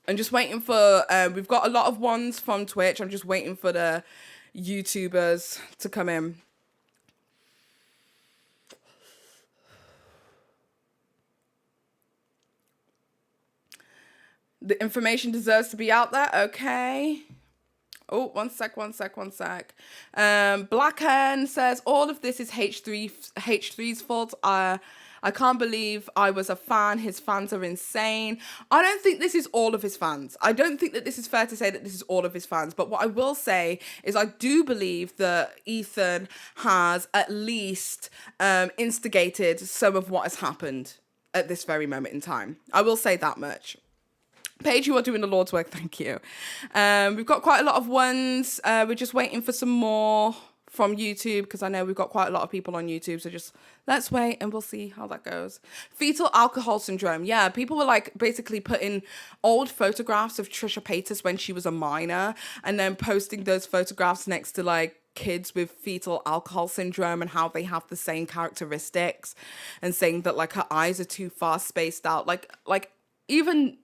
I'm just waiting for, we've got a lot of ones from Twitch. I'm just waiting for the YouTubers to come in. The information deserves to be out there. Okay. Oh, one sec. Black Hen says, all of this is H3's fault. I can't believe I was a fan. His fans are insane. I don't think this is all of his fans. I don't think that this is fair to say that this is all of his fans. But what I will say is I do believe that Ethan has at least instigated some of what has happened at this very moment in time. I will say that much. Paige, you are doing the Lord's work. Thank you. We've got quite a lot of ones. We're just waiting for some more from YouTube because I know we've got quite a lot of people on YouTube. So just let's wait and we'll see how that goes. Fetal alcohol syndrome. Yeah, people were like basically putting old photographs of Trisha Paytas when she was a minor and then posting those photographs next to like kids with fetal alcohol syndrome and how they have the same characteristics and saying that like her eyes are too far spaced out. Like even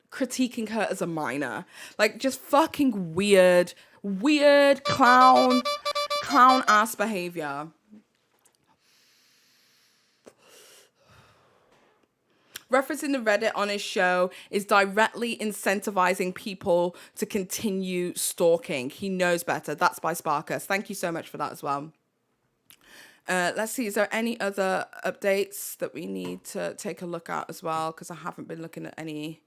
critiquing her as a minor, like just fucking weird clown ass behavior. Referencing the Reddit on his show is directly incentivizing people to continue stalking. He knows better. That's by Sparkus. Thank you so much for that as well. Let's see, is there any other updates that we need to take a look at as well? Because I haven't been looking at any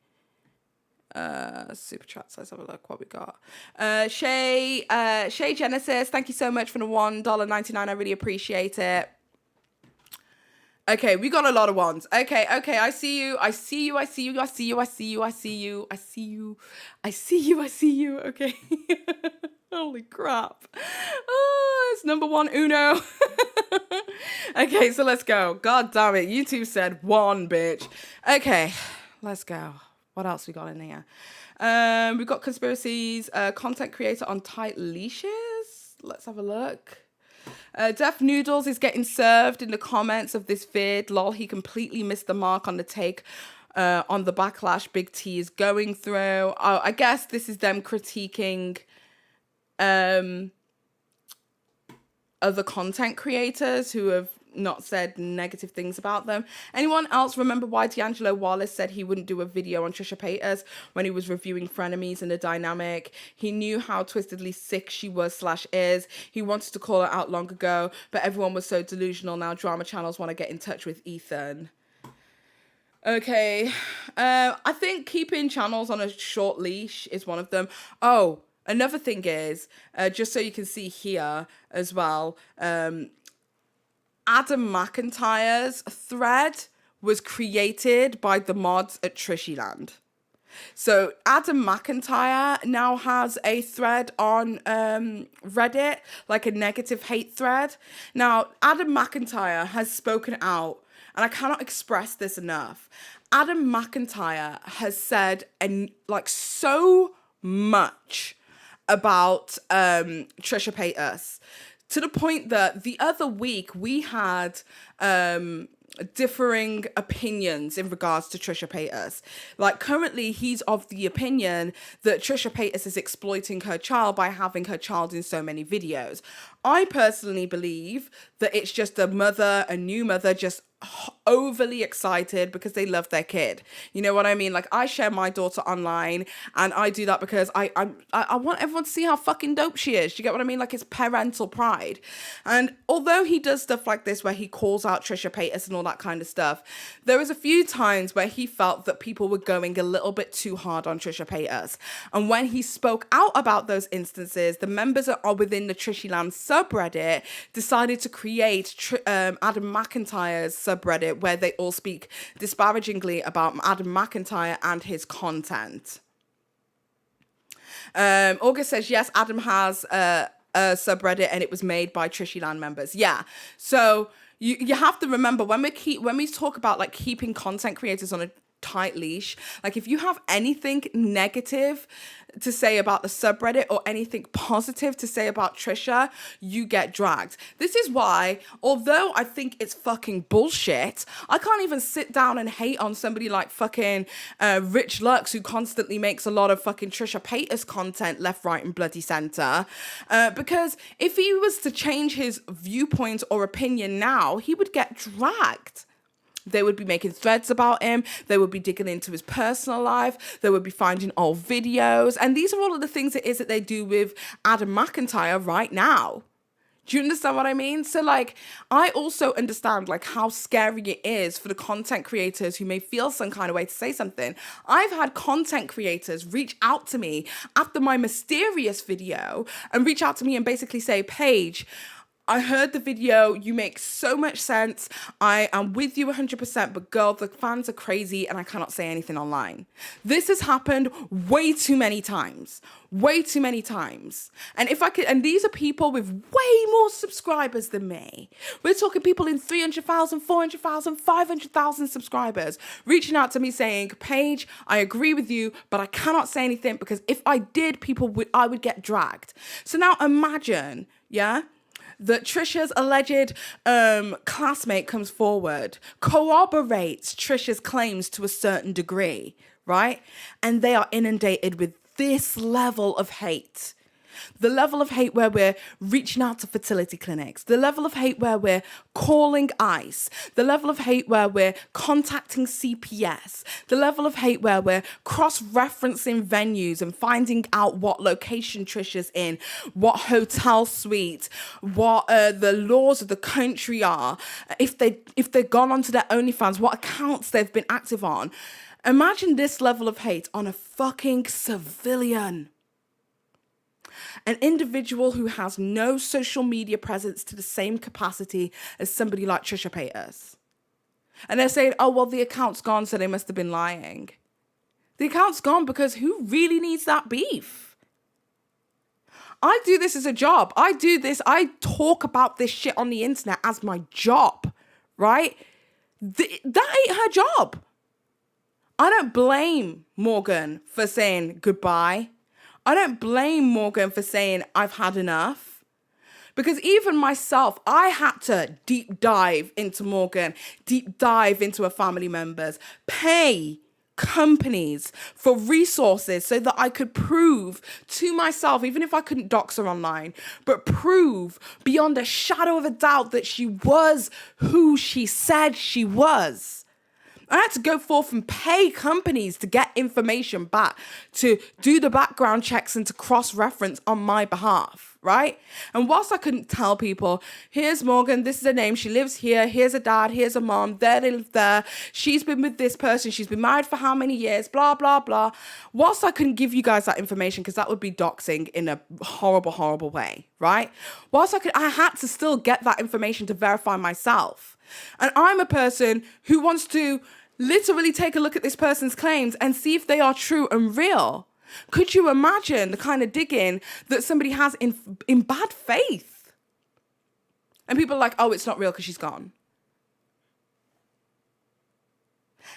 super chats. Let's have a look what we got. Shay Genesis, thank you so much for the $1.99. I really appreciate it. Okay, we got a lot of ones. Okay, I see you. Okay. Holy crap. Oh, it's number one uno. Okay, so let's go. God damn it. YouTube said one, bitch. Okay, let's go. What else we got in here? We've got conspiracies, content creator on tight leashes. Let's have a look. Def Noodles is getting served in the comments of this vid. Lol, he completely missed the mark on the take on the backlash Big T is going through. I guess this is them critiquing other content creators who have not said negative things about them. Anyone else remember why D'Angelo Wallace said he wouldn't do a video on Trisha Paytas when he was reviewing Frenemies and the dynamic? He knew how twistedly sick she was / is. He wanted to call her out long ago, but everyone was so delusional. Now drama channels want to get in touch with Ethan. Okay. I think keeping channels on a short leash is one of them. Oh, another thing is, just so you can see here as well, Adam McIntyre's thread was created by the mods at TRISHYLAND. So Adam McIntyre now has a thread on Reddit, like a negative hate thread. Now, Adam McIntyre has spoken out, and I cannot express this enough. Adam McIntyre has said so much about Trisha Paytas, to the point that the other week we had differing opinions in regards to Trisha Paytas. Like, currently he's of the opinion that Trisha Paytas is exploiting her child by having her child in so many videos. I personally believe that it's just a new mother, just overly excited because they love their kid. You know what I mean? Like, I share my daughter online, and I do that because I want everyone to see how fucking dope she is. Do you get what I mean? Like, it's parental pride. And although he does stuff like this where he calls out Trisha Paytas and all that kind of stuff, there was a few times where he felt that people were going a little bit too hard on Trisha Paytas. And when he spoke out about those instances, the members are within the TRISHYLAND subreddit decided to create Adam McIntyre's subreddit, where they all speak disparagingly about Adam McIntyre and his content. August says, yes, Adam has a subreddit and it was made by TRISHYLAND members. Yeah. So you have to remember, when we talk about like keeping content creators on a tight leash, like, if you have anything negative to say about the subreddit or anything positive to say about Trisha, you get dragged. This is why, although I think it's fucking bullshit, I can't even sit down and hate on somebody like fucking Rich Lux, who constantly makes a lot of fucking Trisha Paytas content left, right, and bloody center. Because if he was to change his viewpoint or opinion now, he would get dragged. They would be making threads about him. They would be digging into his personal life. They would be finding old videos. And these are all of the things it is that they do with Adam McIntyre right now. Do you understand what I mean? So, like, I also understand, like, how scary it is for the content creators who may feel some kind of way to say something. I've had content creators reach out to me after my mysterious video and reach out to me and basically say, Paige, I heard the video, you make so much sense, I am with you 100%, but girl, the fans are crazy and I cannot say anything online. This has happened way too many times. And and these are people with way more subscribers than me. We're talking people in 300,000, 400,000, 500,000 subscribers reaching out to me saying, Paige, I agree with you, but I cannot say anything because if I did, I would get dragged. So now imagine, yeah, that Trisha's alleged classmate comes forward, corroborates Trisha's claims to a certain degree, right? And they are inundated with this level of hate. The level of hate where we're reaching out to fertility clinics, the level of hate where we're calling ICE, the level of hate where we're contacting CPS, the level of hate where we're cross-referencing venues and finding out what location Trisha's in, what hotel suite, what the laws of the country are, if they've gone onto their OnlyFans, what accounts they've been active on. Imagine this level of hate on a fucking civilian. An individual who has no social media presence to the same capacity as somebody like Trisha Paytas. And they're saying, oh, well, the account's gone, so they must have been lying. The account's gone because who really needs that beef? I do this as a job. I talk about this shit on the internet as my job, right? That ain't her job. I don't blame Morgan for saying goodbye. I don't blame Morgan for saying I've had enough. Because even myself, I had to deep dive into Morgan, deep dive into her family members, pay companies for resources so that I could prove to myself, even if I couldn't dox her online, but prove beyond a shadow of a doubt that she was who she said she was. I had to go forth and pay companies to get information back, to do the background checks and to cross-reference on my behalf, right? And whilst I couldn't tell people, here's Morgan, this is her name, she lives here, here's a dad, here's a mom, there they live there, she's been with this person, she's been married for how many years, blah, blah, blah. Whilst I couldn't give you guys that information, because that would be doxing in a horrible, horrible way, right? I had to still get that information to verify myself. And I'm a person who wants to literally take a look at this person's claims and see if they are true and real. Could you imagine the kind of digging that somebody has in bad faith? And people are like, oh, it's not real because she's gone.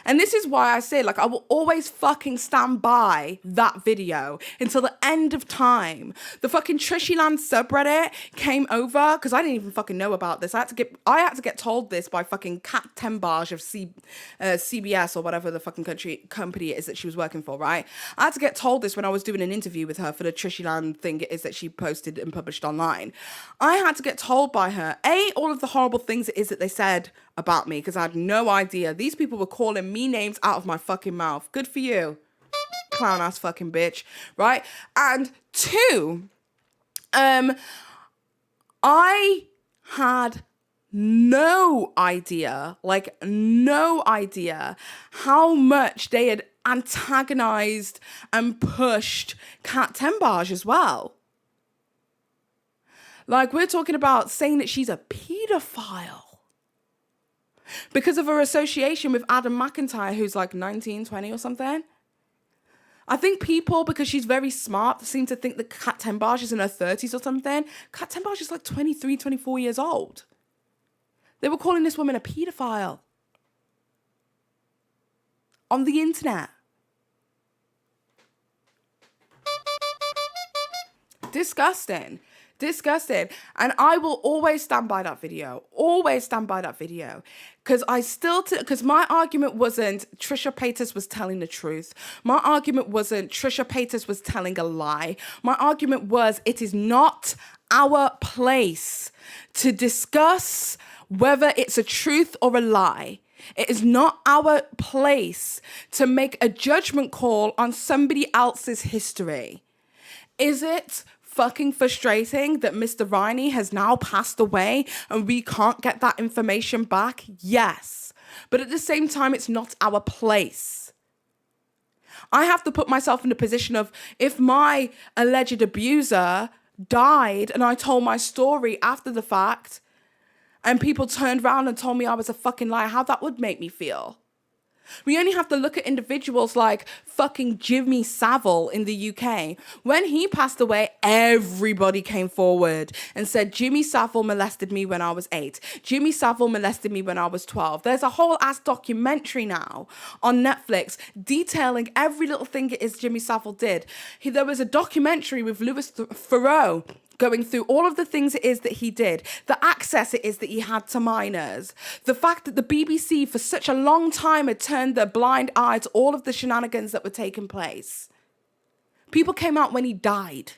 And this is why I say, like, I will always fucking stand by that video until the end of time. The fucking TRISHYLAND subreddit came over, because I didn't even fucking know about this. I had to get told this by fucking Kat Tembage of CBS or whatever the fucking company it is that she was working for, right? I had to get told this when I was doing an interview with her for the TRISHYLAND thing it is that she posted and published online. I had to get told by her, all of the horrible things it is that they said about me, because I had no idea. These people were calling me names out of my fucking mouth. Good for you, clown ass fucking bitch, right? And two, I had no idea how much they had antagonized and pushed Kat Tembage as well. Like, we're talking about saying that she's a pedophile because of her association with Adam McIntyre, who's like 19, 20 or something. I think people, because she's very smart, seem to think that Kat Tembage is in her 30s or something. Kat Tembage is like 23, 24 years old. They were calling this woman a pedophile on the internet. Disgusting. And I will always stand by that video. Because my argument wasn't Trisha Paytas was telling the truth. My argument wasn't Trisha Paytas was telling a lie. My argument was it is not our place to discuss whether it's a truth or a lie. It is not our place to make a judgment call on somebody else's history. Is it fucking frustrating that Mr. Riney has now passed away and we can't get that information back? Yes. But at the same time, it's not our place. I have to put myself in the position of, if my alleged abuser died and I told my story after the fact and people turned around and told me I was a fucking liar, how that would make me feel. We only have to look at individuals like fucking Jimmy Savile in the UK. When he passed away, everybody came forward and said, Jimmy Savile molested me when I was 8. Jimmy Savile molested me when I was 12. There's a whole ass documentary now on Netflix detailing every little thing it is Jimmy Savile did. There was a documentary with Louis Theroux going through all of the things it is that he did, the access it is that he had to minors, the fact that the BBC for such a long time had turned their blind eye to all of the shenanigans that were taking place. People came out when he died.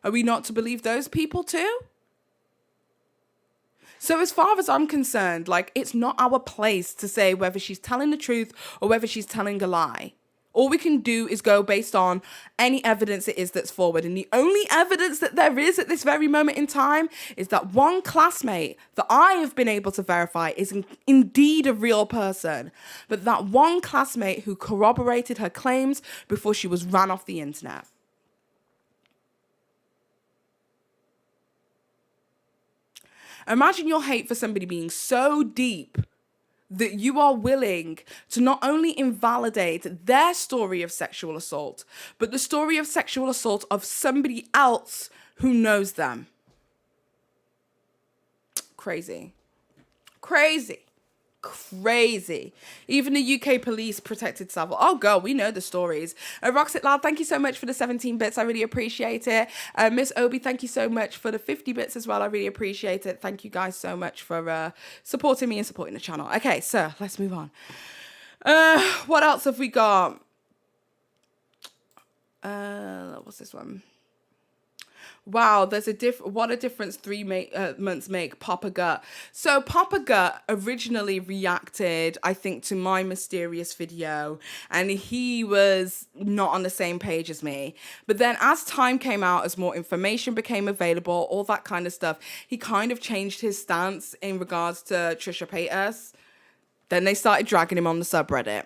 Are we not to believe those people too? So as far as I'm concerned, like, it's not our place to say whether she's telling the truth or whether she's telling a lie. All we can do is go based on any evidence it is that's forward. And the only evidence that there is at this very moment in time is that one classmate that I have been able to verify is indeed a real person. But that one classmate who corroborated her claims before she was ran off the internet. Imagine your hate for somebody being so deep that you are willing to not only invalidate their story of sexual assault, but the story of sexual assault of somebody else who knows them. Crazy. Crazy. Crazy. Even the UK police protected Savile. Oh, girl, we know the stories. Roxit Loud, thank you so much for the 17 bits. I really appreciate it. Miss Obi, thank you so much for the 50 bits as well. I really appreciate it. Thank you guys so much for supporting me and supporting the channel. Okay, so let's move on. What else have we got? What's this one? Wow, there's what a difference 3 months make. Papa Gut. So Papa Gut originally reacted, I think, to my mysterious video, and he was not on the same page as me. But then as time came out, as more information became available, all that kind of stuff, he kind of changed his stance in regards to Trisha Paytas. Then they started dragging him on the subreddit.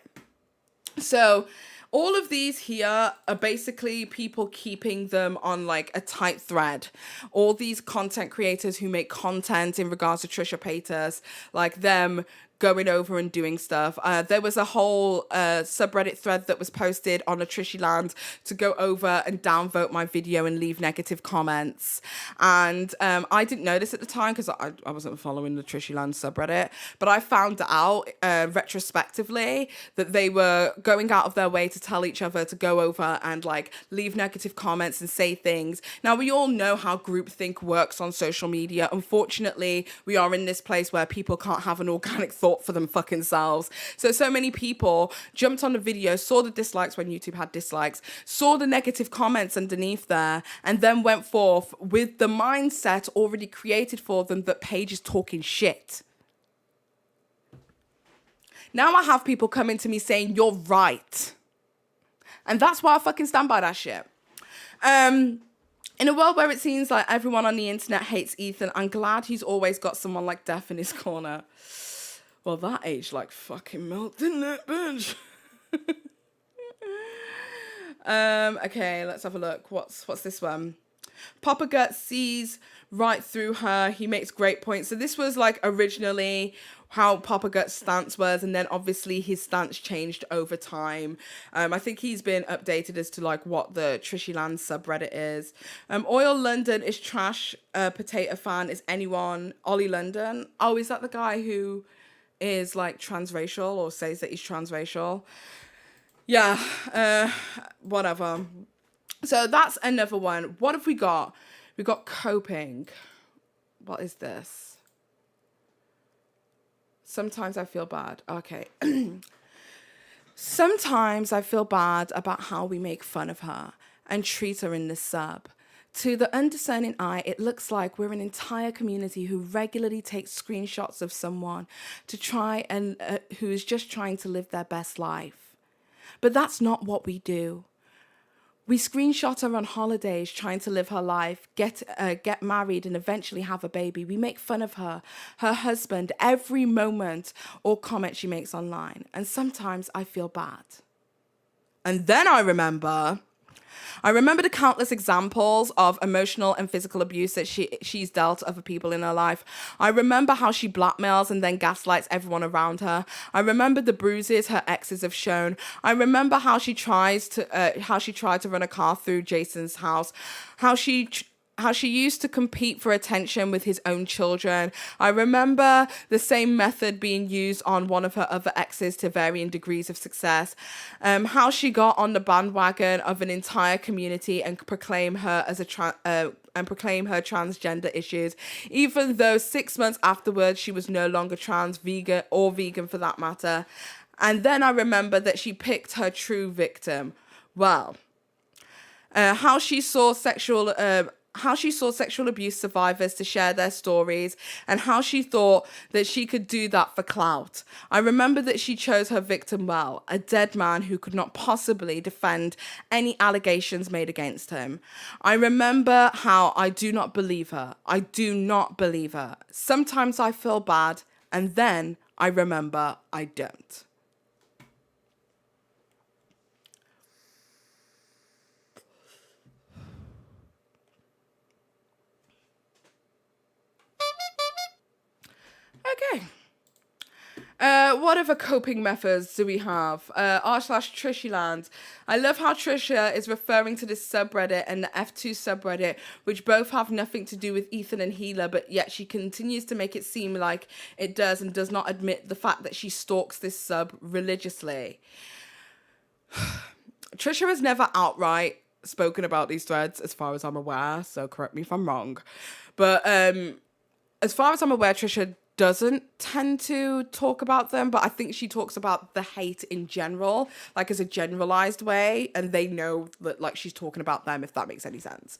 So all of these here are basically people keeping them on like a tight thread. All these content creators who make content in regards to Trisha Paytas, like them going over and doing stuff. There was a whole subreddit thread that was posted on a TRISHYLAND to go over and downvote my video and leave negative comments. And I didn't notice at the time because I wasn't following the TRISHYLAND subreddit, but I found out retrospectively that they were going out of their way to tell each other to go over and like leave negative comments and say things. Now, we all know how groupthink works on social media. Unfortunately, we are in this place where people can't have an organic thought for them fucking selves. So many people jumped on the video, saw the dislikes when YouTube had dislikes, saw the negative comments underneath there, and then went forth with the mindset already created for them that Paige is talking shit. Now I have people coming to me saying, you're right. And that's why I fucking stand by that shit. In a world where it seems like everyone on the internet hates Ethan, I'm glad he's always got someone like Death in his corner. Well, that aged like fucking milk, didn't it, bitch? Okay, let's have a look. What's this one? Papa Gut sees right through her. He makes great points. So this was like originally how Papa Gut's stance was, and then obviously his stance changed over time. I think he's been updated as to like what the TRISHYLAND subreddit is. Oil London is trash. Potato fan is anyone. Ollie London. Oh, is that the guy who is like transracial or says that he's transracial? Yeah, whatever. So that's another one. What have we got? We got coping. What is this? Sometimes I feel bad. Okay. Sometimes I feel bad about how we make fun of her and treat her in this sub. To the undiscerning eye, it looks like we're an entire community who regularly takes screenshots of someone to try and who is just trying to live their best life. But that's not what we do. We screenshot her on holidays trying to live her life, get married and eventually have a baby. We make fun of her, her husband, every moment or comment she makes online. And sometimes I feel bad. And then I remember the countless examples of emotional and physical abuse that she's dealt other people in her life. I remember how she blackmails and then gaslights everyone around her. I remember the bruises her exes have shown. I remember how she tried to run a car through Jason's house, how she used to compete for attention with his own children. I remember the same method being used on one of her other exes to varying degrees of success. How she got on the bandwagon of an entire community and proclaim her as proclaim her transgender issues, even though 6 months afterwards she was no longer trans, vegan for that matter. And then I remember that she picked her true victim. Well, how she saw sexual abuse survivors to share their stories, and how she thought that she could do that for clout. I remember that she chose her victim well, a dead man who could not possibly defend any allegations made against him. I remember how I do not believe her. I do not believe her. Sometimes I feel bad, and then I remember I don't. Okay. What other coping methods do we have? r/TrishyLand. I love how Trisha is referring to this subreddit and the F2 subreddit, which both have nothing to do with Ethan and Healer, but yet she continues to make it seem like it does and does not admit the fact that she stalks this sub religiously. Trisha has never outright spoken about these threads, as far as I'm aware, so correct me if I'm wrong. But as far as I'm aware, Trisha doesn't tend to talk about them, but I think she talks about the hate in general, like as a generalized way, and they know that like she's talking about them, if that makes any sense.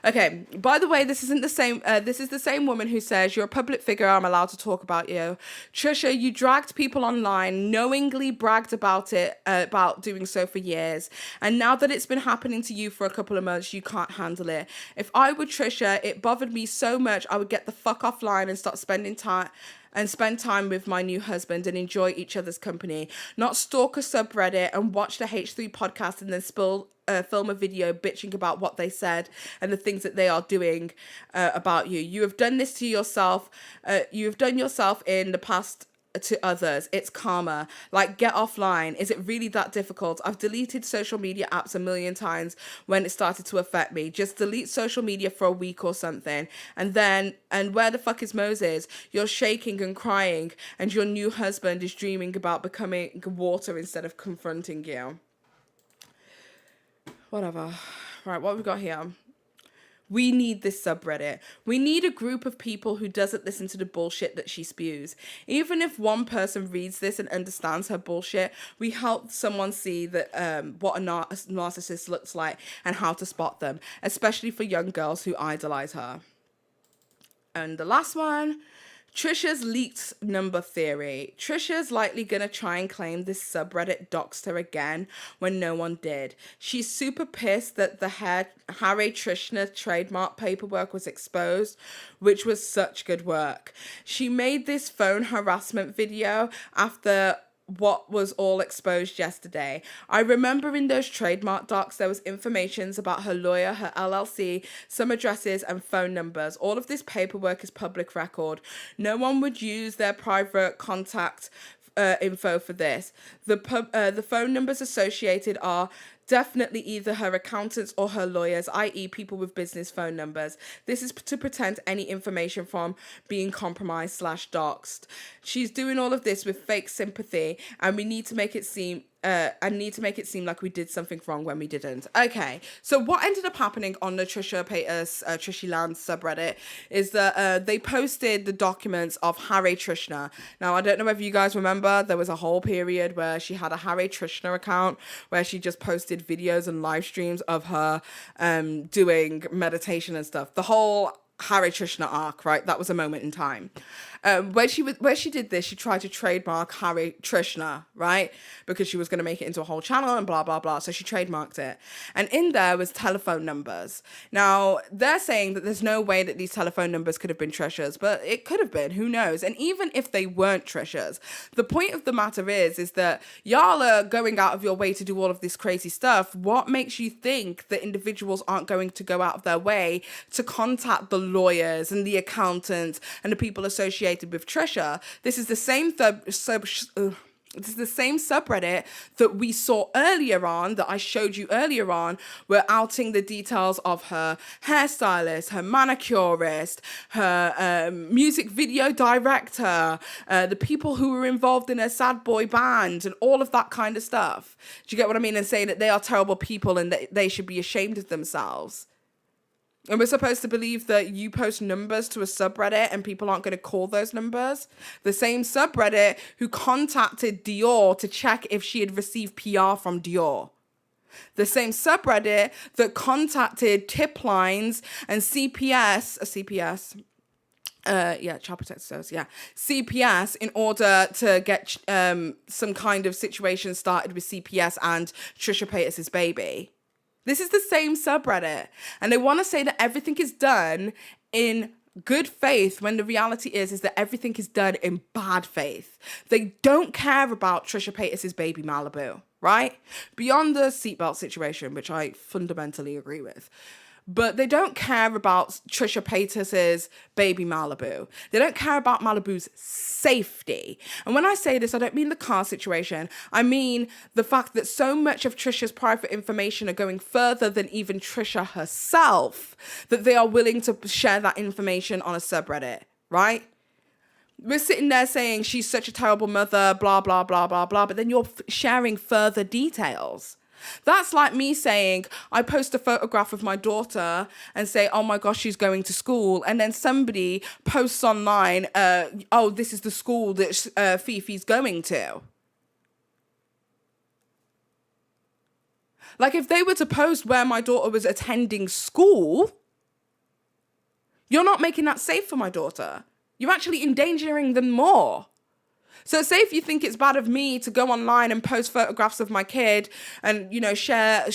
Okay, by the way, this isn't the same, this is the same woman who says, you're a public figure, I'm allowed to talk about you. Trisha, you dragged people online, knowingly bragged about it, about doing so for years, and now that it's been happening to you for a couple of months, you can't handle it. If I were Trisha, it bothered me so much, I would get the fuck offline and start spend time with my new husband and enjoy each other's company, not stalk a subreddit and watch the H3 podcast and then film a video bitching about what they said and the things that they are doing about you. You have done this to yourself. You have done yourself in the past to others. It's karma. Like, get offline. Is it really that difficult? I've deleted social media apps a million times when it started to affect me. Just delete social media for a week or something. And where the fuck is Moses? You're shaking and crying and your new husband is dreaming about becoming water instead of confronting you. Whatever. Right, what have we got here? We need this subreddit. We need a group of people who doesn't listen to the bullshit that she spews. Even if one person reads this and understands her bullshit, we help someone see that what a narcissist looks like and how to spot them, especially for young girls who idolize her. And the last one, Trisha's leaked number theory. Trisha's likely gonna try and claim this subreddit doxed her again when no one did. She's super pissed that the Hare Krishna trademark paperwork was exposed, which was such good work. She made this phone harassment video after what was all exposed yesterday. I remember in those trademark docs there was information about her lawyer, her LLC, some addresses and phone numbers. All of this paperwork is public record. No one would use their private contact info for this. The phone numbers associated are definitely either her accountants or her lawyers, i.e. people with business phone numbers. This is to prevent any information from being compromised / doxed. She's doing all of this with fake sympathy, and we need to make it seem like we did something wrong when we didn't. Okay, so what ended up happening on the TRISHYLAND subreddit is that they posted the documents of Hare Krishna. Now, I don't know if you guys remember, there was a whole period where she had a Hare Krishna account where she just posted videos and live streams of her doing meditation and stuff. The whole Hare Krishna arc, right? That was a moment in time. Where she did this, she tried to trademark Hare Krishna, right? Because she was going to make it into a whole channel and blah, blah, blah. So she trademarked it. And in there was telephone numbers. Now, they're saying that there's no way that these telephone numbers could have been Trisha's, but it could have been. Who knows? And even if they weren't Trisha's, the point of the matter is that y'all are going out of your way to do all of this crazy stuff. What makes you think that individuals aren't going to go out of their way to contact the lawyers and the accountants and the people associated with Trisha? This is the same subreddit that we saw earlier on, that I showed you earlier on, were outing the details of her hairstylist, her manicurist, her music video director, the people who were involved in her sad boy band and all of that kind of stuff. Do you get what I mean? And saying that they are terrible people and that they should be ashamed of themselves. And we're supposed to believe that you post numbers to a subreddit and people aren't going to call those numbers? The same subreddit who contacted Dior to check if she had received PR from Dior. The same subreddit that contacted tip lines and CPS, Child Protective Service, CPS, in order to get some kind of situation started with CPS and Trisha Paytas' baby. This is the same subreddit. And they want to say that everything is done in good faith when the reality is that everything is done in bad faith. They don't care about Trisha Paytas' baby Malibu, right? Beyond the seatbelt situation, which I fundamentally agree with. but they don't care about Trisha Paytas's baby Malibu. They don't care about Malibu's safety. And when I say this, I don't mean the car situation. I mean the fact that so much of Trisha's private information are going further than even Trisha herself, that they are willing to share that information on a subreddit, right? We're sitting there saying she's such a terrible mother, blah, blah, blah, blah, blah, but then you're sharing further details. That's like me saying, I post a photograph of my daughter and say, oh my gosh, she's going to school. And then somebody posts online, oh, this is the school that Fifi's going to. Like if they were to post where my daughter was attending school, you're not making that safe for my daughter. You're actually endangering them more. So say if you think it's bad of me to go online and post photographs of my kid and, you know, share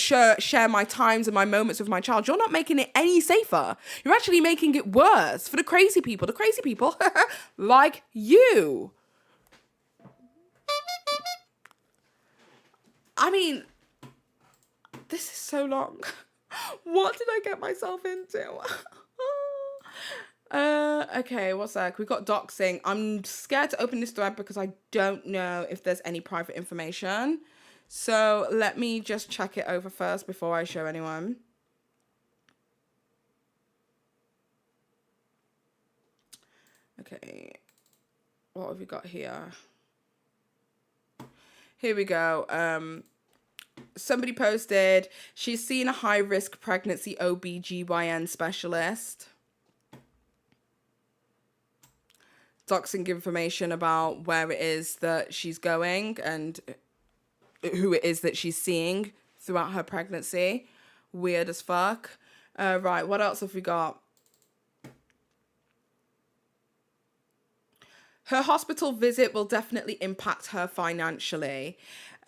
my times and my moments with my child, you're not making it any safer. You're actually making it worse for the crazy people like you. I mean, this is so long. What did I get myself into? Okay, what's that? We've got doxing. I'm scared to open this thread because I don't know if there's any private information. So let me just check it over first before I show anyone. Okay, what have we got here? Here we go. Somebody posted, she's seen a high-risk pregnancy OBGYN specialist. Doxing information about where it is that she's going and who it is that she's seeing throughout her pregnancy. Weird as fuck. Right, what else have we got? Her hospital visit will definitely impact her financially.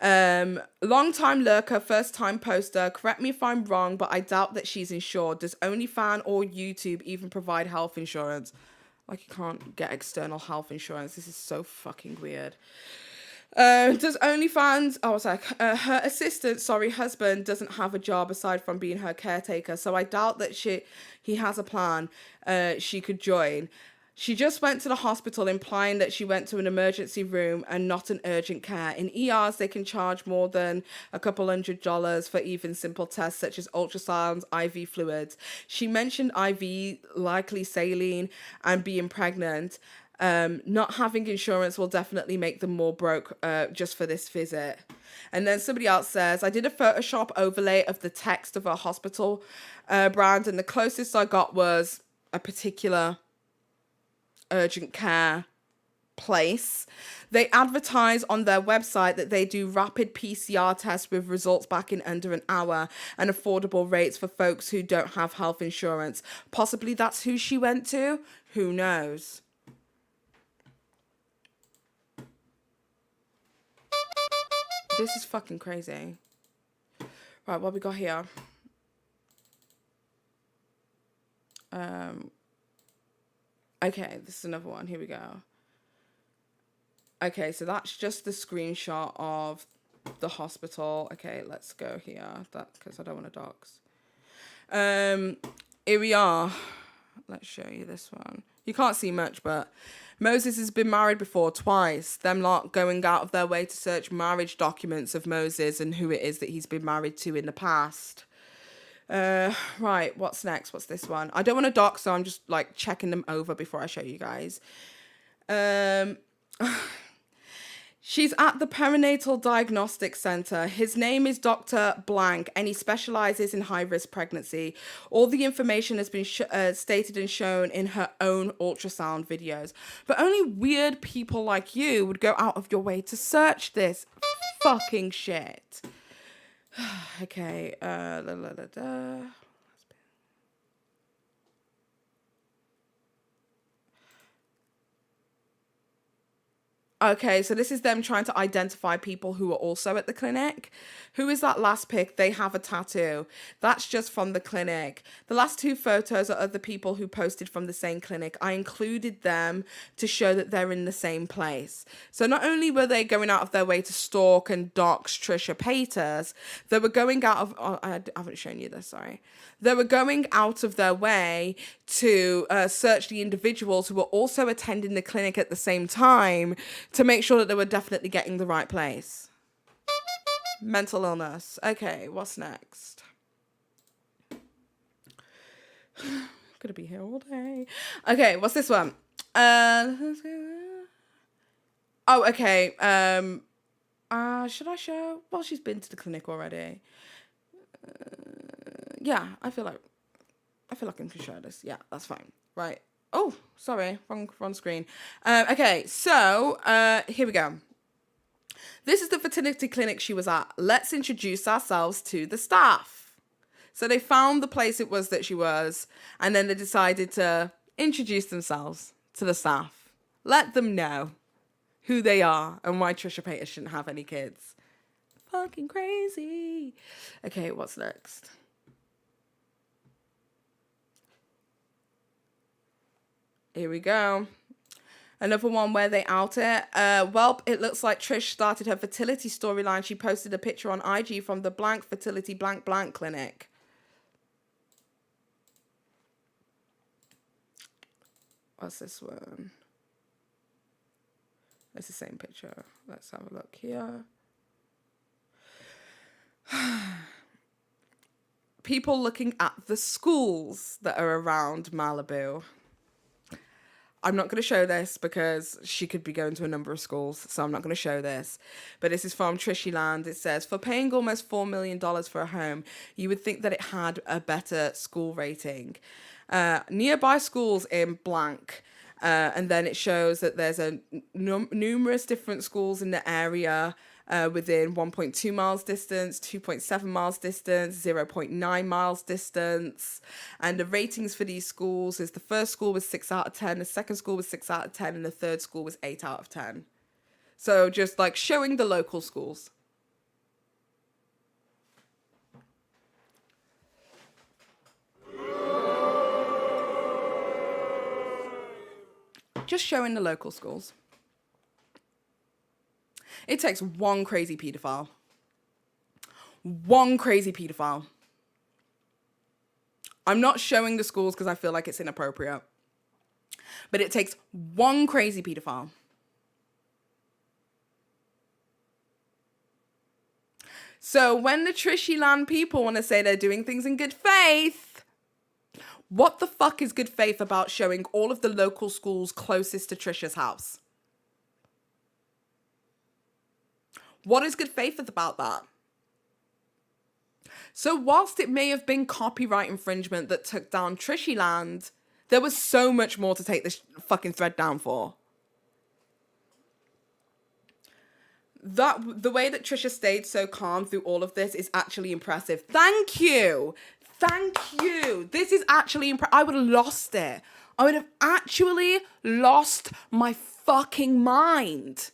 Long-time lurker, first-time poster. Correct me if I'm wrong, but I doubt that she's insured. Does OnlyFans or YouTube even provide health insurance? Like, you can't get external health insurance. This is so fucking weird. Does OnlyFans... Oh, it's like... her assistant, husband, doesn't have a job aside from being her caretaker. So I doubt that he has a plan she could join. She just went to the hospital, implying that she went to an emergency room and not an urgent care. In ERs, they can charge more than a couple $100 for even simple tests such as ultrasounds, IV fluids. She mentioned IV, likely saline, and being pregnant. Not having insurance will definitely make them more broke just for this visit. And then somebody else says, I did a Photoshop overlay of the text of a hospital brand, and the closest I got was a particular urgent care place. They advertise on their website that they do rapid PCR tests with results back in under an hour and affordable rates for folks who don't have health insurance. Possibly that's who she went to. Who knows? This is fucking crazy. Right, what we got here? Okay, this is another one. Here we go. Okay, so that's just the screenshot of the hospital. Okay, let's go here. That's because I don't want to dox. Here we are. Let's show you this one. You can't see much, but Moses has been married before twice. Them lot going out of their way to search marriage documents of Moses and who it is that he's been married to in the past. Right, what's next? What's this one? I don't want to dox, so I'm just like checking them over before I show you guys. She's at the Perinatal Diagnostic Center. His name is Dr. Blank, and he specializes in high-risk pregnancy. All the information has been stated and shown in her own ultrasound videos. But only weird people like you would go out of your way to search this fucking shit. Okay, Okay, so this is them trying to identify people who are also at the clinic. Who is that last pic? They have a tattoo. That's just from the clinic. The last two photos are other people who posted from the same clinic. I included them to show that they're in the same place. So not only were they going out of their way to stalk and dox Trisha Paytas, they were going out of... Oh, I haven't shown you this, sorry. They were going out of their way to search the individuals who were also attending the clinic at the same time to make sure that they were definitely getting the right place. Mental illness. Okay, what's next? Gonna be here all day. Okay, what's this one? Oh, okay. Should I show? Well, she's been to the clinic already. Yeah, I feel like I can show this. Yeah, that's fine. Right. Oh, sorry, wrong screen. Okay, so here we go. This is the fertility clinic she was at. Let's introduce ourselves to the staff. So they found the place it was that she was, and then they decided to introduce themselves to the staff. Let them know who they are and why Trisha Paytas shouldn't have any kids. Fucking crazy. Okay, what's next? Here we go. Another one where they out it. Well, it looks like Trish started her fertility storyline. She posted a picture on IG from the blank fertility blank blank clinic. What's this one? It's the same picture. Let's have a look here. People looking at the schools that are around Malibu. I'm not going to show this because she could be going to a number of schools, so I'm not going to show this. But this is from TRISHYLAND. It says, for paying almost $4 million for a home, you would think that it had a better school rating. Nearby schools in blank. And then it shows that there's numerous different schools in the area within 1.2 miles distance, 2.7 miles distance, 0.9 miles distance. And the ratings for these schools is the first school was 6 out of 10, the second school was 6 out of 10, and the third school was 8 out of 10. So just like showing the local schools. Just showing the local schools. It takes one crazy pedophile. One crazy pedophile. I'm not showing the schools because I feel like it's inappropriate. But it takes one crazy pedophile. So when the TRISHYLAND people want to say they're doing things in good faith, what the fuck is good faith about showing all of the local schools closest to Trisha's house? What is good faith about that? So whilst it may have been copyright infringement that took down TRISHYLAND, there was so much more to take this fucking thread down for. The way that Trisha stayed so calm through all of this is actually impressive. Thank you. Thank you. This is actually impressive. I would have lost it. I would have actually lost my fucking mind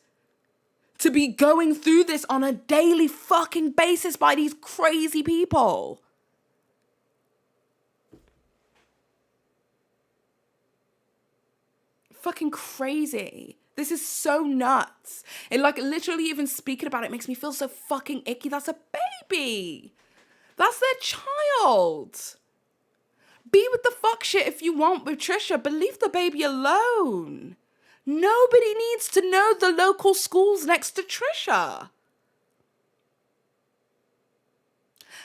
to be going through this on a daily fucking basis by these crazy people. Fucking crazy. This is so nuts. And like literally even speaking about it makes me feel so fucking icky. That's a baby. That's their child. Be with the fuck shit if you want with Trisha, but leave the baby alone. Nobody needs to know the local schools next to Trisha.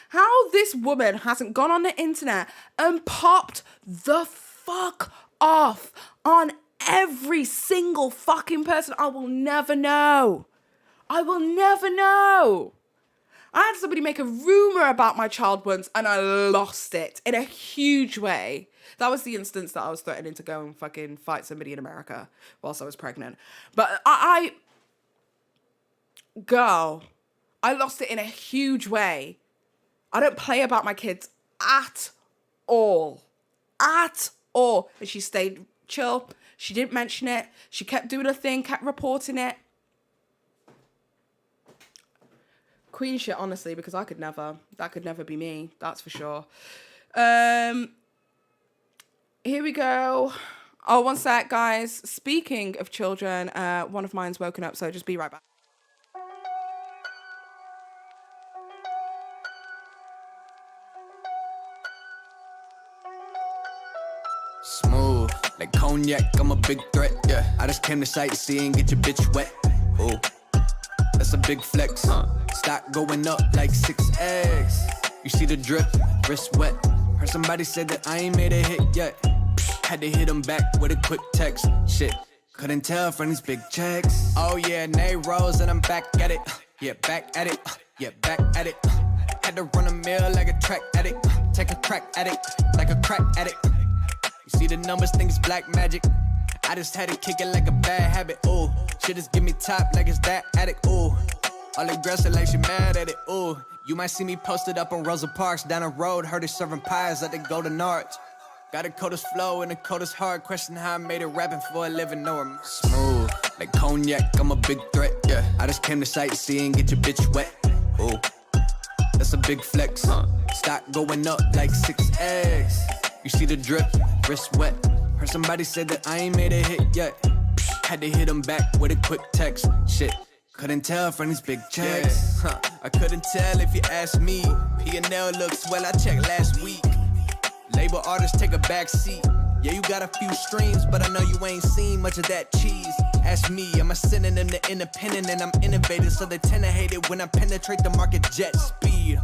How this woman hasn't gone on the internet and popped the fuck off on every single fucking person, I will never know. I will never know. I had somebody make a rumor about my child once and I lost it in a huge way. That was the instance that I was threatening to go and fucking fight somebody in America whilst I was pregnant. But girl, I lost it in a huge way. I don't play about my kids at all. At all. And she stayed chill. She didn't mention it. She kept doing her thing, kept reporting it. Queen shit, honestly, because I could never. That could never be me. That's for sure. Here we go. Oh, one sec, guys. Speaking of children, one of mine's woken up, so just be right back. Smooth, like cognac, I'm a big threat, yeah. I just came to sightsee and get your bitch wet. Ooh, that's a big flex. Stock going up like 6x. You see the drip, wrist wet. Heard somebody say that I ain't made a hit yet. Had to hit him back with a quick text. Shit, couldn't tell from these big checks. Oh yeah, Nay Rose and I'm back at it. Yeah, back at it. Yeah, back at it. Had to run a mill like a track addict. Take a crack at it, like a crack addict. You see the numbers, think it's black magic. I just had to kick it like a bad habit. Ooh, shit just give me top like it's that addict. Ooh, all aggressive like she mad at it. Ooh, you might see me posted up on Rosa Parks down the road. Heard it serving pies at the Golden Arch. Got the coldest flow and the coldest heart. Question how I made it rapping for a living. No, I'm smooth like cognac. I'm a big threat. Yeah, I just came to sightsee and get your bitch wet. Ooh, that's a big flex. Stock going up like 6x. You see the drip, wrist wet. Heard somebody say that I ain't made a hit yet. Had to hit him back with a quick text. Shit, couldn't tell from these big checks. I couldn't tell if you asked me. P&L looks well, I checked last week. Label artists take a back seat. Yeah, you got a few streams, but I know you ain't seen much of that cheese. Ask me, I'm a synonym to independent and I'm innovative, so they tend to hate it when I penetrate the market jet speed,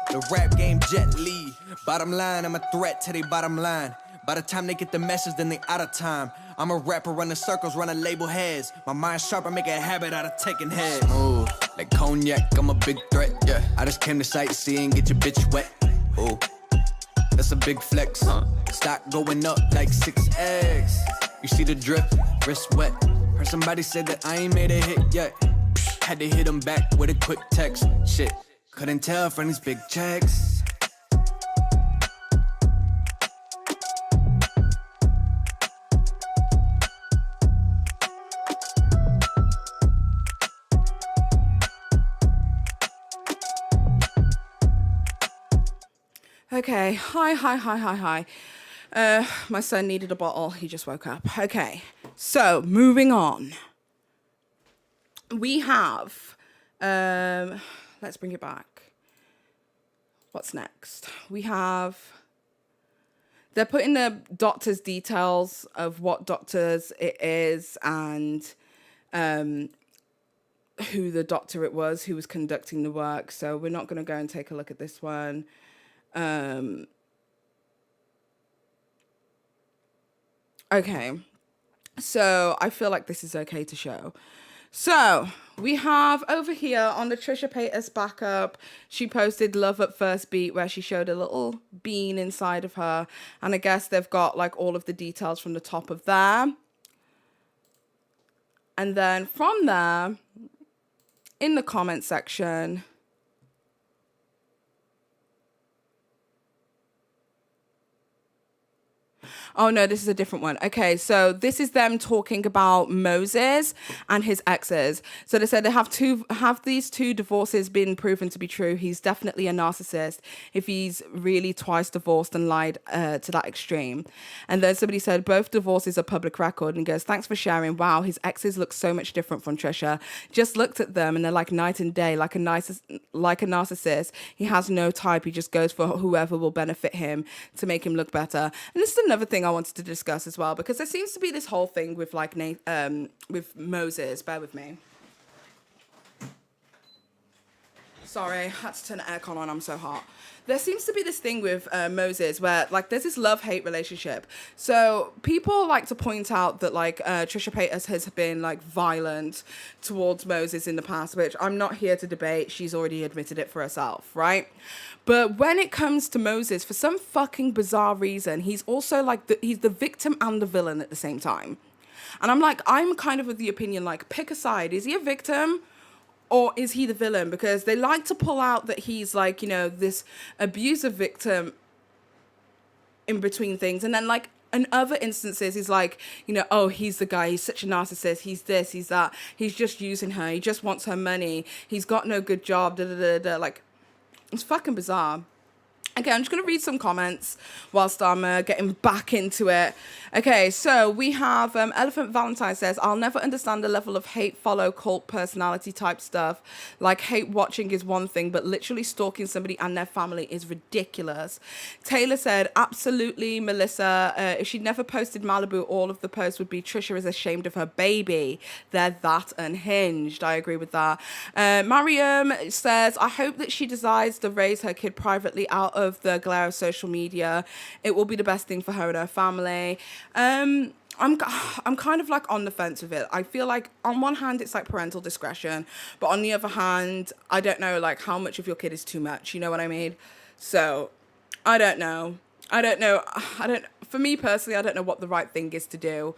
The rap game Jet Li. Bottom line, I'm a threat to they bottom line. By the time they get the message, then they out of time. I'm a rapper running circles, running label heads. My mind's sharp, I make a habit out of taking heads. Smooth, like cognac, I'm a big threat, yeah. I just came to sightsee and get your bitch wet. Ooh, that's a big flex. Stock going up like 6x. You see the drip, wrist wet. Heard somebody say that I ain't made a hit yet. Had to hit him back with a quick text. Shit, couldn't tell from these big checks. Okay, hi. My son needed a bottle. He just woke up. Okay, so moving on. We have, let's bring it back. What's next? We have, they're putting the doctor's details of what doctors it is and who the doctor it was who was conducting the work. So we're not going to go and take a look at this one. Okay, so I feel like this is okay to show. So we have over here on the Trisha Paytas backup, she posted Love at First Beat, where she showed a little bean inside of her, and I guess they've got like all of the details from the top of there. And then from there, in the comment section, oh, no, this is a different one. Okay, so this is them talking about Moses and his exes. So they said they have these two divorces been proven to be true. He's definitely a narcissist if he's really twice divorced and lied to that extreme. And then somebody said both divorces are public record and goes, thanks for sharing. Wow, his exes look so much different from Trisha. Just looked at them and they're like night and day, like a narcissist. He has no type. He just goes for whoever will benefit him to make him look better. And this is another thing I wanted to discuss as well, because there seems to be this whole thing with like with Moses. Bear with me. Sorry, I had to turn the aircon on. I'm so hot. There seems to be this thing with Moses where like there's this love-hate relationship. So people like to point out that like Trisha Paytas has been like violent towards Moses in the past, which I'm not here to debate. She's already admitted it for herself, right? But when it comes to Moses, for some fucking bizarre reason, he's also like he's the victim and the villain at the same time. And I'm like, I'm kind of of the opinion, like, pick a side. Is he a victim or is he the villain? Because they like to pull out that he's like, you know, this abusive victim in between things. And then like in other instances, he's like, you know, oh, he's the guy, he's such a narcissist, he's this, he's that, he's just using her, he just wants her money, he's got no good job, da da da da. Like, it's fucking bizarre. Okay, I'm just going to read some comments whilst I'm getting back into it. Okay, so we have Elephant Valentine says, I'll never understand the level of hate follow cult personality type stuff. Like, hate watching is one thing, but literally stalking somebody and their family is ridiculous. Taylor said, absolutely, Melissa. If she'd never posted Malibu, all of the posts would be Trisha is ashamed of her baby. They're that unhinged. I agree with that. Mariam says, I hope that she decides to raise her kid privately out of the glare of social media. It will be the best thing for her and her family. I'm kind of like on the fence with it. I feel like on one hand it's like parental discretion, but on the other hand, I don't know like how much of your kid is too much, you know what I mean? So I don't know. For me personally, I don't know what the right thing is to do.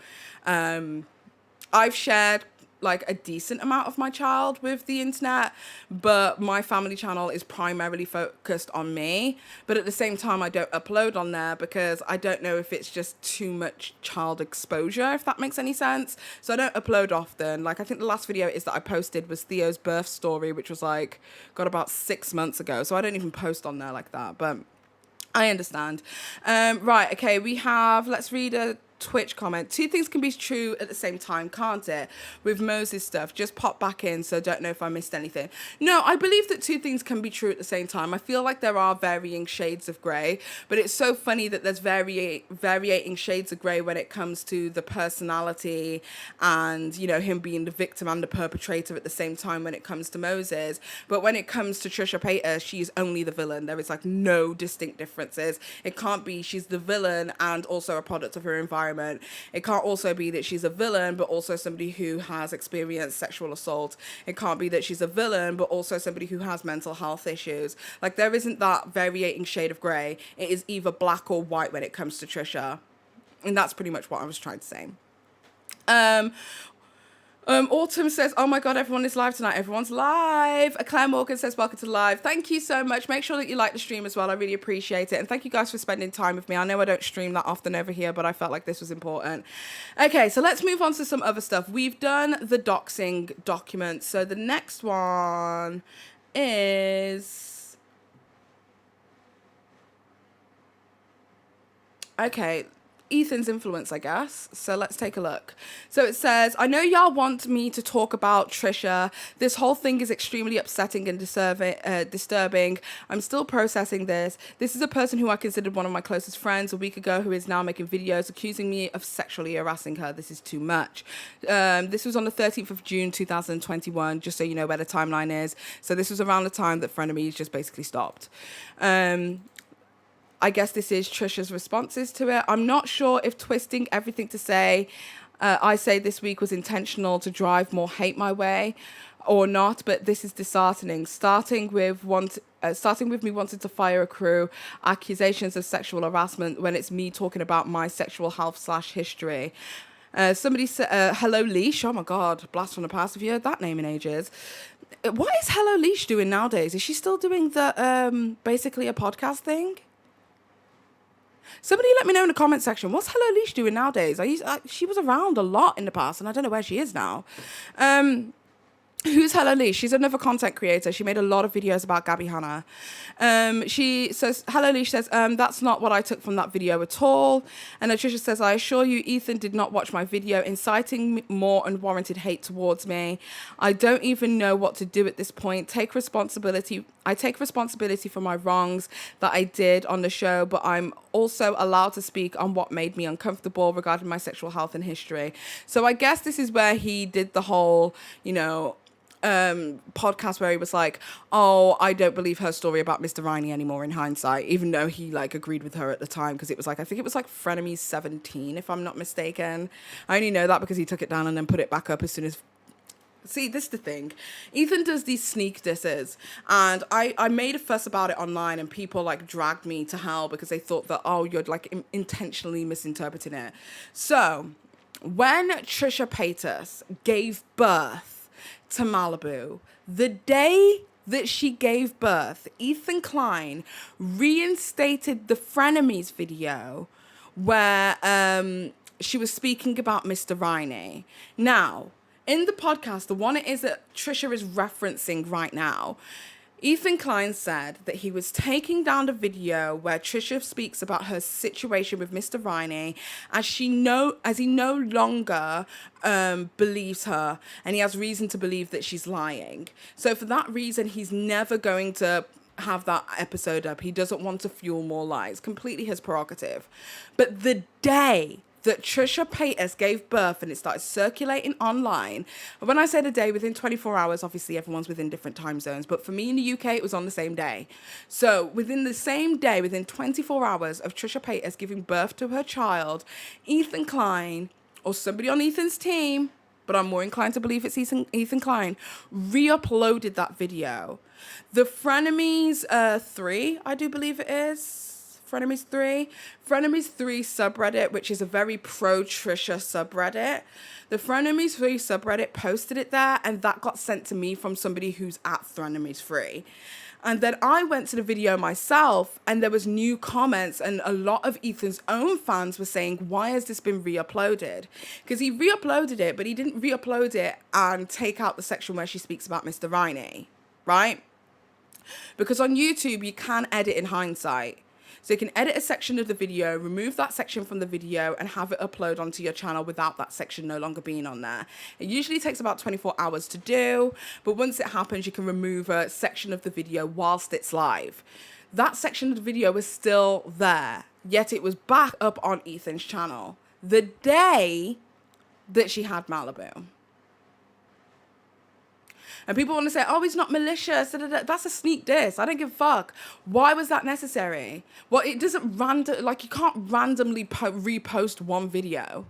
I've shared like a decent amount of my child with the internet, but my family channel is primarily focused on me. But at the same time, I don't upload on there because I don't know if it's just too much child exposure, if that makes any sense. So I don't upload often. Like, I think the last video is that I posted was Theo's birth story, which was like, got about 6 months ago. So I don't even post on there like that, but I understand. Right, okay, we have, let's read a Twitch comment. Two things can be true at the same time, can't it? With Moses stuff, just pop back in, so don't know if I missed anything. No, I believe that two things can be true at the same time. I feel like there are varying shades of grey, but it's so funny that there's varying shades of grey when it comes to the personality and, you know, him being the victim and the perpetrator at the same time when it comes to Moses. But when it comes to Trisha Paytas, she's only the villain. There is like no distinct differences. It can't be she's the villain and also a product of her environment. It can't also be that she's a villain but also somebody who has experienced sexual assault. It can't be that she's a villain but also somebody who has mental health issues. Like, there isn't that varying shade of grey. It is either black or white when it comes to Trisha, and that's pretty much what I was trying to say. Autumn says, oh my God, everyone is live tonight. Everyone's live. Claire Morgan says, welcome to the live. Thank you so much. Make sure that you like the stream as well. I really appreciate it. And thank you guys for spending time with me. I know I don't stream that often over here, but I felt like this was important. Okay, so let's move on to some other stuff. We've done the doxing documents. So the next one is... Okay, Ethan's influence, I guess. So let's take a look. So it says, I know y'all want me to talk about Trisha. This whole thing is extremely upsetting and disturbing. I'm still processing this. This is a person who I considered one of my closest friends a week ago who is now making videos accusing me of sexually harassing her. This is too much. This was on the 13th of June, 2021, just so you know where the timeline is. So this was around the time that Frenemies just basically stopped. I guess this is Trisha's responses to it. I'm not sure if twisting everything to say, I say this week was intentional to drive more hate my way or not, but this is disheartening. Starting with me wanting to fire a crew, accusations of sexual harassment when it's me talking about my sexual health / history. Somebody said, hello Leash. Oh my God, blast from the past. Have you heard that name in ages? What is Hello Leash doing nowadays? Is she still doing the, basically a podcast thing? Somebody let me know in the comment section. What's Hello Leash doing nowadays? She was around a lot in the past, and I don't know where she is now. Who's Hello Leash? She's another content creator. She made a lot of videos about Gabby Hanna. She says, Hello Leash says, that's not what I took from that video at all. And Trisha says, I assure you, Ethan did not watch my video inciting more unwarranted hate towards me. I don't even know what to do at this point. I take responsibility for my wrongs that I did on the show, but I'm also allowed to speak on what made me uncomfortable regarding my sexual health and history. So I guess this is where he did the whole, you know, podcast where he was like, oh, I don't believe her story about Mr. Riney anymore in hindsight, even though he like agreed with her at the time, because it was like, I think it was like Frenemies 17, if I'm not mistaken. I only know that because he took it down and then put it back up as soon as... See, this is the thing. Ethan does these sneak disses, and I made a fuss about it online, and people like dragged me to hell because they thought that, oh, you're like intentionally misinterpreting it. So when Trisha Paytas gave birth to Malibu, the day that she gave birth, Ethan Klein reinstated the Frenemies video where she was speaking about Mr. Riney. Now, in the podcast, the one it is that Trisha is referencing right now, Ethan Klein said that he was taking down the video where Trisha speaks about her situation with Mr. Riney as he no longer believes her, and he has reason to believe that she's lying. So for that reason, he's never going to have that episode up. He doesn't want to fuel more lies. Completely his prerogative. But the day that Trisha Paytas gave birth and it started circulating online. When I say the day, within 24 hours, obviously everyone's within different time zones, but for me in the UK, it was on the same day. So within the same day, within 24 hours of Trisha Paytas giving birth to her child, Ethan Klein, or somebody on Ethan's team, but I'm more inclined to believe it's Ethan Klein, re-uploaded that video. The Frenemies 3, I do believe it is. Frenemies 3 subreddit, which is a very pro-Trisha subreddit. The Frenemies 3 subreddit posted it there, and that got sent to me from somebody who's at Frenemies 3. And then I went to the video myself, and there was new comments, and a lot of Ethan's own fans were saying, why has this been re-uploaded? Because he re-uploaded it, but he didn't re-upload it and take out the section where she speaks about Mr. Riney, right? Because on YouTube, you can edit in hindsight. So you can edit a section of the video, remove that section from the video, and have it upload onto your channel without that section no longer being on there. It usually takes about 24 hours to do, but once it happens, you can remove a section of the video whilst it's live. That section of the video is still there, yet it was back up on Ethan's channel the day that she had Malibu. And people want to say, oh, he's not malicious. That's a sneak diss. I don't give a fuck. Why was that necessary? Well, it doesn't you can't randomly repost one video.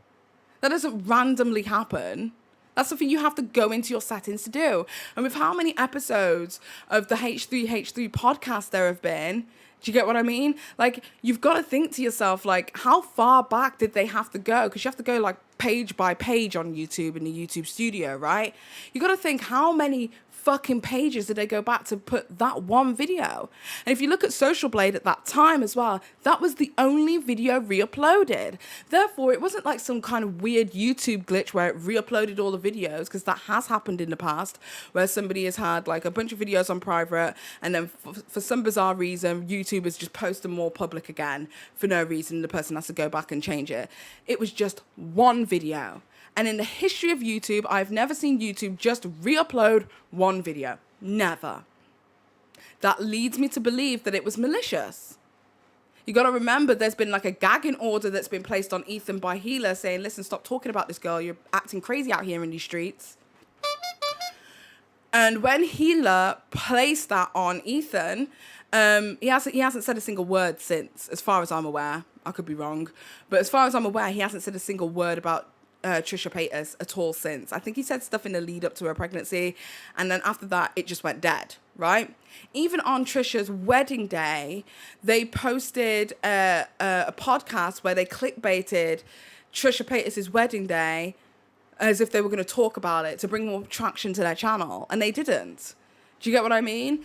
That doesn't randomly happen. That's something you have to go into your settings to do. And with how many episodes of the H3H3 podcast there have been, do you get what I mean? Like, you've got to think to yourself, like, how far back did they have to go? Because you have to go, like, page by page on YouTube in the YouTube studio, right? You got to think, how many fucking pages did they go back to put that one video? And if you look at Social Blade at that time as well, that was the only video re-uploaded. Therefore, it wasn't like some kind of weird YouTube glitch where it re-uploaded all the videos, because that has happened in the past, where somebody has had like a bunch of videos on private, and then for some bizarre reason, YouTube has just posted them more public again for no reason. The person has to go back and change it. It was just one video. And in the history of YouTube, I've never seen YouTube just re-upload one video. Never. That leads me to believe that it was malicious. You got to remember, there's been like a gagging order that's been placed on Ethan by Healer saying, listen, stop talking about this girl. You're acting crazy out here in these streets. And when Healer placed that on Ethan, he hasn't said a single word since, as far as I'm aware. I could be wrong. But as far as I'm aware, he hasn't said a single word about Trisha Paytas at all since. I think he said stuff in the lead up to her pregnancy, and then after that it just went dead, right? Even on Trisha's wedding day, they posted a podcast where they clickbaited Trisha Paytas' wedding day as if they were going to talk about it to bring more traction to their channel, and they didn't. Do you get what I mean?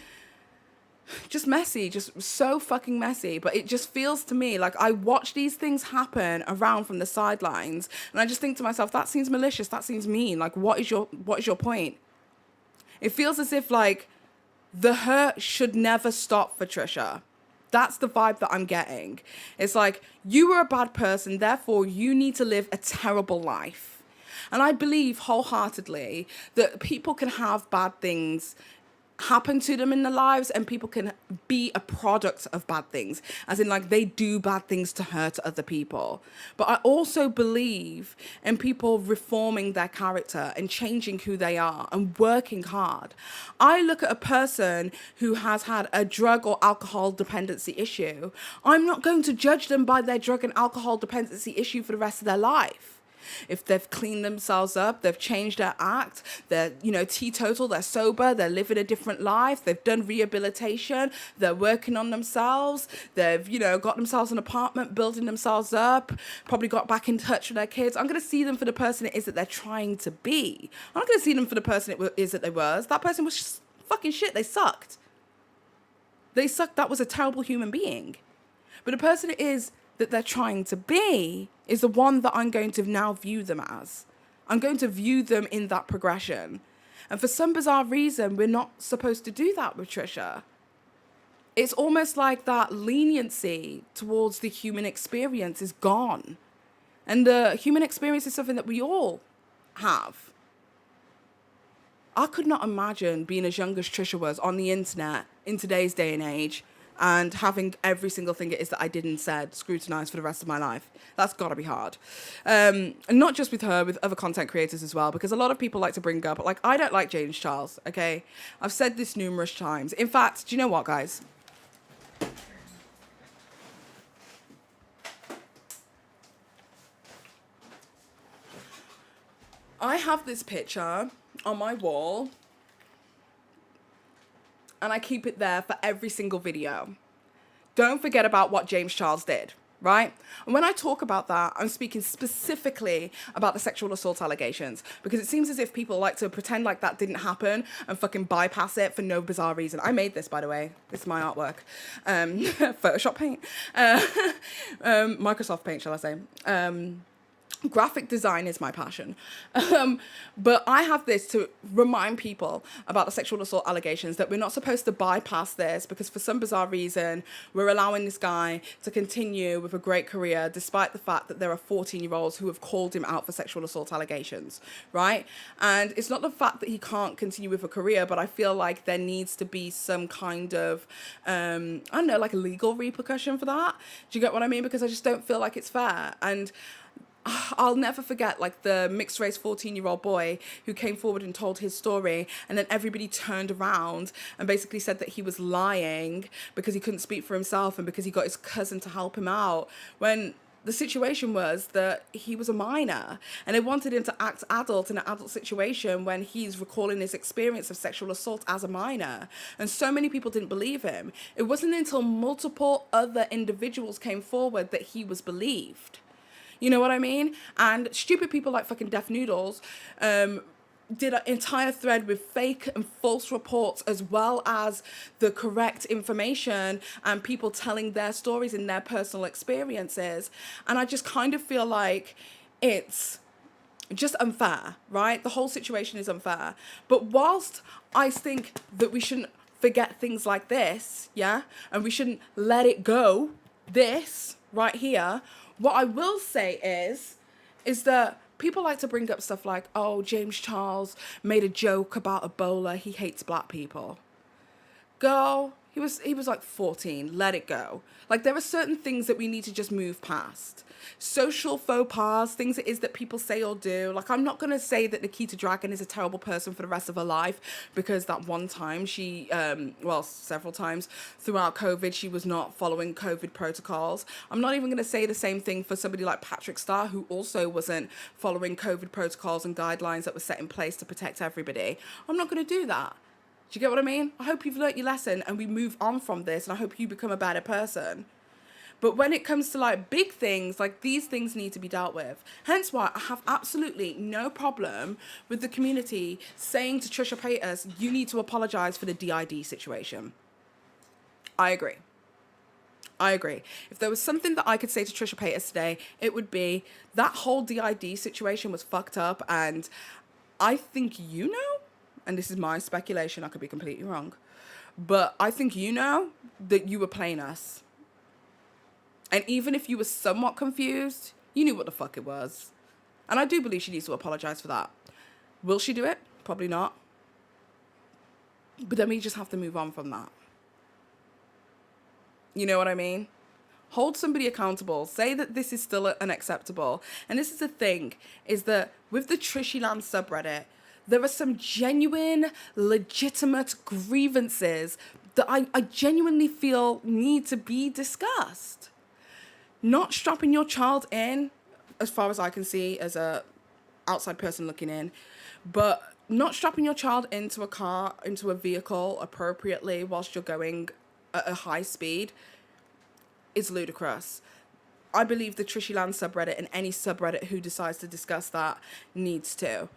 Just messy, just so fucking messy. But it just feels to me like I watch these things happen around from the sidelines, and I just think to myself, that seems malicious, that seems mean. Like, what is your point? It feels as if like the hurt should never stop for Trisha. That's the vibe that I'm getting. It's like, you were a bad person, therefore you need to live a terrible life. And I believe wholeheartedly that people can have bad things happen to them in their lives, and people can be a product of bad things, as in like they do bad things to hurt other people. But I also believe in people reforming their character and changing who they are and working hard. I look at a person who has had a drug or alcohol dependency issue. I'm not going to judge them by their drug and alcohol dependency issue for the rest of their life. If they've cleaned themselves up, they've changed their act, they're, teetotal, they're sober, they're living a different life, they've done rehabilitation, they're working on themselves, they've, got themselves an apartment, building themselves up, probably got back in touch with their kids. I'm going to see them for the person it is that they're trying to be. I'm not going to see them for the person it is that they was. That person was just fucking shit. They sucked. That was a terrible human being. But the person it is that they're trying to be is the one that I'm going to now view them as. I'm going to view them in that progression. And for some bizarre reason, we're not supposed to do that with Trisha. It's almost like that leniency towards the human experience is gone. And the human experience is something that we all have. I could not imagine being as young as Trisha was on the internet in today's day and age and having every single thing it is that I did and said scrutinized for the rest of my life. That's got to be hard. And not just with her, with other content creators as well, because a lot of people like to bring up, like, I don't like James Charles, okay? I've said this numerous times. In fact, do you know what, guys? I have this picture on my wall and I keep it there for every single video. Don't forget about what James Charles did, right? And when I talk about that, I'm speaking specifically about the sexual assault allegations, because it seems as if people like to pretend like that didn't happen and fucking bypass it for no bizarre reason. I made this, by the way. This is my artwork. Photoshop Paint. Microsoft Paint, shall I say. Graphic design is my passion. But I have this to remind people about the sexual assault allegations, that we're not supposed to bypass this, because for some bizarre reason, we're allowing this guy to continue with a great career, despite the fact that there are 14-year-olds who have called him out for sexual assault allegations, right? And it's not the fact that he can't continue with a career, but I feel like there needs to be some kind of, I don't know, like a legal repercussion for that. Do you get what I mean? Because I just don't feel like it's fair. And I'll never forget, like, the mixed race 14-year-old boy who came forward and told his story, and then everybody turned around and basically said that he was lying because he couldn't speak for himself and because he got his cousin to help him out, when the situation was that he was a minor and they wanted him to act adult in an adult situation when he's recalling his experience of sexual assault as a minor. And so many people didn't believe him. It wasn't until multiple other individuals came forward that he was believed. You know what I mean? And stupid people like fucking Deaf Noodles did an entire thread with fake and false reports, as well as the correct information and people telling their stories and their personal experiences. And I just kind of feel like it's just unfair, right? The whole situation is unfair. But whilst I think that we shouldn't forget things like this, yeah, and we shouldn't let it go, this right here, what I will say is that people like to bring up stuff like, oh, James Charles made a joke about Ebola. He hates black people. Girl, he was like 14. Let it go. Like, there are certain things that we need to just move past. Social faux pas, things it is that people say or do. Like, I'm not going to say that Nikita Dragon is a terrible person for the rest of her life, because that one time she, several times throughout COVID, she was not following COVID protocols. I'm not even going to say the same thing for somebody like Patrick Starr, who also wasn't following COVID protocols and guidelines that were set in place to protect everybody. I'm not going to do that. Do you get what I mean? I hope you've learnt your lesson and we move on from this, and I hope you become a better person. But when it comes to, like, big things, like, these things need to be dealt with. Hence why I have absolutely no problem with the community saying to Trisha Paytas, you need to apologise for the DID situation. I agree. If there was something that I could say to Trisha Paytas today, it would be that whole DID situation was fucked up, and I think you know, and this is my speculation, I could be completely wrong, but I think you know that you were playing us. And even if you were somewhat confused, you knew what the fuck it was. And I do believe she needs to apologise for that. Will she do it? Probably not. But then we just have to move on from that. You know what I mean? Hold somebody accountable. Say that this is still unacceptable. And this is the thing, is that with the TRISHYLAND subreddit, there are some genuine, legitimate grievances that I genuinely feel need to be discussed. Not strapping your child in, as far as I can see as a outside person looking in, but not strapping your child into a car, into a vehicle appropriately whilst you're going at a high speed is ludicrous. I believe the TRISHYLAND subreddit and any subreddit who decides to discuss that needs to.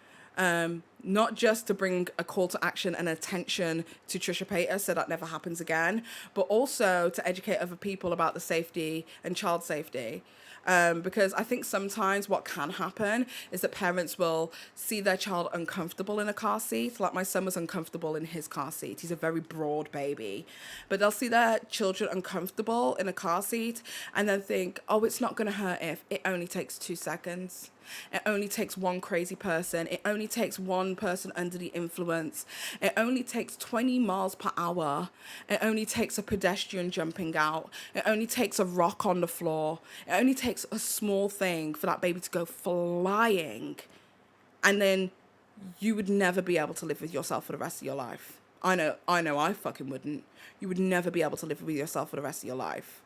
not just to bring a call to action and attention to Trisha Paytas so that never happens again, but also to educate other people about the safety and child safety. Because I think sometimes what can happen is that parents will see their child uncomfortable in a car seat. Like my son was uncomfortable in his car seat. He's a very broad baby. But they'll see their children uncomfortable in a car seat and then think, oh, it's not going to hurt if it only takes 2 seconds. It only takes one crazy person. It only takes one person under the influence. It only takes 20 miles per hour. It only takes a pedestrian jumping out. It only takes a rock on the floor. It only takes a small thing for that baby to go flying. And then you would never be able to live with yourself for the rest of your life. I know I fucking wouldn't. You would never be able to live with yourself for the rest of your life.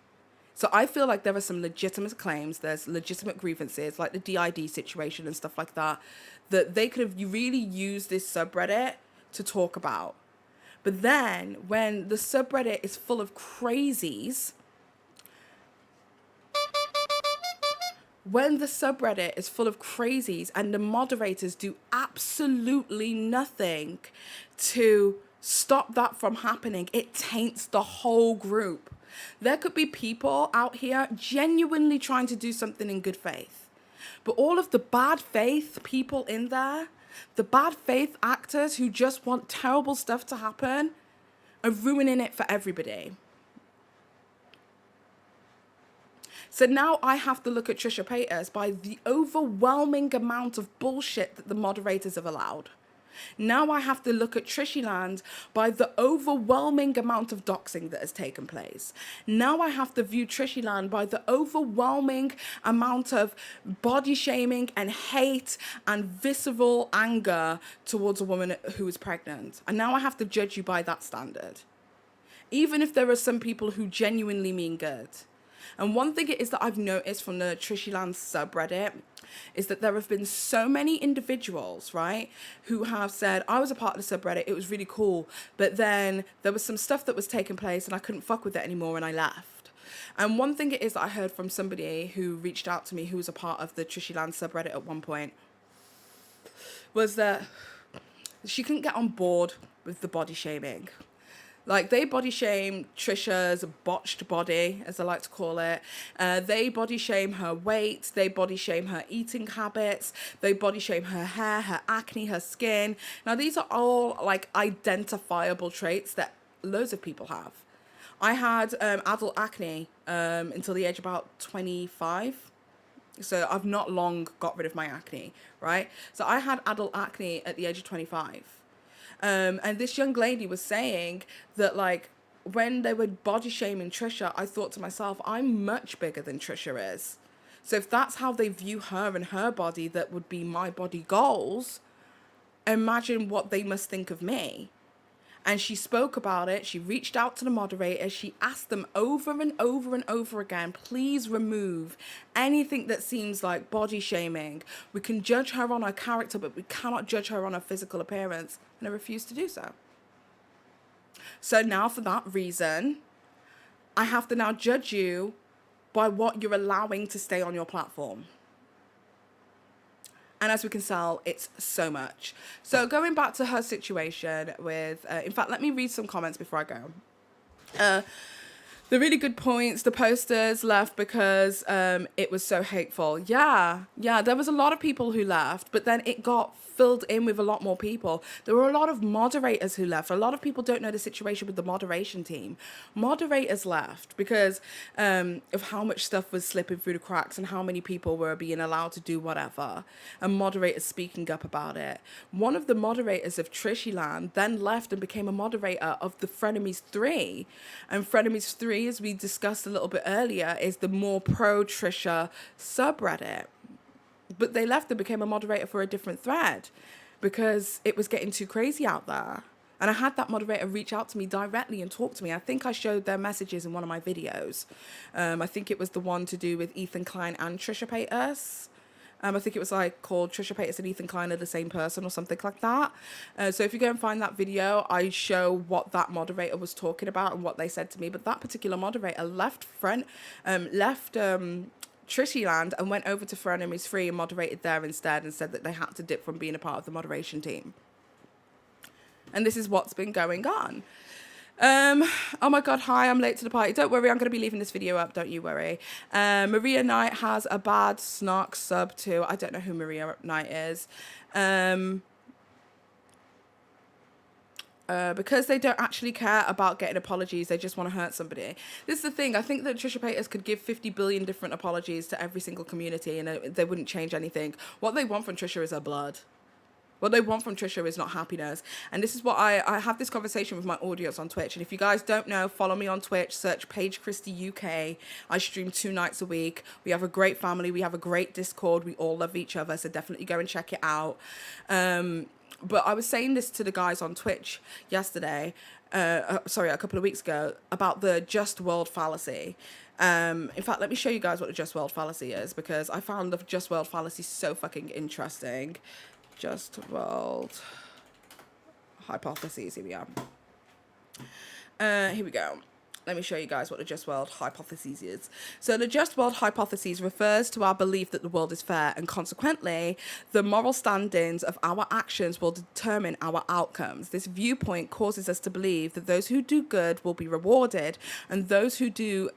So I feel like there are some legitimate claims, there's legitimate grievances, like the DID situation and stuff like that, that they could have really used this subreddit to talk about. But then when the subreddit is full of crazies, and the moderators do absolutely nothing to stop that from happening, it taints the whole group. There could be people out here genuinely trying to do something in good faith. But all of the bad faith people in there, the bad faith actors who just want terrible stuff to happen, are ruining it for everybody. So now I have to look at Trisha Paytas by the overwhelming amount of bullshit that the moderators have allowed. Now I have to look at Trishyland by the overwhelming amount of doxing that has taken place. Now I have to view Trishyland by the overwhelming amount of body shaming and hate and visceral anger towards a woman who is pregnant. And now I have to judge you by that standard. Even if there are some people who genuinely mean good. And one thing it is that I've noticed from the Trishyland subreddit is that there have been so many individuals, right, who have said, I was a part of the subreddit, it was really cool, but then there was some stuff that was taking place and I couldn't fuck with it anymore and I left. And one thing it is that I heard from somebody who reached out to me who was a part of the Trishyland subreddit at one point was that she couldn't get on board with the body shaming. Like, they body shame Trisha's botched body, as I like to call it. They body shame her weight. They body shame her eating habits. They body shame her hair, her acne, her skin. Now, these are all, like, identifiable traits that loads of people have. I had adult acne until the age of about 25. So I've not long got rid of my acne, right? So I had adult acne at the age of 25. And this young lady was saying that, like, when they were body shaming Trisha, I thought to myself, I'm much bigger than Trisha is. So if that's how they view her and her body, that would be my body goals, imagine what they must think of me. And she spoke about it. She reached out to the moderators. She asked them over and over and over again, please remove anything that seems like body shaming. We can judge her on her character, but we cannot judge her on her physical appearance. And I refused to do so. So now for that reason, I have to now judge you by what you're allowing to stay on your platform. And as we can tell, it's so much. So going back to her situation with, in fact, let me read some comments before I go. The really good points, the posters left because it was so hateful. Yeah, there was a lot of people who left, but then it got filled in with a lot more people. There were a lot of moderators who left. A lot of people don't know the situation with the moderation team. Moderators left because of how much stuff was slipping through the cracks and how many people were being allowed to do whatever, and moderators speaking up about it. One of the moderators of Trishyland then left and became a moderator of the Frenemies 3. And Frenemies 3, as we discussed a little bit earlier, is the more pro-Trisha subreddit. But they left and became a moderator for a different thread because it was getting too crazy out there. And I had that moderator reach out to me directly and talk to me. I think I showed their messages in one of my videos. I think it was the one to do with Ethan Klein and Trisha Paytas. I think it was like called Trisha Paytas and Ethan Klein are the same person or something like that. So if you go and find that video, I show what that moderator was talking about and what they said to me. But that particular moderator left Trishyland and went over to Frenemies 3 and moderated there instead and said that they had to dip from being a part of the moderation team. And this is what's been going on. Oh my God, hi, I'm late to the party. Don't worry, I'm going to be leaving this video up, don't you worry. Maria Knight has a bad snark sub too. I don't know who Maria Knight is. Because they don't actually care about getting apologies, they just want to hurt somebody. This is the thing, I think that Trisha Paytas could give 50 billion different apologies to every single community and they wouldn't change anything. What they want from Trisha is her blood. What they want from Trisha is not happiness. And this is what I have this conversation with my audience on Twitch. And if you guys don't know, follow me on Twitch, search PaigeChristieUK. I stream 2 nights a week. We have a great family. We have a great Discord. We all love each other. So definitely go and check it out. But I was saying this to the guys on Twitch yesterday, a couple of weeks ago, about the just world fallacy. In fact, let me show you guys what the just world fallacy is, because I found the just world fallacy so fucking interesting. Just world hypotheses. Here we are. Here we go. Let me show you guys what the just world hypothesis is. So the just world hypothesis refers to our belief that the world is fair, and consequently, the moral standings of our actions will determine our outcomes. This viewpoint causes us to believe that those who do good will be rewarded, and those who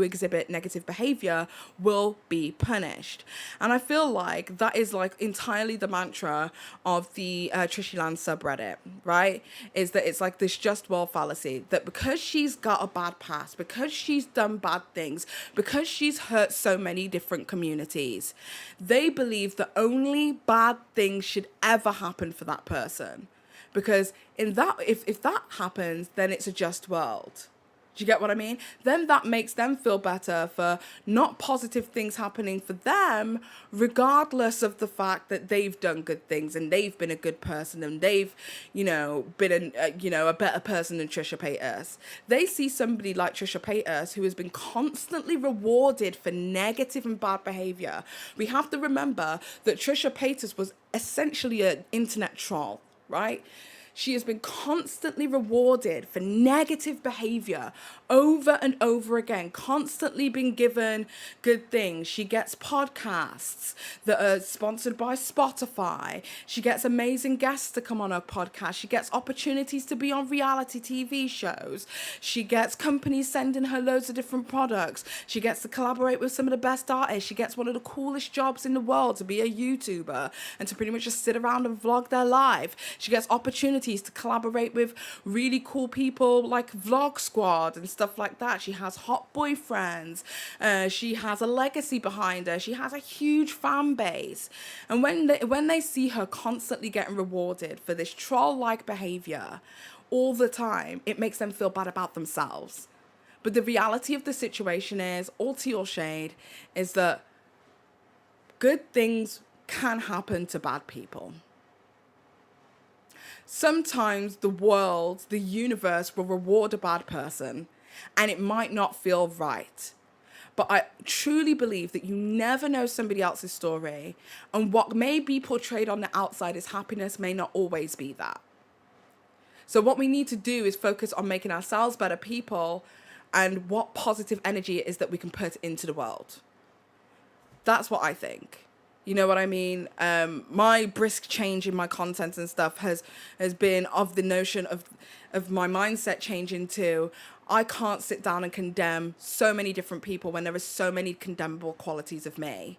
exhibit negative behavior will be punished. And I feel like that is like entirely the mantra of the TRISHYLAND subreddit, right? Is that it's like this just world fallacy, that because she's got a bad past, because she's done bad things, because she's hurt so many different communities, they believe that only bad things should ever happen for that person. Because in that, if that happens, then it's a just world. Do you get what I mean? Then that makes them feel better for not positive things happening for them, regardless of the fact that they've done good things and they've been a good person and they've, been a better person than Trisha Paytas. They see somebody like Trisha Paytas who has been constantly rewarded for negative and bad behavior. We have to remember that Trisha Paytas was essentially an internet troll, right? She has been constantly rewarded for negative behavior over and over again, constantly been given good things. She gets podcasts that are sponsored by Spotify. She gets amazing guests to come on her podcast. She gets opportunities to be on reality TV shows. She gets companies sending her loads of different products. She gets to collaborate with some of the best artists. She gets one of the coolest jobs in the world, to be a YouTuber and to pretty much just sit around and vlog their life. She gets opportunities to collaborate with really cool people like Vlog Squad and stuff like that. She has hot boyfriends. She has a legacy behind her. She has a huge fan base. And when they see her constantly getting rewarded for this troll-like behavior all the time, it makes them feel bad about themselves. But the reality of the situation is, all tea or shade, is that good things can happen to bad people. Sometimes the world, the universe will reward a bad person and it might not feel right. But I truly believe that you never know somebody else's story, and what may be portrayed on the outside as happiness may not always be that. So what we need to do is focus on making ourselves better people and what positive energy it is that we can put into the world. That's what I think. You know what I mean? My brisk change in my content and stuff has been of the notion of my mindset changing to, I can't sit down and condemn so many different people when there are so many condemnable qualities of me.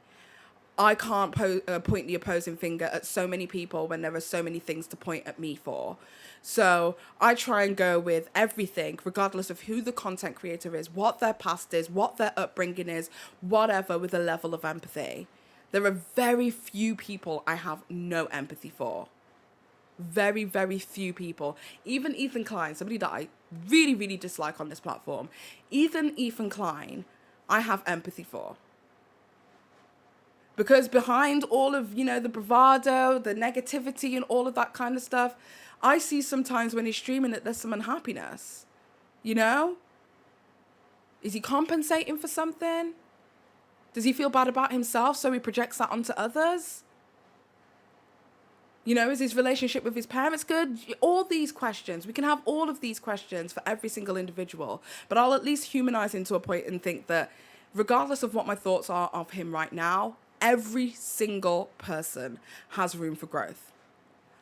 I can't point the opposing finger at so many people when there are so many things to point at me for. So I try and go with everything, regardless of who the content creator is, what their past is, what their upbringing is, whatever, with a level of empathy. There are very few people I have no empathy for. Very, very few people. Even Ethan Klein, somebody that I really, really dislike on this platform. Ethan Klein, I have empathy for. Because behind all of, the bravado, the negativity and all of that kind of stuff, I see sometimes when he's streaming that there's some unhappiness. Is he compensating for something? Does he feel bad about himself, so he projects that onto others? Is his relationship with his parents good? All these questions. We can have all of these questions for every single individual. But I'll at least humanize him to a point and think that regardless of what my thoughts are of him right now, every single person has room for growth.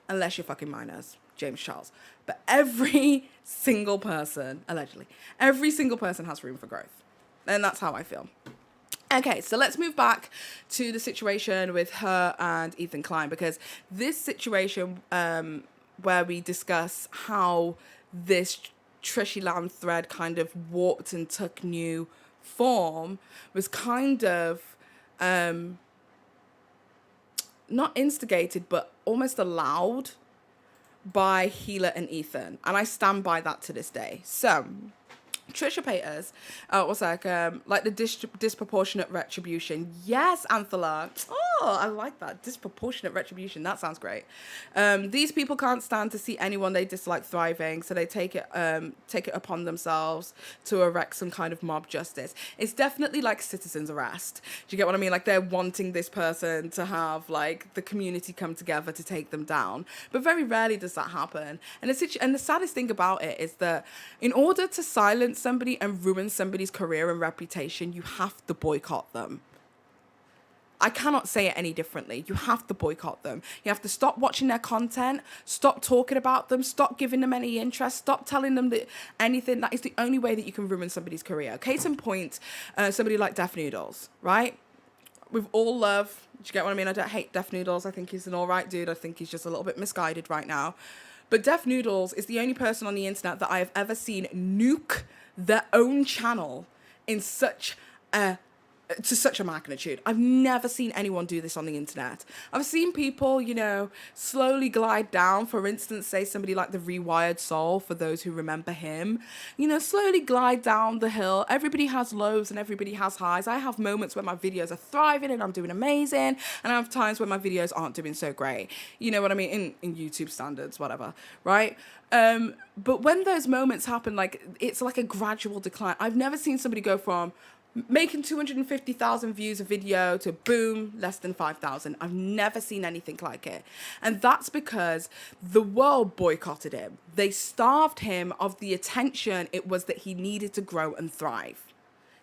Unless you're fucking minors. James Charles. But every single person, allegedly, every single person has room for growth. And that's how I feel. Okay, so let's move back to the situation with her and Ethan Klein, because this situation where we discuss how this Trishyland thread kind of warped and took new form was kind of not instigated, but almost allowed by Hila and Ethan. And I stand by that to this day. So Trisha Paytas was like the disproportionate retribution. Yes, Anthela. Oh, I like that. Disproportionate retribution. That sounds great. These people can't stand to see anyone they dislike thriving, so they take it upon themselves to erect some kind of mob justice. It's definitely like citizen's arrest. Do you get what I mean? Like they're wanting this person to have like the community come together to take them down, but very rarely does that happen. And the saddest thing about it is that in order to silence somebody and ruin somebody's career and reputation, you have to boycott them. I cannot say it any differently. You have to boycott them. You have to stop watching their content, stop talking about them, stop giving them any interest, stop telling them that anything. That is the only way that you can ruin somebody's career. Case in point, somebody like Def Noodles, right? With all love, do you get what I mean? I don't hate Def Noodles. I think he's an all right dude. I think he's just a little bit misguided right now. But Def Noodles is the only person on the internet that I have ever seen nuke their own channel in such a magnitude. I've never seen anyone do this on the internet. I've seen people, you know, slowly glide down. For instance, say somebody like the Rewired Soul, for those who remember him, you know, slowly glide down the hill. Everybody has lows and everybody has highs. I have moments where my videos are thriving and I'm doing amazing, and I have times where my videos aren't doing so great. You know what I mean? In YouTube standards, whatever, right? But when those moments happen, like, it's like a gradual decline. I've never seen somebody go from making 250,000 views a video to boom, less than 5,000. I've never seen anything like it. And that's because the world boycotted him. They starved him of the attention it was that he needed to grow and thrive.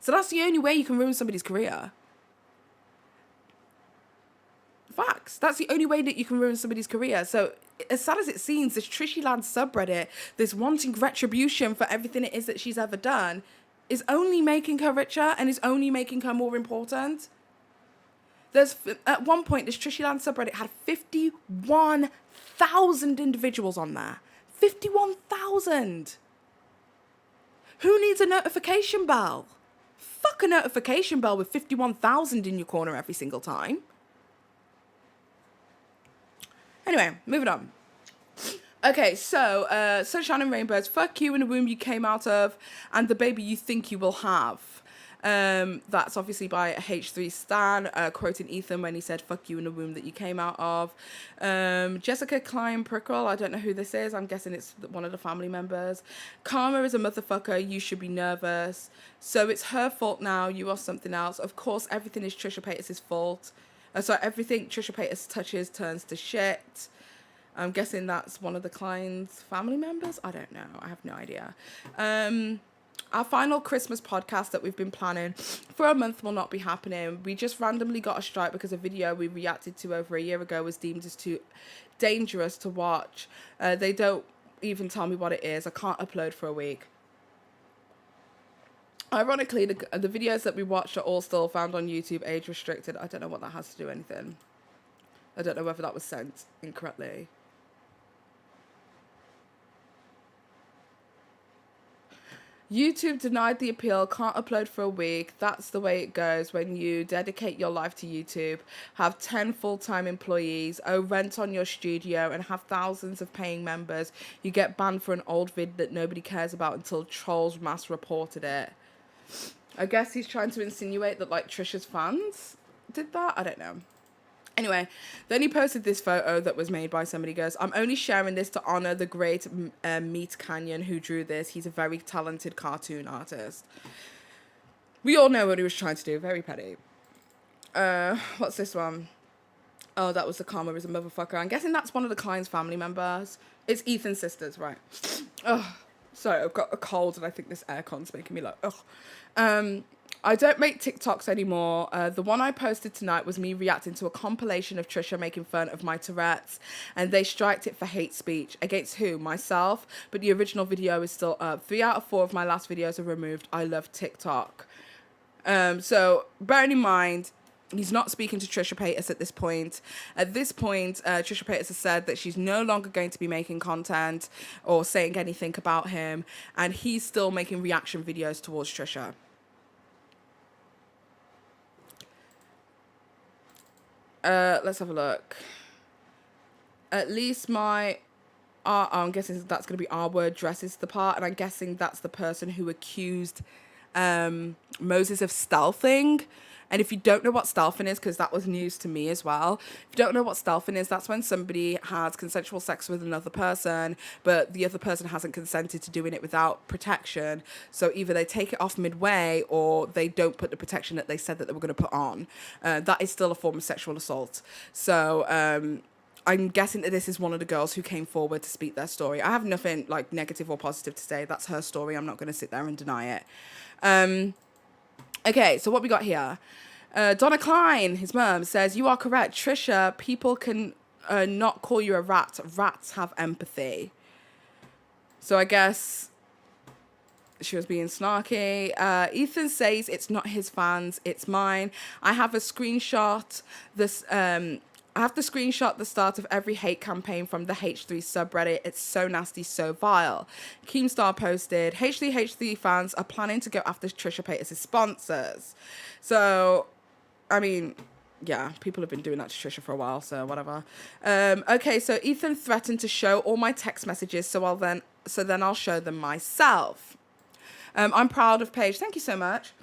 So that's the only way you can ruin somebody's career. Facts. That's the only way that you can ruin somebody's career. So as sad as it seems, this Trishyland subreddit, this wanting retribution for everything it is that she's ever done, is only making her richer and is only making her more important. At one point, this Trishyland subreddit had 51,000 individuals on there. 51,000. Who needs a notification bell? Fuck a notification bell with 51,000 in your corner every single time. Anyway, moving on. Okay, so Sunshine and Rainbows, fuck you in the womb you came out of, and the baby you think you will have. That's obviously by H3 Stan, quoting Ethan when he said, fuck you in the womb that you came out of. Jessica Klein Prickle, I don't know who this is. I'm guessing it's one of the family members. Karma is a motherfucker. You should be nervous. So it's her fault now. You are something else. Of course, everything is Trisha Paytas' fault. So everything Trisha Paytas touches turns to shit. I'm guessing that's one of the Klein's family members. I don't know. I have no idea. Our final Christmas podcast that we've been planning for a month will not be happening. We just randomly got a strike because a video we reacted to over a year ago was deemed as too dangerous to watch. They don't even tell me what it is. I can't upload for a week. Ironically, the videos that we watched are all still found on YouTube, age restricted. I don't know what that has to do with anything. I don't know whether that was sent incorrectly. YouTube denied the appeal, can't upload for a week. That's the way it goes when you dedicate your life to YouTube, have 10 full-time employees, owe rent on your studio, and have thousands of paying members. You get banned for an old vid that nobody cares about until trolls mass reported it. I guess he's trying to insinuate that, like, Trisha's fans did that? I don't know. Anyway, then he posted this photo that was made by somebody. He goes, I'm only sharing this to honor the great Meat Canyon who drew this. He's a very talented cartoon artist. We all know what he was trying to do. Very petty. What's this one? Oh, that was the Karma is a motherfucker. I'm guessing that's one of the Klein's family members. It's Ethan's sisters, right? Oh, sorry, I've got a cold and I think this aircon's making me like, ugh. I don't make TikToks anymore. The one I posted tonight was me reacting to a compilation of Trisha making fun of my Tourette's, and they striked it for hate speech. Against who? Myself. But the original video is still up. 3 out of 4 of my last videos are removed. I love TikTok. So bearing in mind, he's not speaking to Trisha Paytas at this point. At this point, Trisha Paytas has said that she's no longer going to be making content or saying anything about him, and he's still making reaction videos towards Trisha. Let's have a look. At least I'm guessing that's going to be our word dresses the part, and I'm guessing that's the person who accused Moses of stealthing. And if you don't know what stealthing is, because that was news to me as well, if you don't know what stealthing is, that's when somebody has consensual sex with another person, but the other person hasn't consented to doing it without protection. So either they take it off midway or they don't put the protection that they said that they were going to put on. That is still a form of sexual assault. So I'm guessing that this is one of the girls who came forward to speak their story. I have nothing like negative or positive to say. That's her story. I'm not going to sit there and deny it. Okay, so what we got here? Donna Klein, his mum, says, "You are correct, Trisha. People can not call you a rat. Rats have empathy." So I guess she was being snarky. Ethan says it's not his fans, it's mine. I have a screenshot. I have to screenshot the start of every hate campaign from the H3 subreddit. It's so nasty, so vile. Keemstar posted, H3 fans are planning to go after Trisha Paytas' sponsors. So, I mean, yeah, people have been doing that to Trisha for a while, so whatever. Okay, so Ethan threatened to show all my text messages, so then I'll show them myself. I'm proud of Paige. Thank you so much.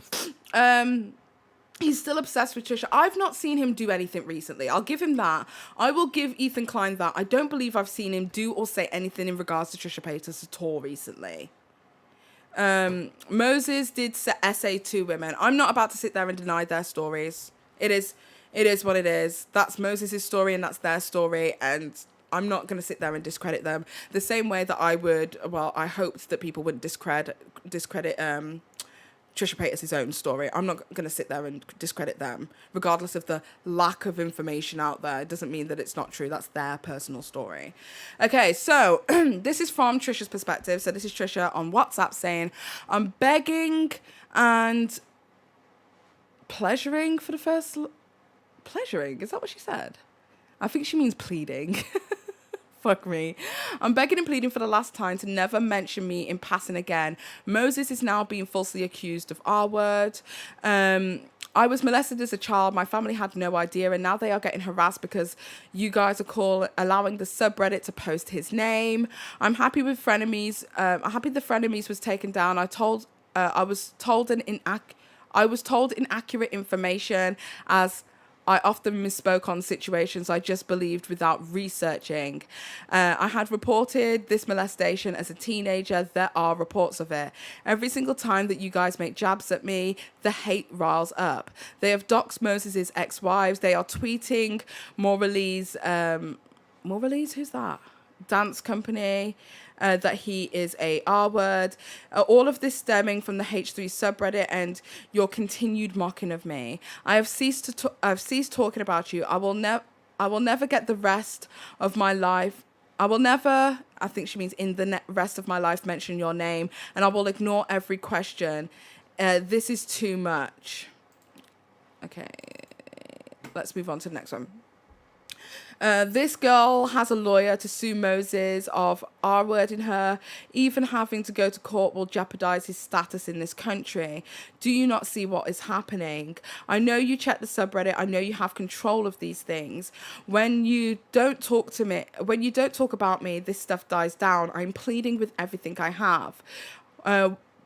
He's still obsessed with Trisha. I've not seen him do anything recently. I'll give him that. I will give Ethan Klein that. I don't believe I've seen him do or say anything in regards to Trisha Paytas at all recently. Moses did essay 2 women. I'm not about to sit there and deny their stories. It is what it is. That's Moses' story and that's their story, and I'm not going to sit there and discredit them. The same way that I hoped that people wouldn't discredit Trisha Paytas' own story. I'm not going to sit there and discredit them, regardless of the lack of information out there. It doesn't mean that it's not true. That's their personal story. Okay, so this is from Trisha's perspective. So this is Trisha on WhatsApp saying, "I'm begging and pleasuring for the first... Pleasuring? Is that what she said? I think she means pleading." Fuck me. "I'm begging and pleading for the last time to never mention me in passing again. Moses is now being falsely accused of R word. I was molested as a child. My family had no idea, and now they are getting harassed because you guys are allowing the subreddit to post his name. I'm happy with frenemies. I'm happy the frenemies was taken down. I was told inaccurate information as I often misspoke on situations I just believed without researching. I had reported this molestation as a teenager. There are reports of it. Every single time that you guys make jabs at me, the hate riles up. They have doxed Moses' ex-wives. They are tweeting Moralee's... Moralee's? Who's that? Dance company. That he is a R-word. All of this stemming from the H3 subreddit and your continued mocking of me. I've ceased talking about you. I will never get the rest of my life. I will never, I think she means in the rest of my life, mention your name, and I will ignore every question. This is too much." Okay, let's move on to the next one. This girl has a lawyer to sue Moses of R-wording her. Even having to go to court will jeopardize his status in this country. Do you not see what is happening? I know you check the subreddit. I know you have control of these things. When you don't talk about me, this stuff dies down. I'm pleading with everything I have.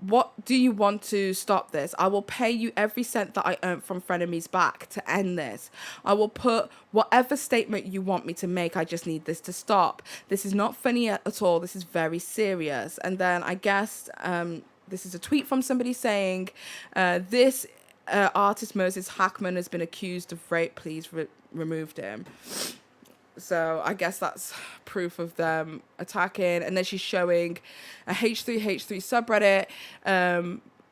What do you want to stop this? I will pay you every cent that I earned from frenemies back to end this. I will put whatever statement you want me to make. I just need this to stop. This is not funny at all. This is very serious." And then I guess this is a tweet from somebody saying, "This artist Moses Hackman has been accused of rape. Please remove him." So I guess that's proof of them attacking. And then she's showing a H3 subreddit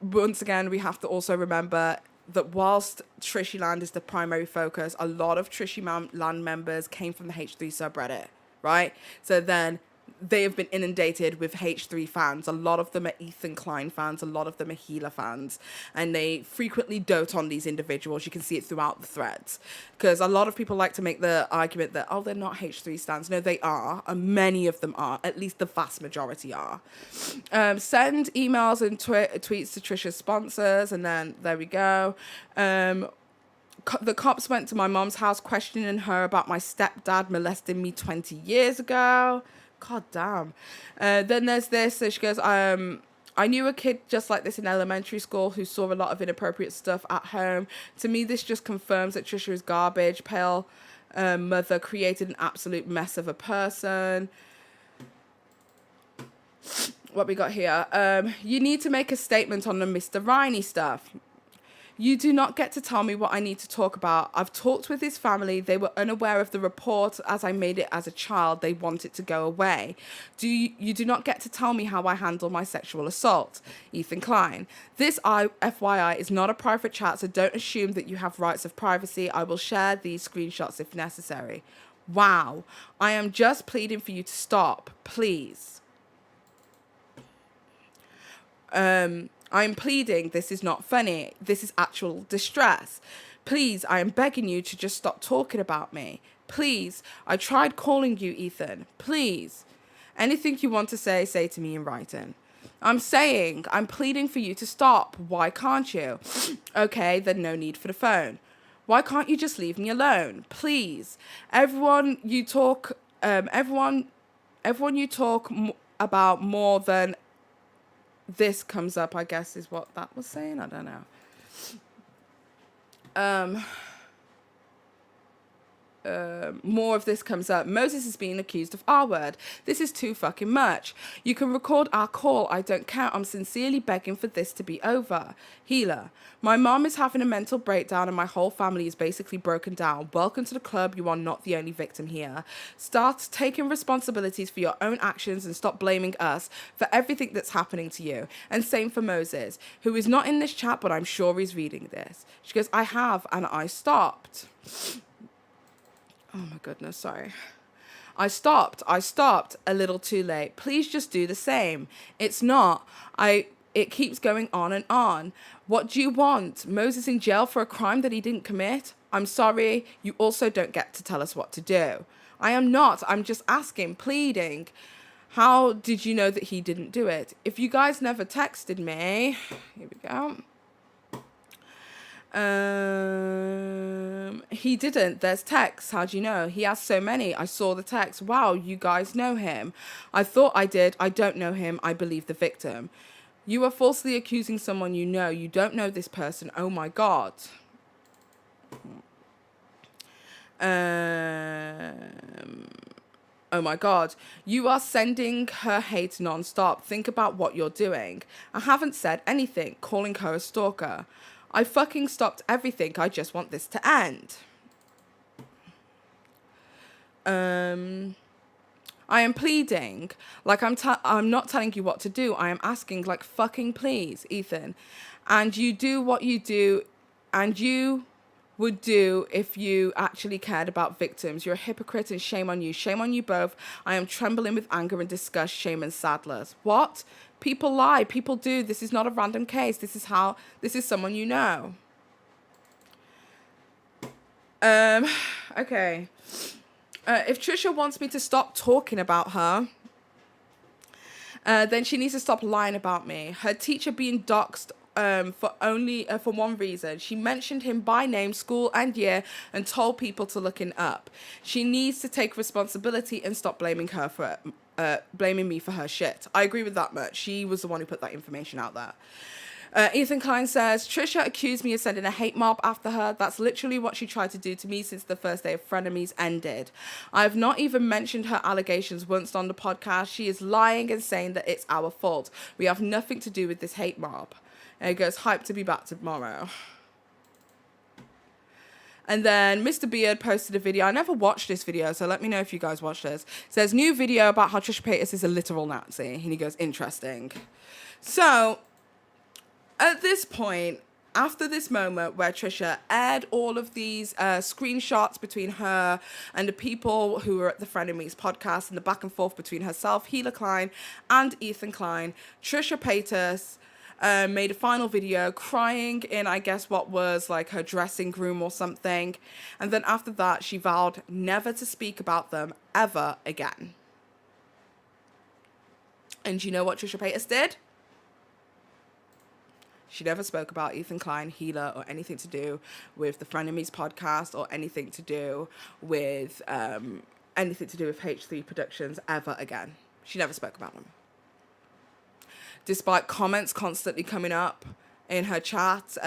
once again, we have to also remember that whilst TRISHYLAND is the primary focus, a lot of TRISHYLAND members came from the H3 subreddit, right? So then they have been inundated with H3 fans. A lot of them are Ethan Klein fans. A lot of them are Healer fans. And they frequently dote on these individuals. You can see it throughout the threads. Because a lot of people like to make the argument that, oh, they're not H3 stans. No, they are. And many of them are. At least the vast majority are. Send emails and tweets to Trisha's sponsors. And then there we go. The cops went to my mom's house questioning her about my stepdad molesting me 20 years ago. God damn. Then there's this. So she goes, I knew a kid just like this in elementary school who saw a lot of inappropriate stuff at home. To me, this just confirms that Trisha is garbage. Pale mother created an absolute mess of a person. What we got here? You need to make a statement on the Mr. Riney stuff. You do not get to tell me what I need to talk about. I've talked with his family. They were unaware of the report as I made it as a child. They want it to go away. You do not get to tell me how I handle my sexual assault. Ethan Klein. This, FYI, is not a private chat, so don't assume that you have rights of privacy. I will share these screenshots if necessary. Wow. I am just pleading for you to stop, please. I'm pleading, this is not funny. This is actual distress. Please, I am begging you to just stop talking about me. Please, I tried calling you, Ethan. Please. Anything you want to say to me in writing. I'm pleading for you to stop. Why can't you? Okay, then no need for the phone. Why can't you just leave me alone? Please. Everyone you talk about more than this comes up, I guess, is what that was saying. I don't know. More of this comes up. Moses is being accused of R-word. This is too fucking much. You can record our call. I don't care. I'm sincerely begging for this to be over. Healer. My mom is having a mental breakdown and my whole family is basically broken down. Welcome to the club. You are not the only victim here. Start taking responsibilities for your own actions and stop blaming us for everything that's happening to you. And same for Moses, who is not in this chat, but I'm sure he's reading this. She goes, I have, and I stopped. Oh my goodness, sorry. I stopped a little too late. Please just do the same. It's not. It keeps going on and on. What do you want? Moses in jail for a crime that he didn't commit? I'm sorry. You also don't get to tell us what to do. I am not. I'm just asking, pleading. How did you know that he didn't do it? If you guys never texted me, here we go. He didn't. There's texts. How do you know? He has so many. I saw the text. Wow, you guys know him. I thought I did. I don't know him. I believe the victim. You are falsely accusing someone you know. You don't know this person. Oh my God. Oh my God. You are sending her hate non-stop. Think about what you're doing. I haven't said anything. Calling her a stalker. I fucking stopped everything. I just want this to end. I am pleading. Like I'm not telling you what to do. I am asking like fucking please, Ethan. And you do what you do and you would do if you actually cared about victims. You're a hypocrite and shame on you. Shame on you both. I am trembling with anger and disgust, shame and sadness. What? People lie. People do. This is not a random case. This is someone you know. Okay. If Trisha wants me to stop talking about her, then she needs to stop lying about me. Her teacher being doxxed for one reason. She mentioned him by name, school and year, and told people to look him up. She needs to take responsibility and stop blaming her for blaming me for her shit. I agree with that much. She was the one who put that information out there. Ethan Klein says, Trisha accused me of sending a hate mob after her. That's literally what she tried to do to me since the first day of Frenemies ended. I have not even mentioned her allegations once on the podcast. She is lying and saying that it's our fault. We have nothing to do with this hate mob. And it goes, hype to be back tomorrow. And then Mr. Beard posted a video. I never watched this video, so let me know if you guys watched this. It says, new video about how Trisha Paytas is a literal Nazi. And he goes, interesting. So, At this point, after this moment where Trisha aired all of these screenshots between her and the people who were at the Frenemies podcast and the back and forth between herself, Hila Klein, and Ethan Klein, Trisha Paytas made a final video crying in, I guess, what was like her dressing room or something. And then after that, she vowed never to speak about them ever again. And you know what Trisha Paytas did? She never spoke about Ethan Klein, Hila, or anything to do with the Frenemies podcast or anything to do with H3 Productions ever again. She never spoke about them. Despite comments constantly coming up in her chat,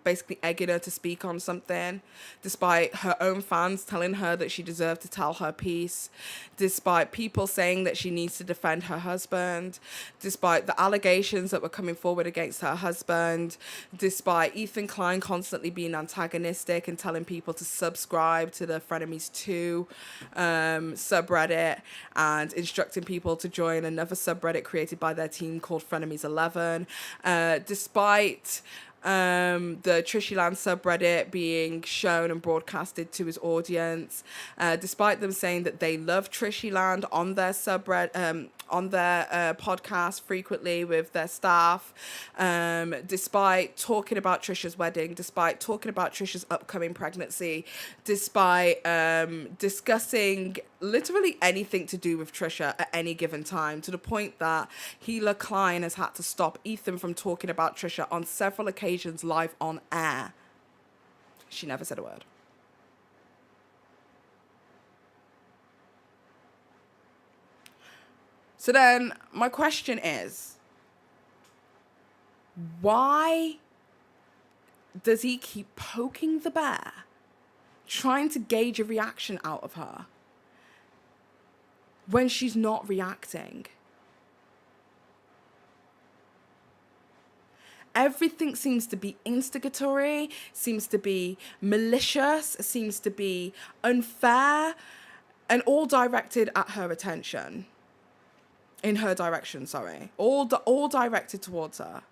basically egging her to speak on something, despite her own fans telling her that she deserved to tell her piece, despite people saying that she needs to defend her husband, despite the allegations that were coming forward against her husband, despite Ethan Klein constantly being antagonistic and telling people to subscribe to the Frenemies 2 subreddit and instructing people to join another subreddit created by their team called Frenemies 11, despite the TRISHYLAND subreddit being shown and broadcasted to his audience, despite them saying that they love TRISHYLAND on their subreddit, on their podcast frequently with their staff, despite talking about Trisha's wedding, despite talking about Trisha's upcoming pregnancy, despite discussing literally anything to do with Trisha at any given time, to the point that Hila Klein has had to stop Ethan from talking about Trisha on several occasions live on air. She never said a word. So then my question is, why does he keep poking the bear, trying to gauge a reaction out of her when she's not reacting? Everything seems to be instigatory, seems to be malicious, seems to be unfair, and all directed at her attention. In her direction, sorry. All directed towards her.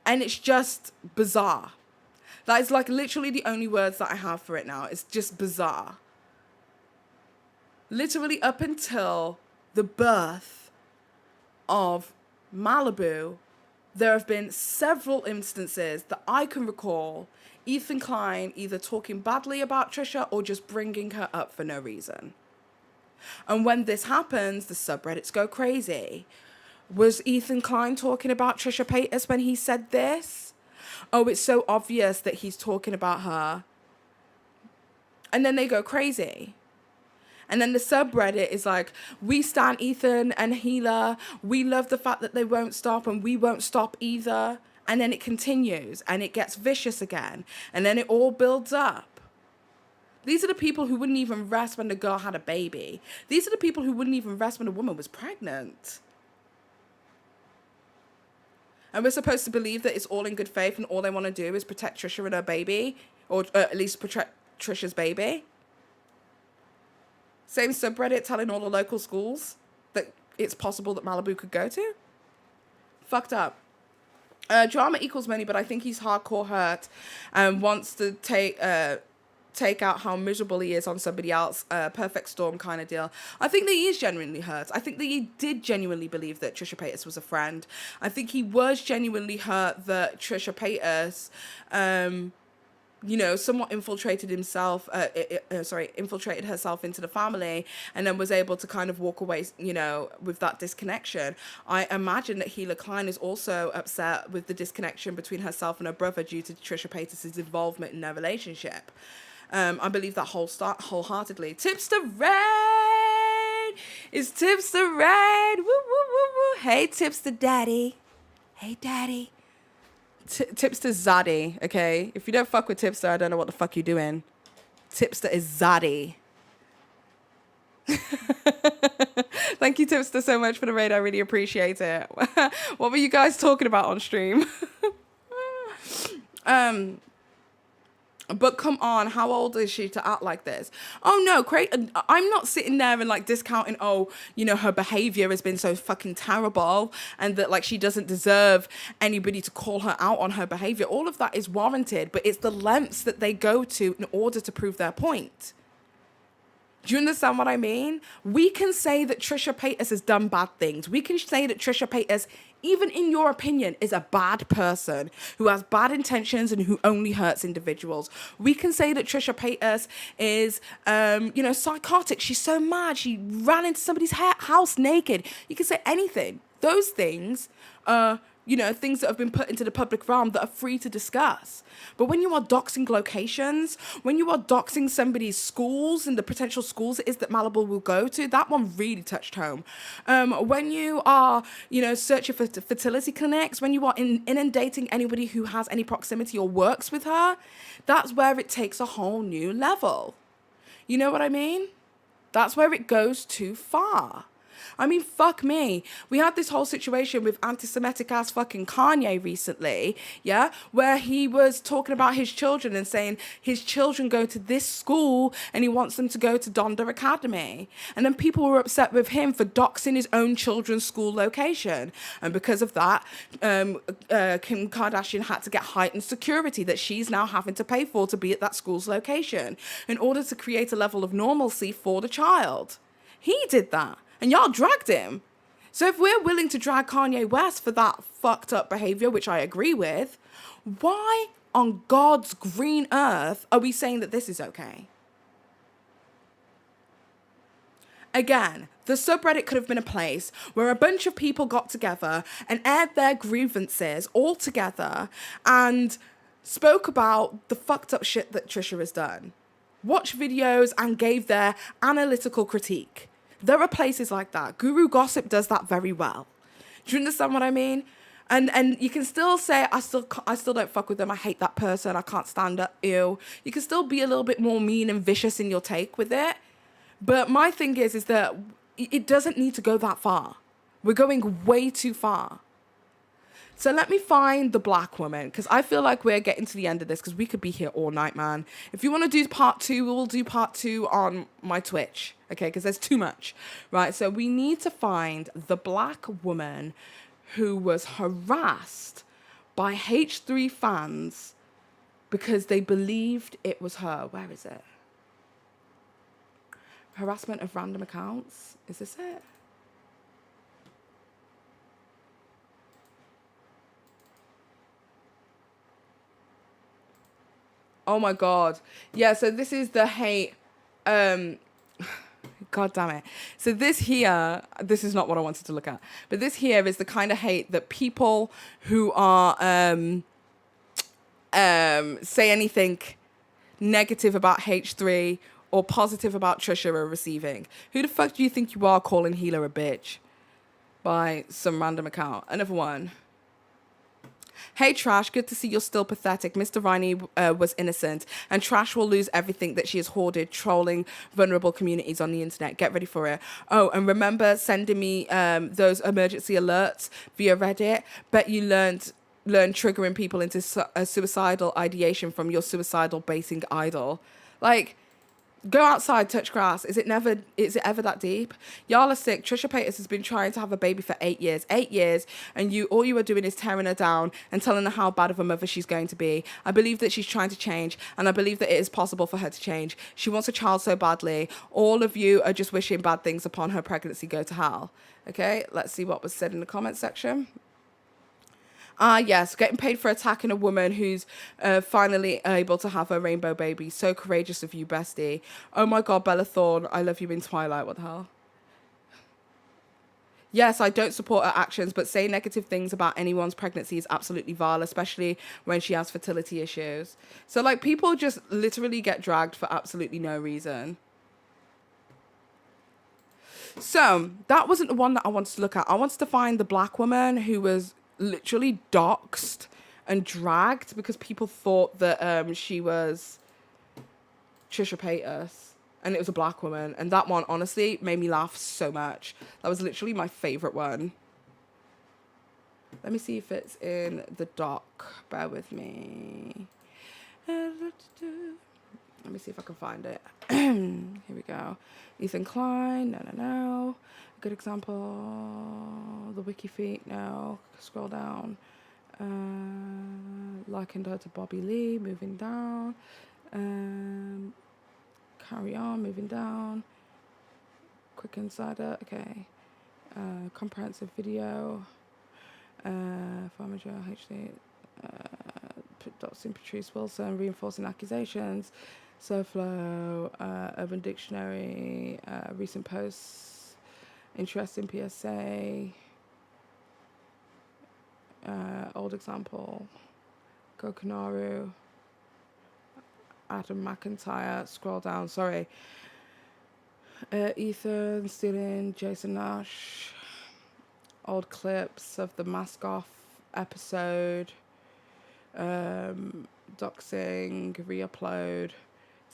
And it's just bizarre. That is like literally the only words that I have for it now. It's just bizarre. Literally up until the birth of Malibu, there have been several instances that I can recall Ethan Klein either talking badly about Trisha or just bringing her up for no reason. And when this happens, the subreddits go crazy. Was Ethan Klein talking about Trisha Paytas when he said this? Oh, it's so obvious that he's talking about her. And then they go crazy. And then the subreddit is like, we stan Ethan and Hila. We love the fact that they won't stop and we won't stop either. And then it continues and it gets vicious again. And then it all builds up. These are the people who wouldn't even rest when the girl had a baby. These are the people who wouldn't even rest when a woman was pregnant. And we're supposed to believe that it's all in good faith and all they want to do is protect Trisha and her baby, or at least protect Trisha's baby. Same subreddit telling all the local schools that it's possible that Malibu could go to. Fucked up. Drama equals money, but I think he's hardcore hurt and wants to take out how miserable he is on somebody else, perfect storm kind of deal. I think that he is genuinely hurt. I think that he did genuinely believe that Trisha Paytas was a friend. I think he was genuinely hurt that Trisha Paytas, somewhat infiltrated herself into the family and then was able to kind of walk away, with that disconnection. I imagine that Hila Klein is also upset with the disconnection between herself and her brother due to Trisha Paytas' involvement in their relationship. I believe that wholeheartedly. Tipster Red! It's Tipster Red! Woo, woo, woo, woo. Hey, Tipster Daddy. Hey, Daddy. Tipster Zaddy, okay? If you don't fuck with Tipster, I don't know what the fuck you're doing. Tipster is Zaddy. Thank you, Tipster, so much for the raid. I really appreciate it. What were you guys talking about on stream? But come on, how old is she to act like this? Oh no, I'm not sitting there and like discounting, oh, you know, her behavior has been so fucking terrible and that like she doesn't deserve anybody to call her out on her behavior. All of that is warranted, but it's the lengths that they go to in order to prove their point. Do you understand what I mean? We can say that Trisha Paytas has done bad things. We can say that Trisha Paytas, even in your opinion, is a bad person who has bad intentions and who only hurts individuals. We can say that Trisha Paytas is, psychotic. She's so mad. She ran into somebody's house naked. You can say anything. Those things are, things that have been put into the public realm that are free to discuss. But when you are doxing locations, when you are doxing somebody's schools and the potential schools it is that Malibu will go to, that one really touched home. When you are, searching for fertility clinics, when you are inundating anybody who has any proximity or works with her, that's where it takes a whole new level. You know what I mean? That's where it goes too far. I mean, fuck me. We had this whole situation with anti-Semitic ass fucking Kanye recently, yeah, where he was talking about his children and saying his children go to this school and he wants them to go to Donda Academy. And then people were upset with him for doxing his own children's school location. And because of that, Kim Kardashian had to get heightened security that she's now having to pay for to be at that school's location in order to create a level of normalcy for the child. He did that. And y'all dragged him. So if we're willing to drag Kanye West for that fucked up behavior, which I agree with, why on God's green earth are we saying that this is okay? Again, the subreddit could have been a place where a bunch of people got together and aired their grievances all together and spoke about the fucked up shit that Trisha has done. Watched videos and gave their analytical critique. There are places like that. Guru Gossip does that very well. Do you understand what I mean? And you can still say, I still don't fuck with them. I hate that person. I can't stand it. Ew. You can still be a little bit more mean and vicious in your take with it. But my thing is that it doesn't need to go that far. We're going way too far. So let me find the black woman, because I feel like we're getting to the end of this, because we could be here all night, man. If you want to do part 2, we will do part 2 on my Twitch, okay, because there's too much, right? So we need to find the black woman who was harassed by H3 fans because they believed it was her. Where is it? Harassment of random accounts. Is this it? Oh my God. Yeah, so this is the hate. God damn it. So this here, this is not what I wanted to look at. But this here is the kind of hate that people who are say anything negative about H3 or positive about Trisha are receiving. Who the fuck do you think you are calling Healer a bitch? By some random account. Another one. Hey, Trash, good to see you're still pathetic. Mr. Riney was innocent, and Trash will lose everything that she has hoarded, trolling vulnerable communities on the internet. Get ready for it. Oh, and remember sending me those emergency alerts via Reddit? Bet you learn triggering people into suicidal ideation from your suicidal basing idol. Like, go outside, touch grass. Is it ever that deep? Y'all are sick. Trisha Paytas has been trying to have a baby for 8 years. 8 years, and all you are doing is tearing her down and telling her how bad of a mother she's going to be. I believe that she's trying to change, and I believe that it is possible for her to change. She wants a child so badly. All of you are just wishing bad things upon her pregnancy. Go to hell. Okay, let's see what was said in the comment section. Yes, getting paid for attacking a woman who's finally able to have her rainbow baby. So courageous of you, bestie. Oh my God, Bella Thorne, I love you in Twilight. What the hell? Yes, I don't support her actions, but saying negative things about anyone's pregnancy is absolutely vile, especially when she has fertility issues. So, like, people just literally get dragged for absolutely no reason. So, that wasn't the one that I wanted to look at. I wanted to find the black woman who was literally doxed and dragged because people thought that she was Trisha Paytas and it was a black woman, and that one honestly made me laugh so much. That was literally my favorite one. Let me see if it's in the doc. Bear with me. Let me see if I can find it. Here we go. Ethan Klein. No. A good example. The Wiki Feet. No. Scroll down. Likened her to Bobby Lee. Moving down. Carry on. Moving down. Quick Insider. Okay. Comprehensive video. Farmer Joe HD. Doxxing Patrice Wilson. Reinforcing accusations. SoFlo, Urban Dictionary, recent posts, interesting PSA, old example, Gokanaru, Adam McIntyre, scroll down, sorry, Ethan stealing Jason Nash, old clips of the Mask Off episode, doxing, re-upload.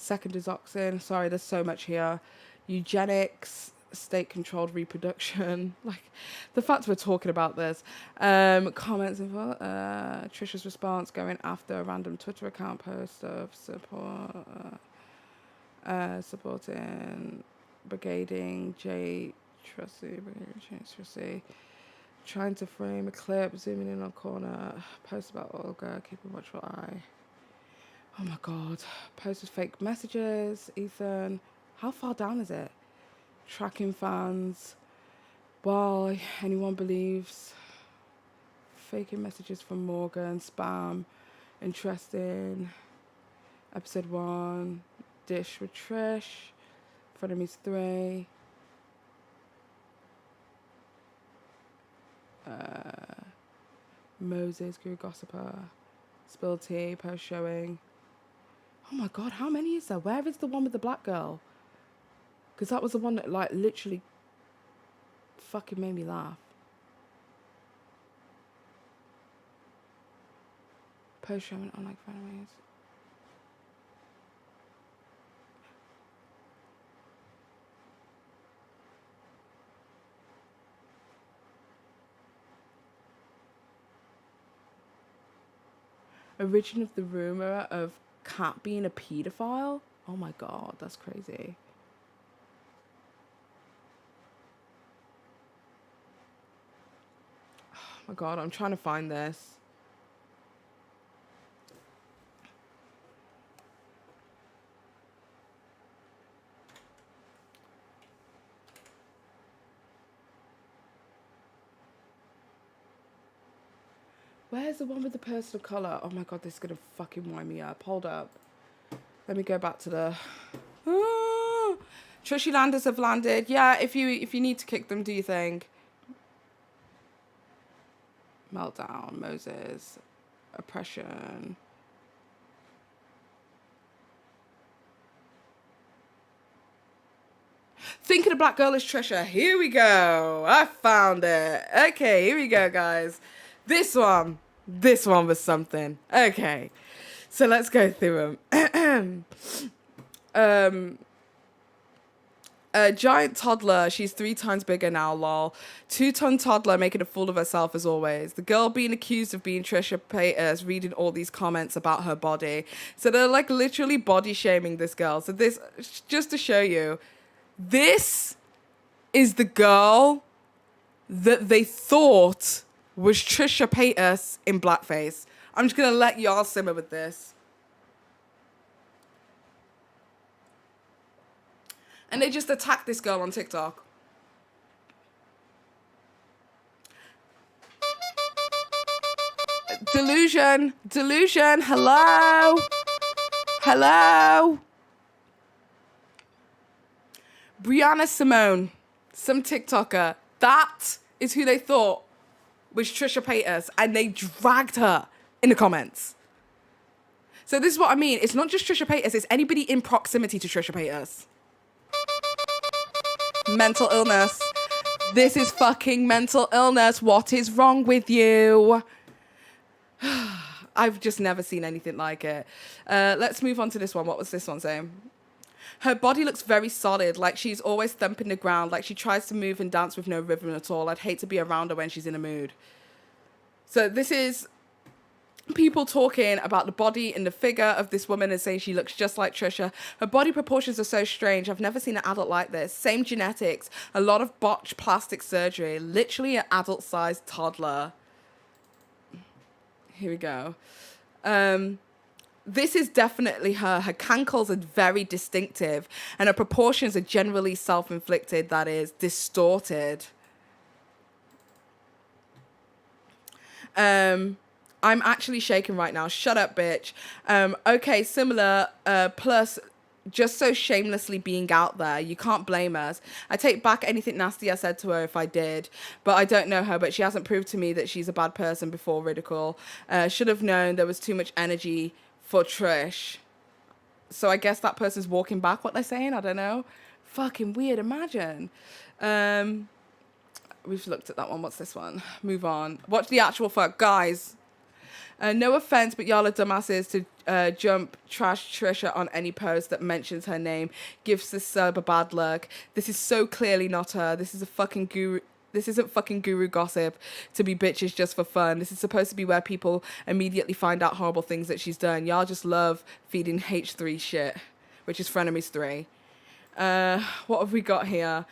Second is doxing. Sorry, there's so much here. Eugenics, state-controlled reproduction. Like, the fact we're talking about this. Comments of Trisha's response going after a random Twitter account post of supporting brigading J. Trusty. Trying to frame a clip, zooming in on corner. Post about Olga, keep a watchful eye. Oh my God. Post with fake messages. Ethan. How far down is it? Tracking fans. Why anyone believes. Faking messages from Morgan. Spam. Interesting. Episode 1. Dish with Trish. Frenemies 3. Moses, Guru Gossiper. Spill tea. Post showing. Oh my God, how many is there? Where is the one with the black girl? Because that was the one that, like, literally fucking made me laugh. Post showing on, like, frenemies. Origin of the rumor of Kat being a pedophile? Oh my God, that's crazy. Oh my God, I'm trying to find this. Where's the one with the person of colour? Oh my God, this is going to fucking wind me up. Hold up. Let me go back to the... TRISHYLANDers have landed. Yeah, if you need to kick them, do you think? Meltdown, Moses, oppression. Thinking a black girl is Trisha. Here we go. I found it. Okay, here we go, guys. This one was something. Okay, so let's go through them. A giant toddler, she's 3 times bigger now, lol. 2-ton toddler making a fool of herself as always. The girl being accused of being Trisha Paytas, reading all these comments about her body. So they're like literally body shaming this girl. So this, just to show you, this is the girl that they thought was Trisha Paytas in blackface. I'm just going to let y'all simmer with this. And they just attacked this girl on TikTok. Delusion, hello. Brianna Simone, some TikToker. That is who they thought was Trisha Paytas, and they dragged her in the comments. So this is what I mean. It's not just Trisha Paytas, it's anybody in proximity to Trisha Paytas. Mental illness. This is fucking mental illness. What is wrong with you? I've just never seen anything like it. Let's move on to this one. What was this one saying? Her body looks very solid, like she's always thumping the ground, like she tries to move and dance with no rhythm at all. I'd hate to be around her when she's in a mood. So this is people talking about the body and the figure of this woman and saying she looks just like Trisha. Her body proportions are so strange. I've never seen an adult like this. Same genetics, a lot of botched plastic surgery, literally an adult-sized toddler. Here we go. This is definitely her. Her cankles are very distinctive, and her proportions are generally self-inflicted, that is, distorted. I'm actually shaking right now. Shut up, bitch. Okay, similar, plus just so shamelessly being out there. You can't blame us. I take back anything nasty I said to her if I did, but I don't know her, but she hasn't proved to me that she's a bad person before ridicule. Should have known there was too much energy for Trish. So I guess that person's walking back what they're saying. I don't know. Fucking weird. Imagine. We've looked at that one. What's this one? Move on. Watch the actual fuck. Guys. No offense, but y'all are dumbasses to jump trash Trisha on any post that mentions her name. Gives the sub a bad look. This is so clearly not her. This is a fucking guru. This isn't fucking guru gossip to be bitches just for fun. This is supposed to be where people immediately find out horrible things that she's done. Y'all just love feeding H3 shit, which is Frenemies 3. What have we got here?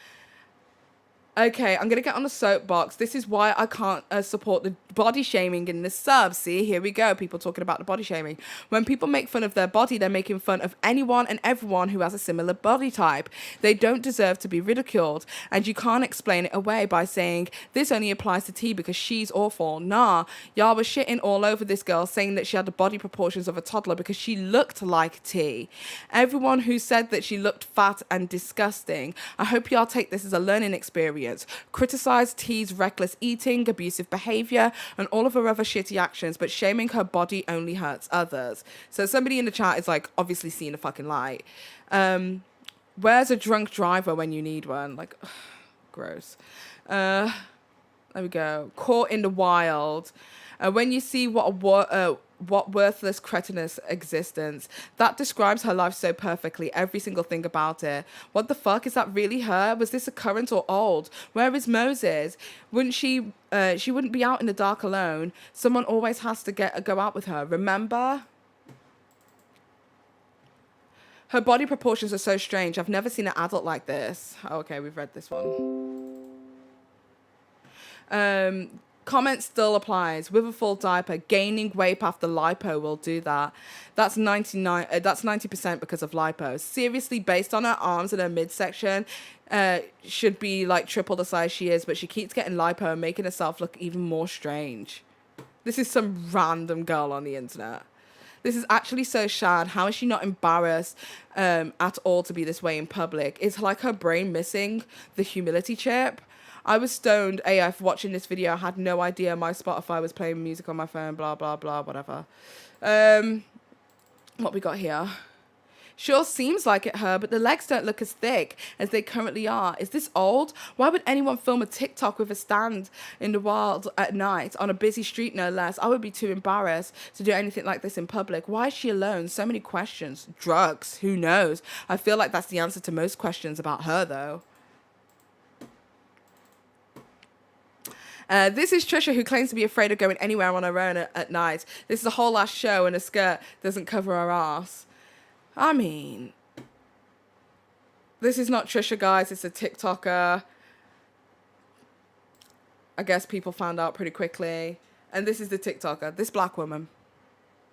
Okay, I'm going to get on the soapbox. This is why I can't support the body shaming in the sub. See, here we go. People talking about the body shaming. When people make fun of their body, they're making fun of anyone and everyone who has a similar body type. They don't deserve to be ridiculed. And you can't explain it away by saying, this only applies to T because she's awful. Nah, y'all were shitting all over this girl, saying that she had the body proportions of a toddler because she looked like T. Everyone who said that she looked fat and disgusting, I hope y'all take this as a learning experience. Criticize T's reckless eating, abusive behavior, and all of her other shitty actions, but shaming her body only hurts others. So somebody in the chat is like obviously seeing a fucking light. Where's a drunk driver when you need one? Like, ugh, gross. There we go. Caught in the wild. When you see what worthless cretinous existence, that describes her life so perfectly, every single thing about it. What the fuck? Is that really her? Was this a current or old? Where is Moses? Wouldn't she wouldn't be out in the dark alone. Someone always has to go out with her. Remember? Her body proportions are so strange. I've never seen an adult like this. Okay, we've read this one. Comment still applies. With a full diaper, gaining weight after lipo will do that. That's 90% because of lipo. Seriously, based on her arms and her midsection, should be like triple the size she is, but she keeps getting lipo and making herself look even more strange. This is some random girl on the internet. This is actually so sad. How is she not embarrassed at all to be this way in public? It's like her brain missing the humility chip. I was stoned AF watching this video. I had no idea my Spotify was playing music on my phone, blah, blah, blah, whatever. What we got here? Sure seems like it her, but the legs don't look as thick as they currently are. Is this old? Why would anyone film a TikTok with a stand in the wild at night on a busy street, no less? I would be too embarrassed to do anything like this in public. Why is she alone? So many questions. Drugs? Who knows? I feel like that's the answer to most questions about her, though. This is Trisha, who claims to be afraid of going anywhere on her own at night. This is a whole ass show and a skirt doesn't cover her ass. I mean, this is not Trisha, guys. It's a TikToker. I guess people found out pretty quickly. And this is the TikToker, this black woman.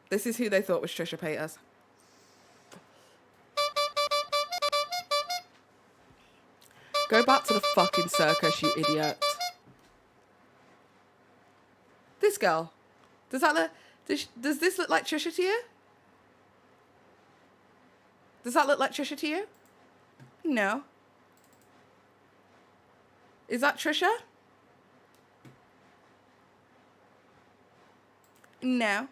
This is who they thought was Trisha Paytas. Go back to the fucking circus, you idiot. This girl, does this look like Trisha to you? Does that look like Trisha to you? No. Is that Trisha? No.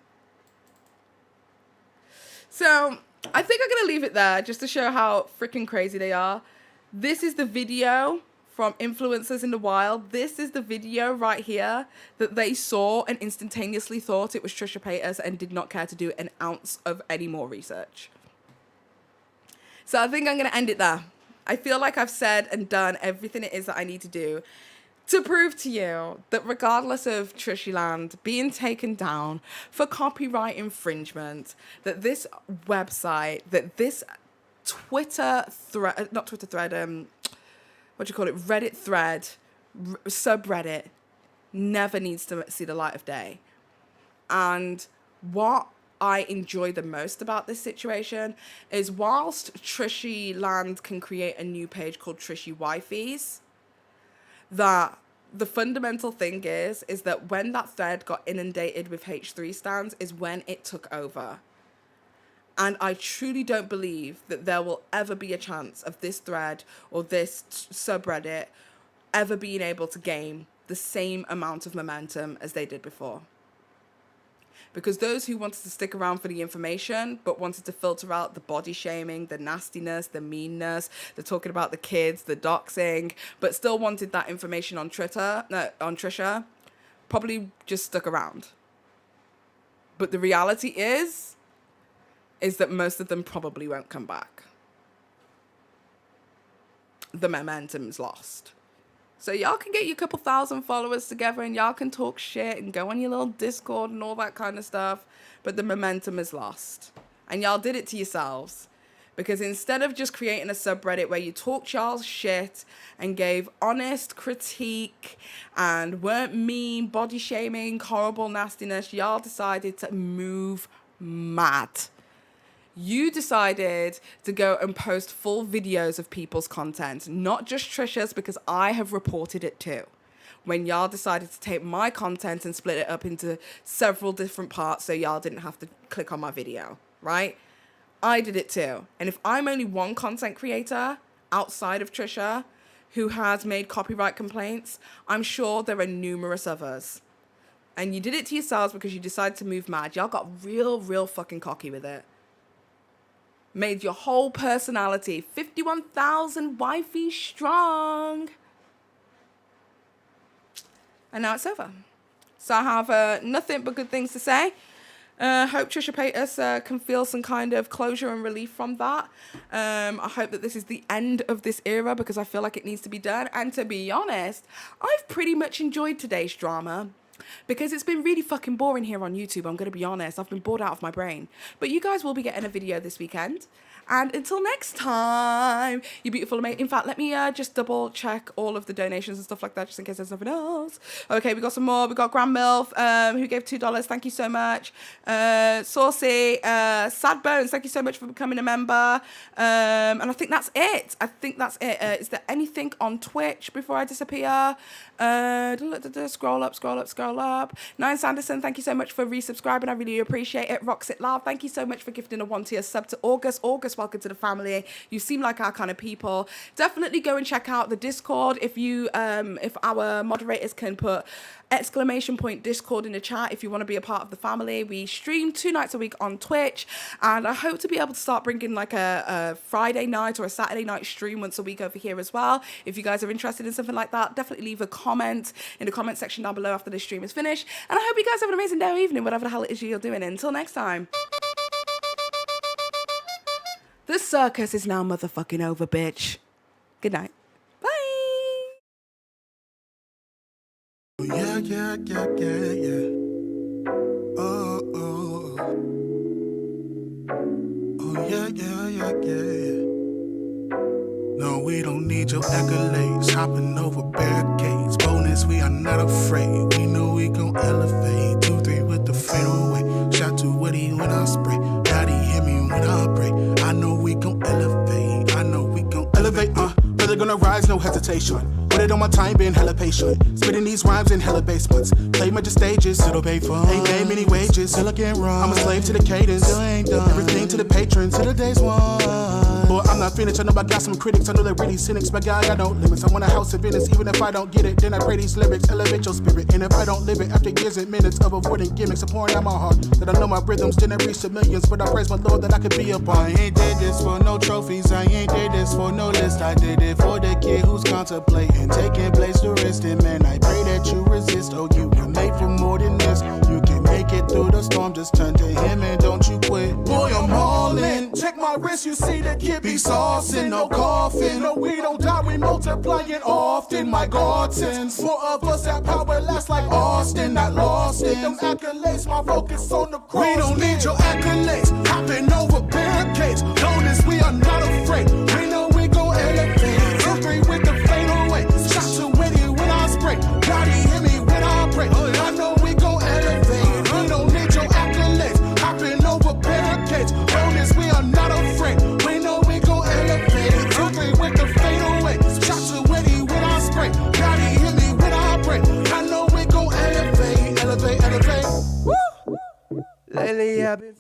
So I think I'm gonna leave it there just to show how freaking crazy they are. This is the video from influencers in the wild. This is the video right here that they saw and instantaneously thought it was Trisha Paytas and did not care to do an ounce of any more research. So I think I'm going to end it there. I feel like I've said and done everything it is that I need to do. to prove to you that regardless of TRISHYLAND being taken down for copyright infringement, that this website, that this Twitter thread, not Twitter thread, what do you call it, Reddit thread, subreddit, never needs to see the light of day. And what I enjoy the most about this situation is whilst TRISHYLAND can create a new page called Trishy Wifeys, that the fundamental thing is that when that thread got inundated with H3 stands is when it took over. And I truly don't believe that there will ever be a chance of this thread or this subreddit ever being able to gain the same amount of momentum as they did before. Because those who wanted to stick around for the information but wanted to filter out the body shaming, the nastiness, the meanness, the talking about the kids, the doxing, but still wanted that information on Trisha, probably just stuck around. But the reality is that most of them probably won't come back. The momentum's lost. So y'all can get your couple thousand followers together and y'all can talk shit and go on your little Discord and all that kind of stuff. But the momentum is lost. And y'all did it to yourselves. Because instead of just creating a subreddit where you talked y'all's shit and gave honest critique and weren't mean, body shaming, horrible nastiness, y'all decided to move mad. You decided to go and post full videos of people's content, not just Trisha's, because I have reported it too. When y'all decided to take my content and split it up into several different parts so y'all didn't have to click on my video, right? I did it too. And if I'm only one content creator outside of Trisha who has made copyright complaints, I'm sure there are numerous others. And you did it to yourselves because you decided to move mad. Y'all got real fucking cocky with it. Made your whole personality 51,000 wifey strong. And now it's over. So I have nothing but good things to say. Hope Trisha Paytas can feel some kind of closure and relief from that. I hope that this is the end of this era because I feel like it needs to be done. And to be honest, I've pretty much enjoyed today's drama. Because it's been really fucking boring here on YouTube, I'm going to be honest. I've been bored out of my brain. But you guys will be getting a video this weekend. And until next time, you beautiful amazing. In fact, let me just double check all of the donations and stuff like that, just in case there's nothing else. Okay, we got some more. We got Grand Milf, who gave $2. Thank you so much. Saucy, Sad Bones, thank you so much for becoming a member. And I think that's it. Is there anything on Twitch before I disappear? Scroll up. Nine Sanderson, thank you so much for resubscribing. I really appreciate it. Roxit Love, thank you so much for gifting a 1-tier sub to August, welcome to the family. You seem like our kind of people. Definitely go and check out the Discord. If our moderators can put !Discord in the chat if you want to be a part of the family. We stream 2 nights a week on Twitch, and I hope to be able to start bringing like a Friday night or a Saturday night stream once a week over here as well. If you guys are interested in something like that, definitely leave a comment in the comment section down below after the stream is finished. And I hope you guys have an amazing day or evening, whatever the hell it is you're doing. Until next time. The circus is now motherfucking over, bitch. Good night. Bye. Yeah. Oh, yeah. No, we don't need your accolades. Hopping over barricades. Bonus, we are not afraid. We know we gon' elevate. 2-3 with the fadeaway. Shot to Woody when I spray. Daddy hit me when I pray. I know we gon' elevate. Brother gonna rise, no hesitation. Put it on my time, been hella patient. Spitting these rhymes in hella basements. Play major stages, still pay fun. Ain't paid many wages, still I can't run. I'm a slave to the cadence, still ain't done. Everything to the patrons, till the day's won. But I'm not finished, I know I got some critics. I know they're really cynics, but God, I got no limits. I want a house of Venice, even if I don't get it. Then I pray these lyrics, elevate your spirit. And if I don't live it, after years and minutes of avoiding gimmicks, I'm pouring out my heart. That I know my rhythms didn't reach the millions, but I praise my Lord that I could be a part. I ain't did this for no trophies, I ain't did this for no list. I did it for the kid who's contemplating taking place to rest in. Man, I pray that you resist. Oh, you were made for more than this. You can make it through the storm, just turn to him and don't you quit. Boy, I'm all in. Check my my wrist, you see the kid be saucing, no coffin. No, we don't die, we multiplying often. My God sends more of us, that power lasts like Austin, not lost in them accolades. My focus on the cross. We don't need your accolades, hopping over barricades. Known as we are not afraid. We know we gon' elevate. 2-3 with the fadeaway. Shot too witty when I spray. God, he hear me when I pray. I know we gon' elevate. We don't need your accolades, hopping over barricades. Known as we are not afraid. We know we gon' elevate. 2-3 with the fadeaway. Shot too witty when I spray. God, he hear me when I pray. I know we gon' elevate, elevate, elevate. Lately I've been